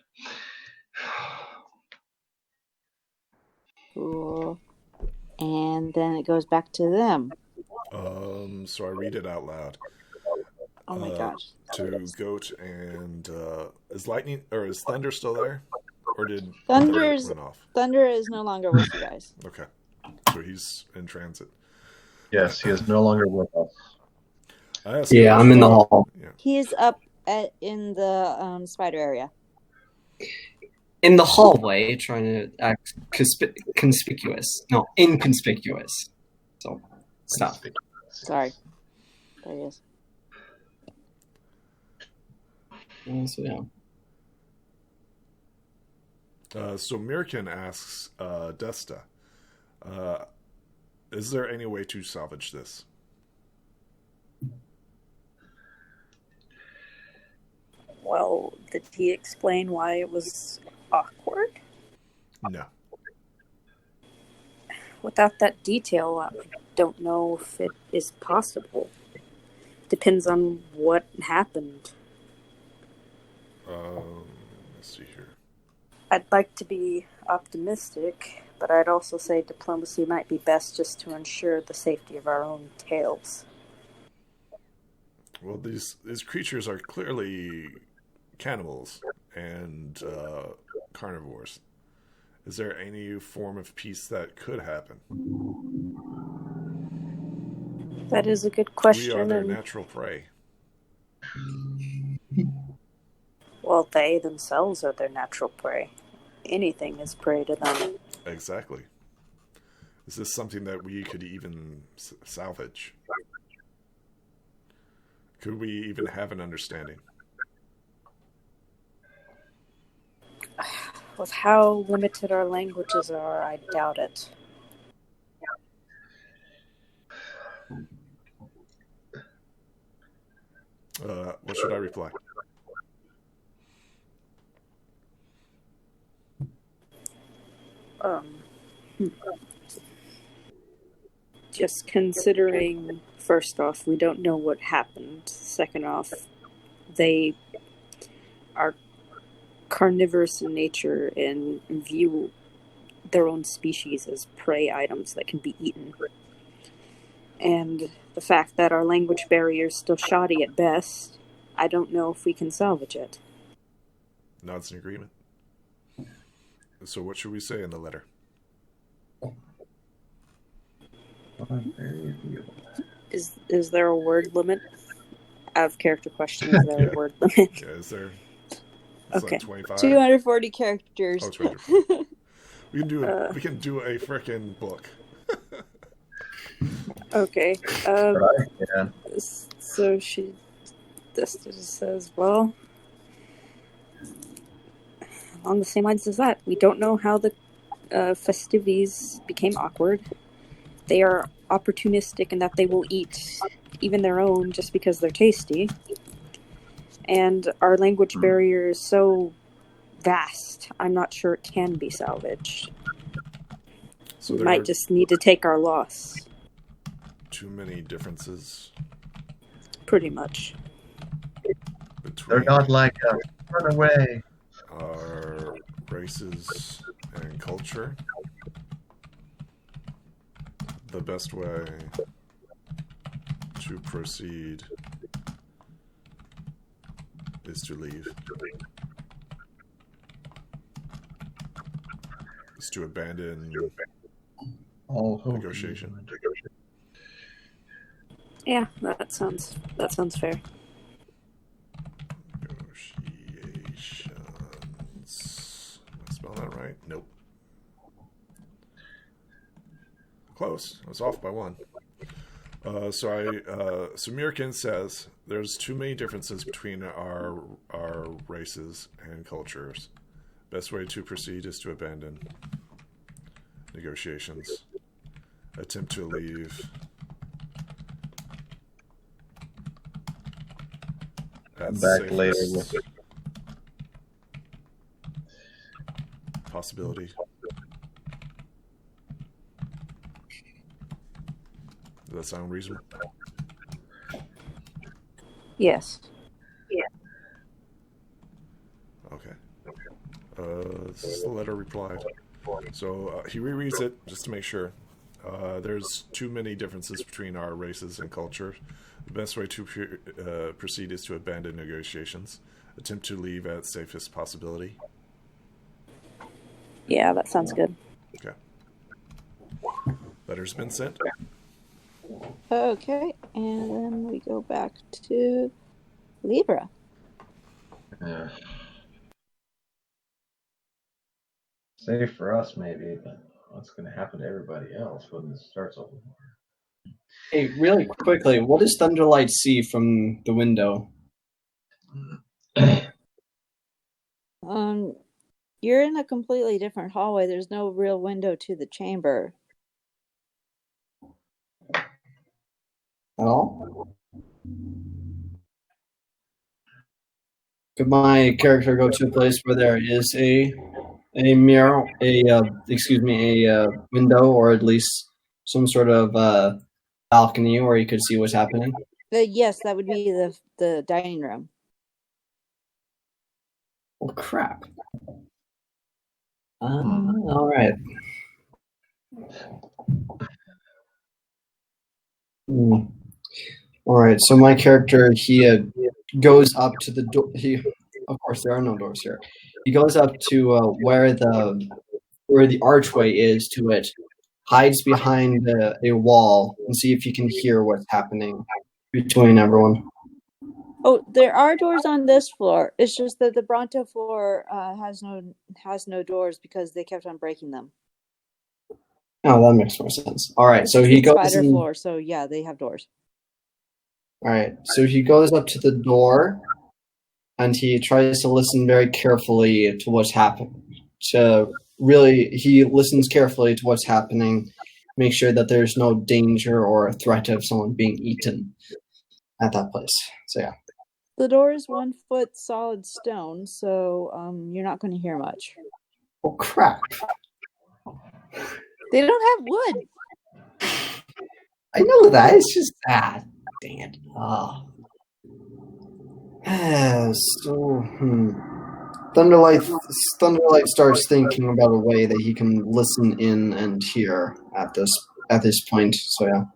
Cool. And then it goes back to them. So I read it out loud. Oh my gosh. To Goat and is lightning or is Thunder still there? Or did Thunder's Thunder went off? Thunder is no longer with you guys. Okay. So he's in transit. Yes, he is no longer with us. Yeah, I'm in the hall. Yeah. He's up in the spider area. In the hallway, trying to act conspicuous. No, inconspicuous. So, stop. Sorry. There he is. So, yeah. So Mirkin asks Desta, is there any way to salvage this? Well, did he explain why it was awkward? No. Without that detail, I don't know if it is possible. Depends on what happened. Let's see here. I'd like to be optimistic, but I'd also say diplomacy might be best just to ensure the safety of our own tails. Well, these creatures are clearly cannibals and carnivores. Is there any form of peace that could happen? That is a good question. We are their natural prey. Well, they themselves are their natural prey. Anything is prey to them. Exactly. Is this something that we could even salvage? Could we even have an understanding? With how limited our languages are, I doubt it. What should I reply? Just considering, first off, we don't know what happened. Second off, they are carnivorous in nature and view their own species as prey items that can be eaten. And the fact that our language barrier is still shoddy at best, I don't know if we can salvage it. Nods in agreement. So what should we say in the letter? Is there a word limit? I have character question. Is there a word limit? Yeah, is there? It's Okay. like 25. 240 characters. Oh, 240. We can do it. We can do a frickin' book. Okay. Yeah. So this just says, well, Along the same lines as that, we don't know how the festivities became awkward. They are opportunistic in that they will eat even their own just because they're tasty. And our language barrier is so vast, I'm not sure it can be salvaged. So We there might are just need to take our loss. too many differences Pretty much. They're between not like us. Run away. our races and culture. The best way to proceed is to leave. Is to abandon All hope. negotiation. Yeah, that sounds fair. Negotiations. Am I spelling that right? Nope. Close. I was off by one. So Mirkin says there's too many differences between our races and cultures. Best way to proceed is to abandon negotiations. Attempt to leave. Come back later with possibility. Does that sound reasonable? Yes. Okay. This is the letter replied. So he rereads it just to make sure. There's too many differences between our races and culture. The best way to proceed is to abandon negotiations. Attempt to leave at safest possibility. Yeah, that sounds good. Okay. Letter's been sent. Okay, and then we go back to Libra. safe for us, maybe, but what's going to happen to everybody else when this starts over? Hey, really quickly, what does Thunderlight see from the window? You're in a completely different hallway. There's no real window to the chamber. At all? Could my character go to a place where there is a mirror, a window, or at least some sort of balcony where you could see what's happening? Yes, that would be the dining room. Oh crap! All right. All right. So my character, he goes up to the door. Of course, there are no doors here. He goes up to where the archway is to it, hides behind a wall, and see if he can hear what's happening between everyone. Oh, there are doors on this floor. It's just that the Bronto floor has no doors because they kept on breaking them. Oh, that makes more sense. All right, so he goes spider floor. So yeah, they have doors. All right, so he goes up to the door, and he tries to listen very carefully to what's happening. He listens carefully to what's happening, make sure that there's no danger or a threat of someone being eaten at that place. So yeah. The door is 1 foot solid stone, so you're not going to hear much. Oh crap! They don't have wood. I know that. It's just that. Dang it. Thunderlight starts thinking about a way that he can listen in and hear at this point. So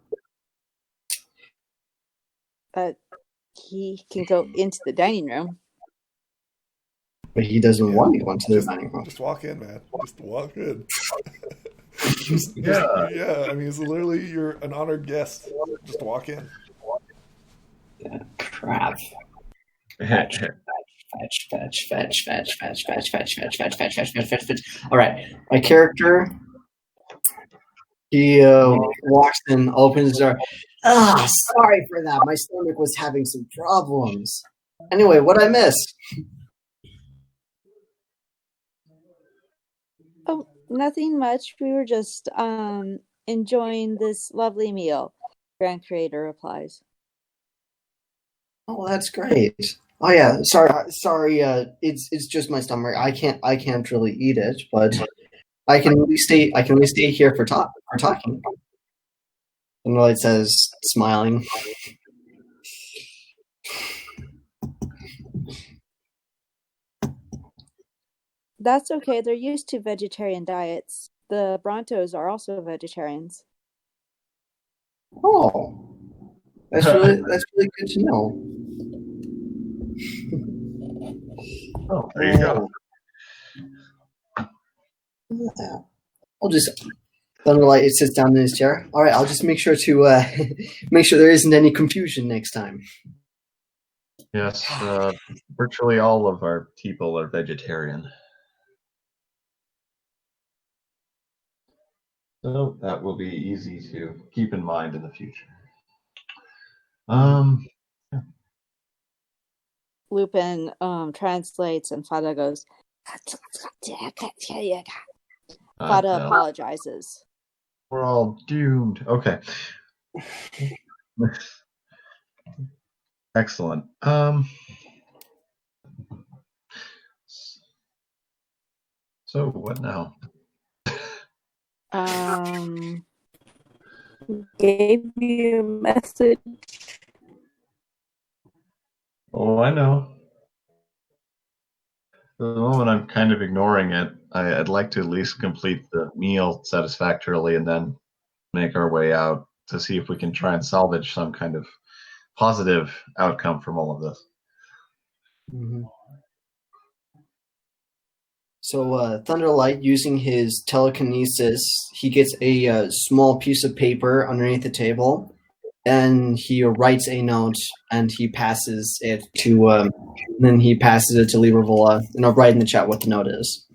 yeah. He can go into the dining room. But he doesn't want to go into the dining room. Just walk in, man. Just walk in. Yeah. I mean, it's literally you're an honored guest. Just walk in. Yeah, crap. Fetch. All right, my character. He walks in, opens the door. Sorry for that. My stomach was having some problems. Anyway, what'd I miss? Nothing much. We were just enjoying this lovely meal. Grand Creator replies. Oh, that's great. Oh yeah, sorry. It's just my stomach. I can't really eat it, but I can at least stay here for talking. And Lloyd says, smiling. That's okay. They're used to vegetarian diets. The Brontos are also vegetarians. Oh, that's really good to know. Oh, there you go. I'll just Thunderlight sits down in his chair. All right, I'll just make sure to make sure there isn't any confusion next time. Yes, virtually all of our people are vegetarian. So that will be easy to keep in mind in the future. Lupin translates and Fada goes, Fada No. apologizes. We're all doomed. Okay. Excellent. So what now? Gave you a message. Oh, I know. For the moment, I'm kind of ignoring it. I'd like to at least complete the meal satisfactorily and then make our way out to see if we can try and salvage some kind of positive outcome from all of this. Mm-hmm. So Thunderlight, using his telekinesis, he gets a small piece of paper underneath the table, and he writes a note, and he passes it to Libravola, and I'll write in the chat what the note is.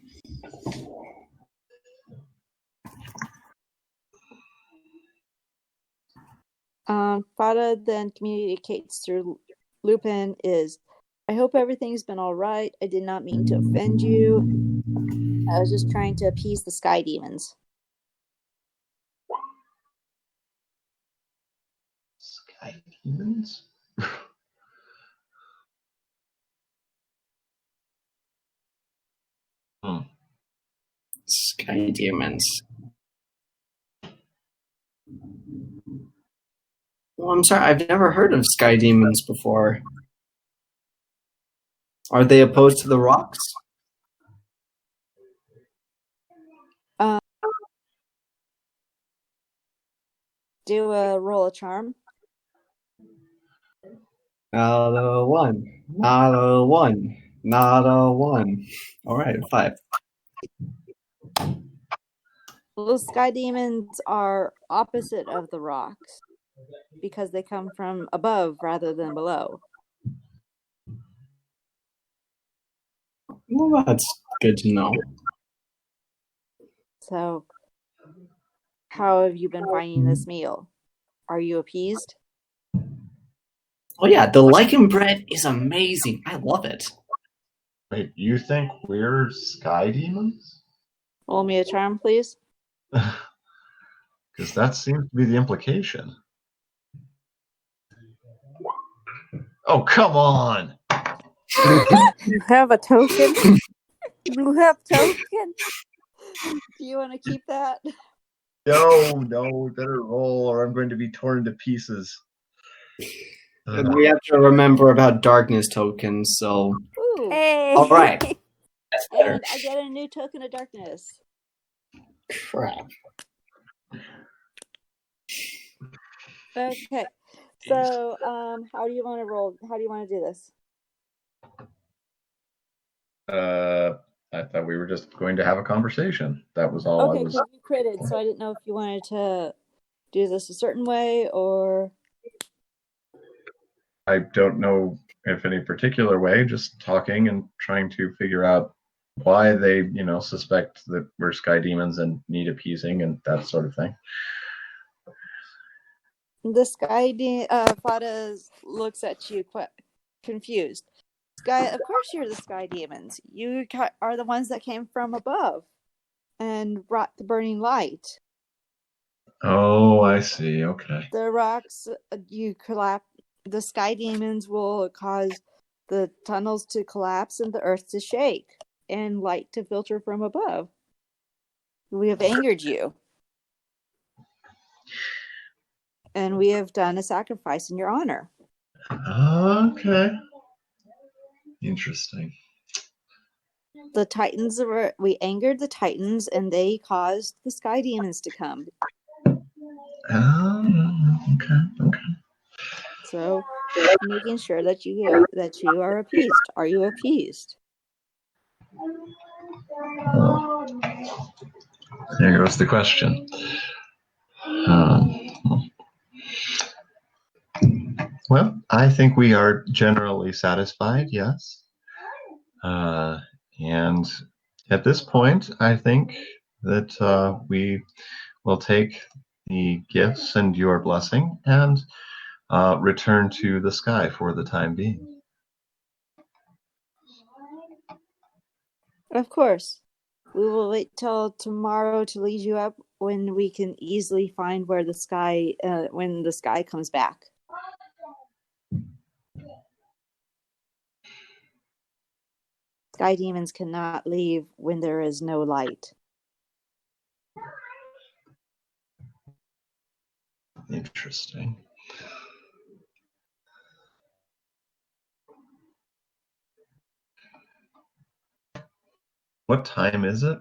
Fada then communicates through Lupin is, I hope everything's been all right. I did not mean to offend you. I was just trying to appease the sky demons. Sky demons? Sky demons. Well, I'm sorry, I've never heard of sky demons before. Are they opposed to the rocks? Do a roll a charm. Not a one. Not a one. Not a one. All right, 5. The sky demons are opposite of the rocks because they come from above rather than below. Well, that's good to know. So, how have you been finding this meal? Are you appeased? Oh yeah, the lichen bread is amazing. I love it. Wait, you think we're sky demons? Roll me a charm, please. Because that seems to be the implication. Oh, come on! You have a token? You have token? Do you want to keep that? No, we better roll or I'm going to be torn to pieces. And we have to remember about darkness tokens, so... Ooh. Hey. All right. That's better. And I get a new token of darkness. Crap. Okay. So, how do you want to roll? How do you want to do this? I thought we were just going to have a conversation. That was all Okay, I was... because you critted, so I didn't know if you wanted to do this a certain way or... I don't know if any particular way, just talking and trying to figure out why they, suspect that we're sky demons and need appeasing and that sort of thing. The sky Fada looks at you quite confused. Sky, of course you're the sky demons. You are the ones that came from above. and rot the burning light. Oh, I see. Okay. The rocks you collapse. The sky demons will cause the tunnels to collapse and the earth to shake and light to filter from above. We have angered you, and we have done a sacrifice in your honor. Okay. Interesting. The Titans we angered the Titans, and they caused the sky demons to come. Oh, okay. So, making sure that you are appeased. Are you appeased? Well, there goes the question. Well, I think we are generally satisfied, yes. And at this point, I think that we will take the gifts and your blessing and return to the sky for the time being. Of course. We will wait till tomorrow to lead you up when we can easily find where the sky, when the sky comes back. Sky demons cannot leave when there is no light. Interesting. What time is it?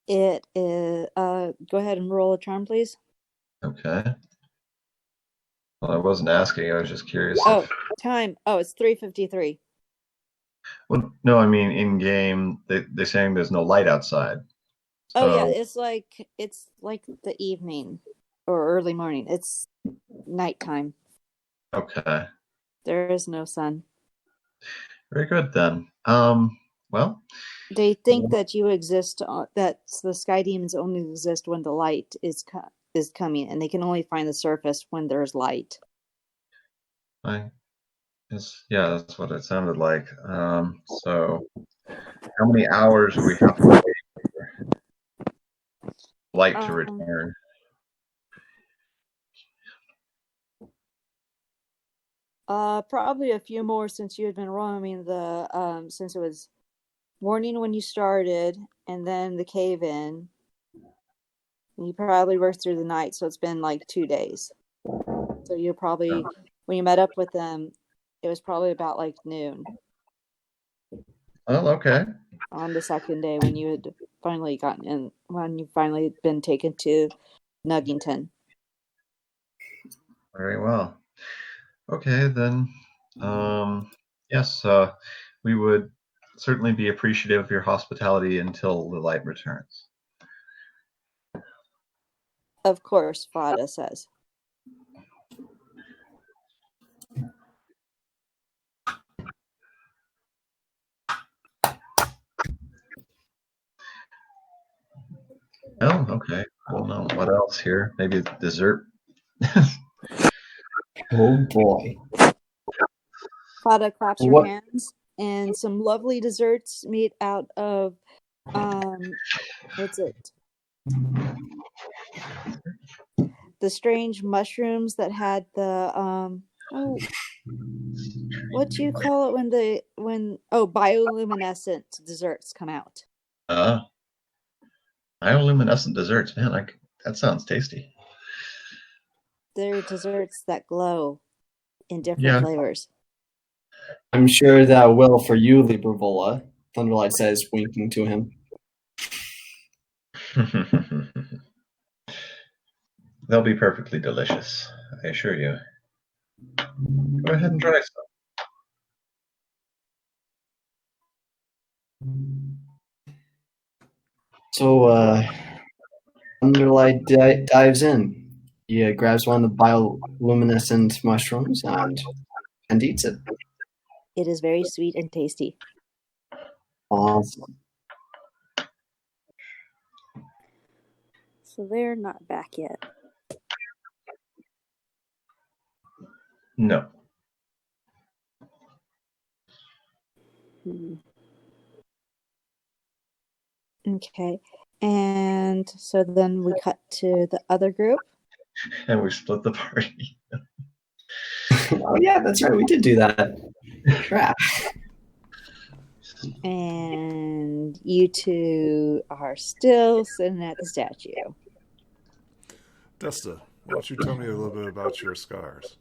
It is. Go ahead and roll a charm, please. Okay. Well, I wasn't asking. I was just curious. Oh, time. Oh, it's 3:53. Well, no, I mean in game. They're saying there's no light outside. So, Oh yeah, it's like the evening or early morning. It's nighttime. okay. There is no sun. Very good then. Well, They think that you exist. That the sky demons only exist when the light is coming, and they can only find the surface when there's light. yeah, that's what it sounded like. So, how many hours do we have to wait for light to return? Probably a few more since you had been roaming since it was morning when you started, and then the cave in. You probably worked through the night, so it's been like 2 days. So you probably, when you met up with them, it was probably about like noon. Well, okay. On the second day when you had finally gotten in, when you finally been taken to Nuggington. Very well. Okay, then. Yes, we would certainly be appreciative of your hospitality until the light returns. Of course, Fada says. Oh, okay. I don't know what else here. Maybe dessert. Oh boy. Fada claps her What? hands, and some lovely desserts made out of, what's it? The strange mushrooms that had the, what do you call it bioluminescent desserts come out? Bioluminescent desserts, man. That sounds tasty. They're desserts that glow in different flavors. I'm sure that will for you, Libravola, Thunderlight says, winking to him. They'll be perfectly delicious, I assure you. Go ahead and try some. So, Thunderlight dives in. He grabs one of the bioluminescent mushrooms and eats it. It is very sweet and tasty. Awesome. So they're not back yet. No. Okay. And so then we cut to the other group. And we split the party. Oh yeah, that's right. We did do that. Crap. And you two are still sitting at the statue. Desta, why don't you tell me a little bit about your scars?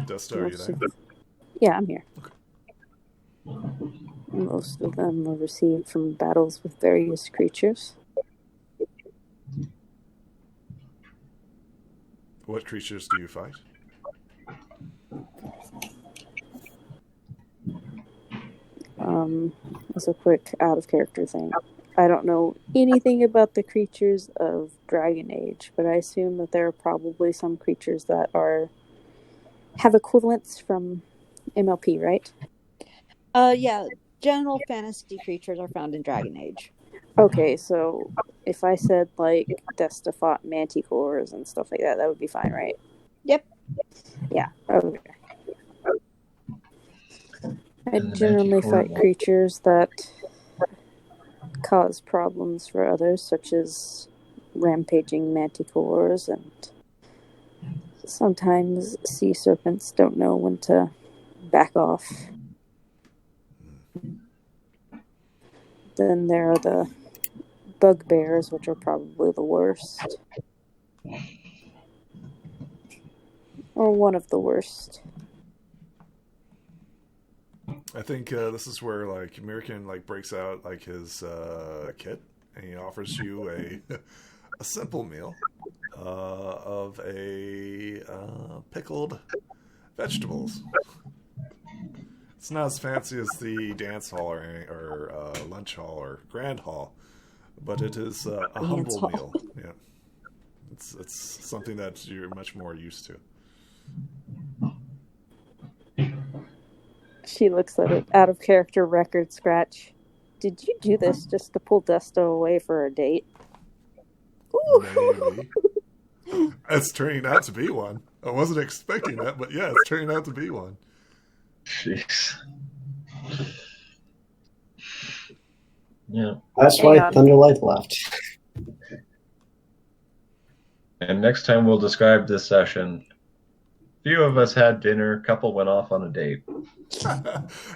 Desta, are you there? Yeah, I'm here. Okay. Most of them were received from battles with various creatures. What creatures do you fight? As a quick out-of-character thing, I don't know anything about the creatures of Dragon Age, but I assume that there are probably some creatures that have equivalents from MLP, right? Yeah, general fantasy creatures are found in Dragon Age. Okay, so if I said, like, Desta fought manticores and stuff like that, that would be fine, right? Yep. Yeah, okay. I And the generally manticore fight creatures that cause problems for others, such as rampaging manticores, and sometimes sea serpents don't know when to back off. Then there are the bugbears, which are probably the worst. Or one of the worst. I think this is where like American like breaks out like his kit, and he offers you a simple meal of a pickled vegetables. It's not as fancy as the dance hall or lunch hall or grand hall, but it is a humble hall. meal. Yeah, it's something that you're much more used to. She looks at it, out of character record scratch. Did you do this just to pull Desta away for a date? Maybe. It's turning out to be one. I wasn't expecting that, but yeah, it's turning out to be one. Jeez. Yeah. That's Hang why on. Thunderlight left. And next time we'll describe this session. Few of us had dinner, a couple went off on a date. Hey,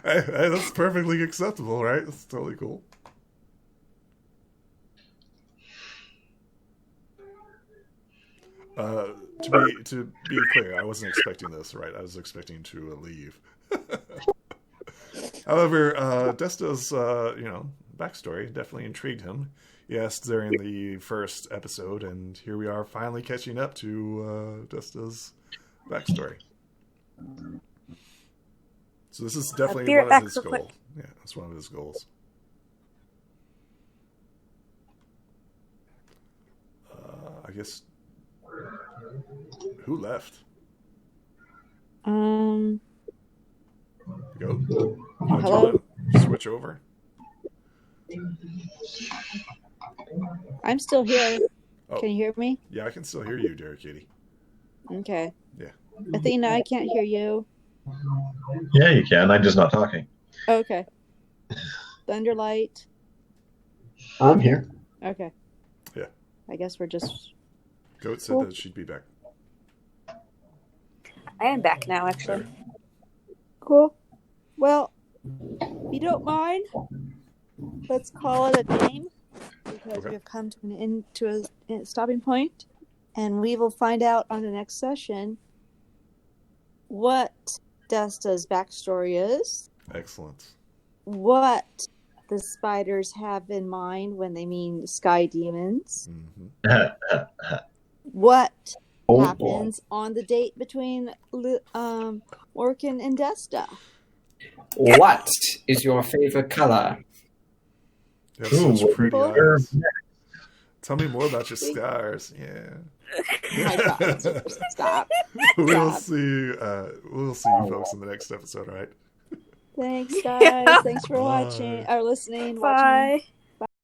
that's perfectly acceptable, right? That's totally cool. To be clear, I wasn't expecting this, right? I was expecting to leave. However, Desta's backstory definitely intrigued him. Yes, during the first episode, and here we are finally catching up to Desta's backstory. So this is definitely one of his goals. Yeah, it's one of his goals. I guess. Who left? Go. Hello? Switch over. I'm still here. Oh. Can you hear me? Yeah, I can still hear you, Derek Kitty. Okay. Yeah. Athena, I can't hear you. Yeah, you can. I'm just not talking. Okay. Thunderlight. I'm here. Okay. Yeah. I guess we're just... Goat said Cool. that she'd be back. I am back now, actually. Cool. Well, if you don't mind, let's call it a game, because Okay. we have come to an end, to a stopping point, and we will find out on the next session what Desta's backstory is, Excellent. what the spiders have in mind when they mean sky demons, Mm-hmm. what Oh, boy. happens on the date between Orkin and Desta. What is your favorite color? You have such Ooh, pretty Cool. eyes. Tell me more about your scars. Yeah. My God, stop. We'll Stop. see. We'll see you folks in the next episode. All right. Thanks, guys. Thanks for Bye. watching or listening. Bye. Watching.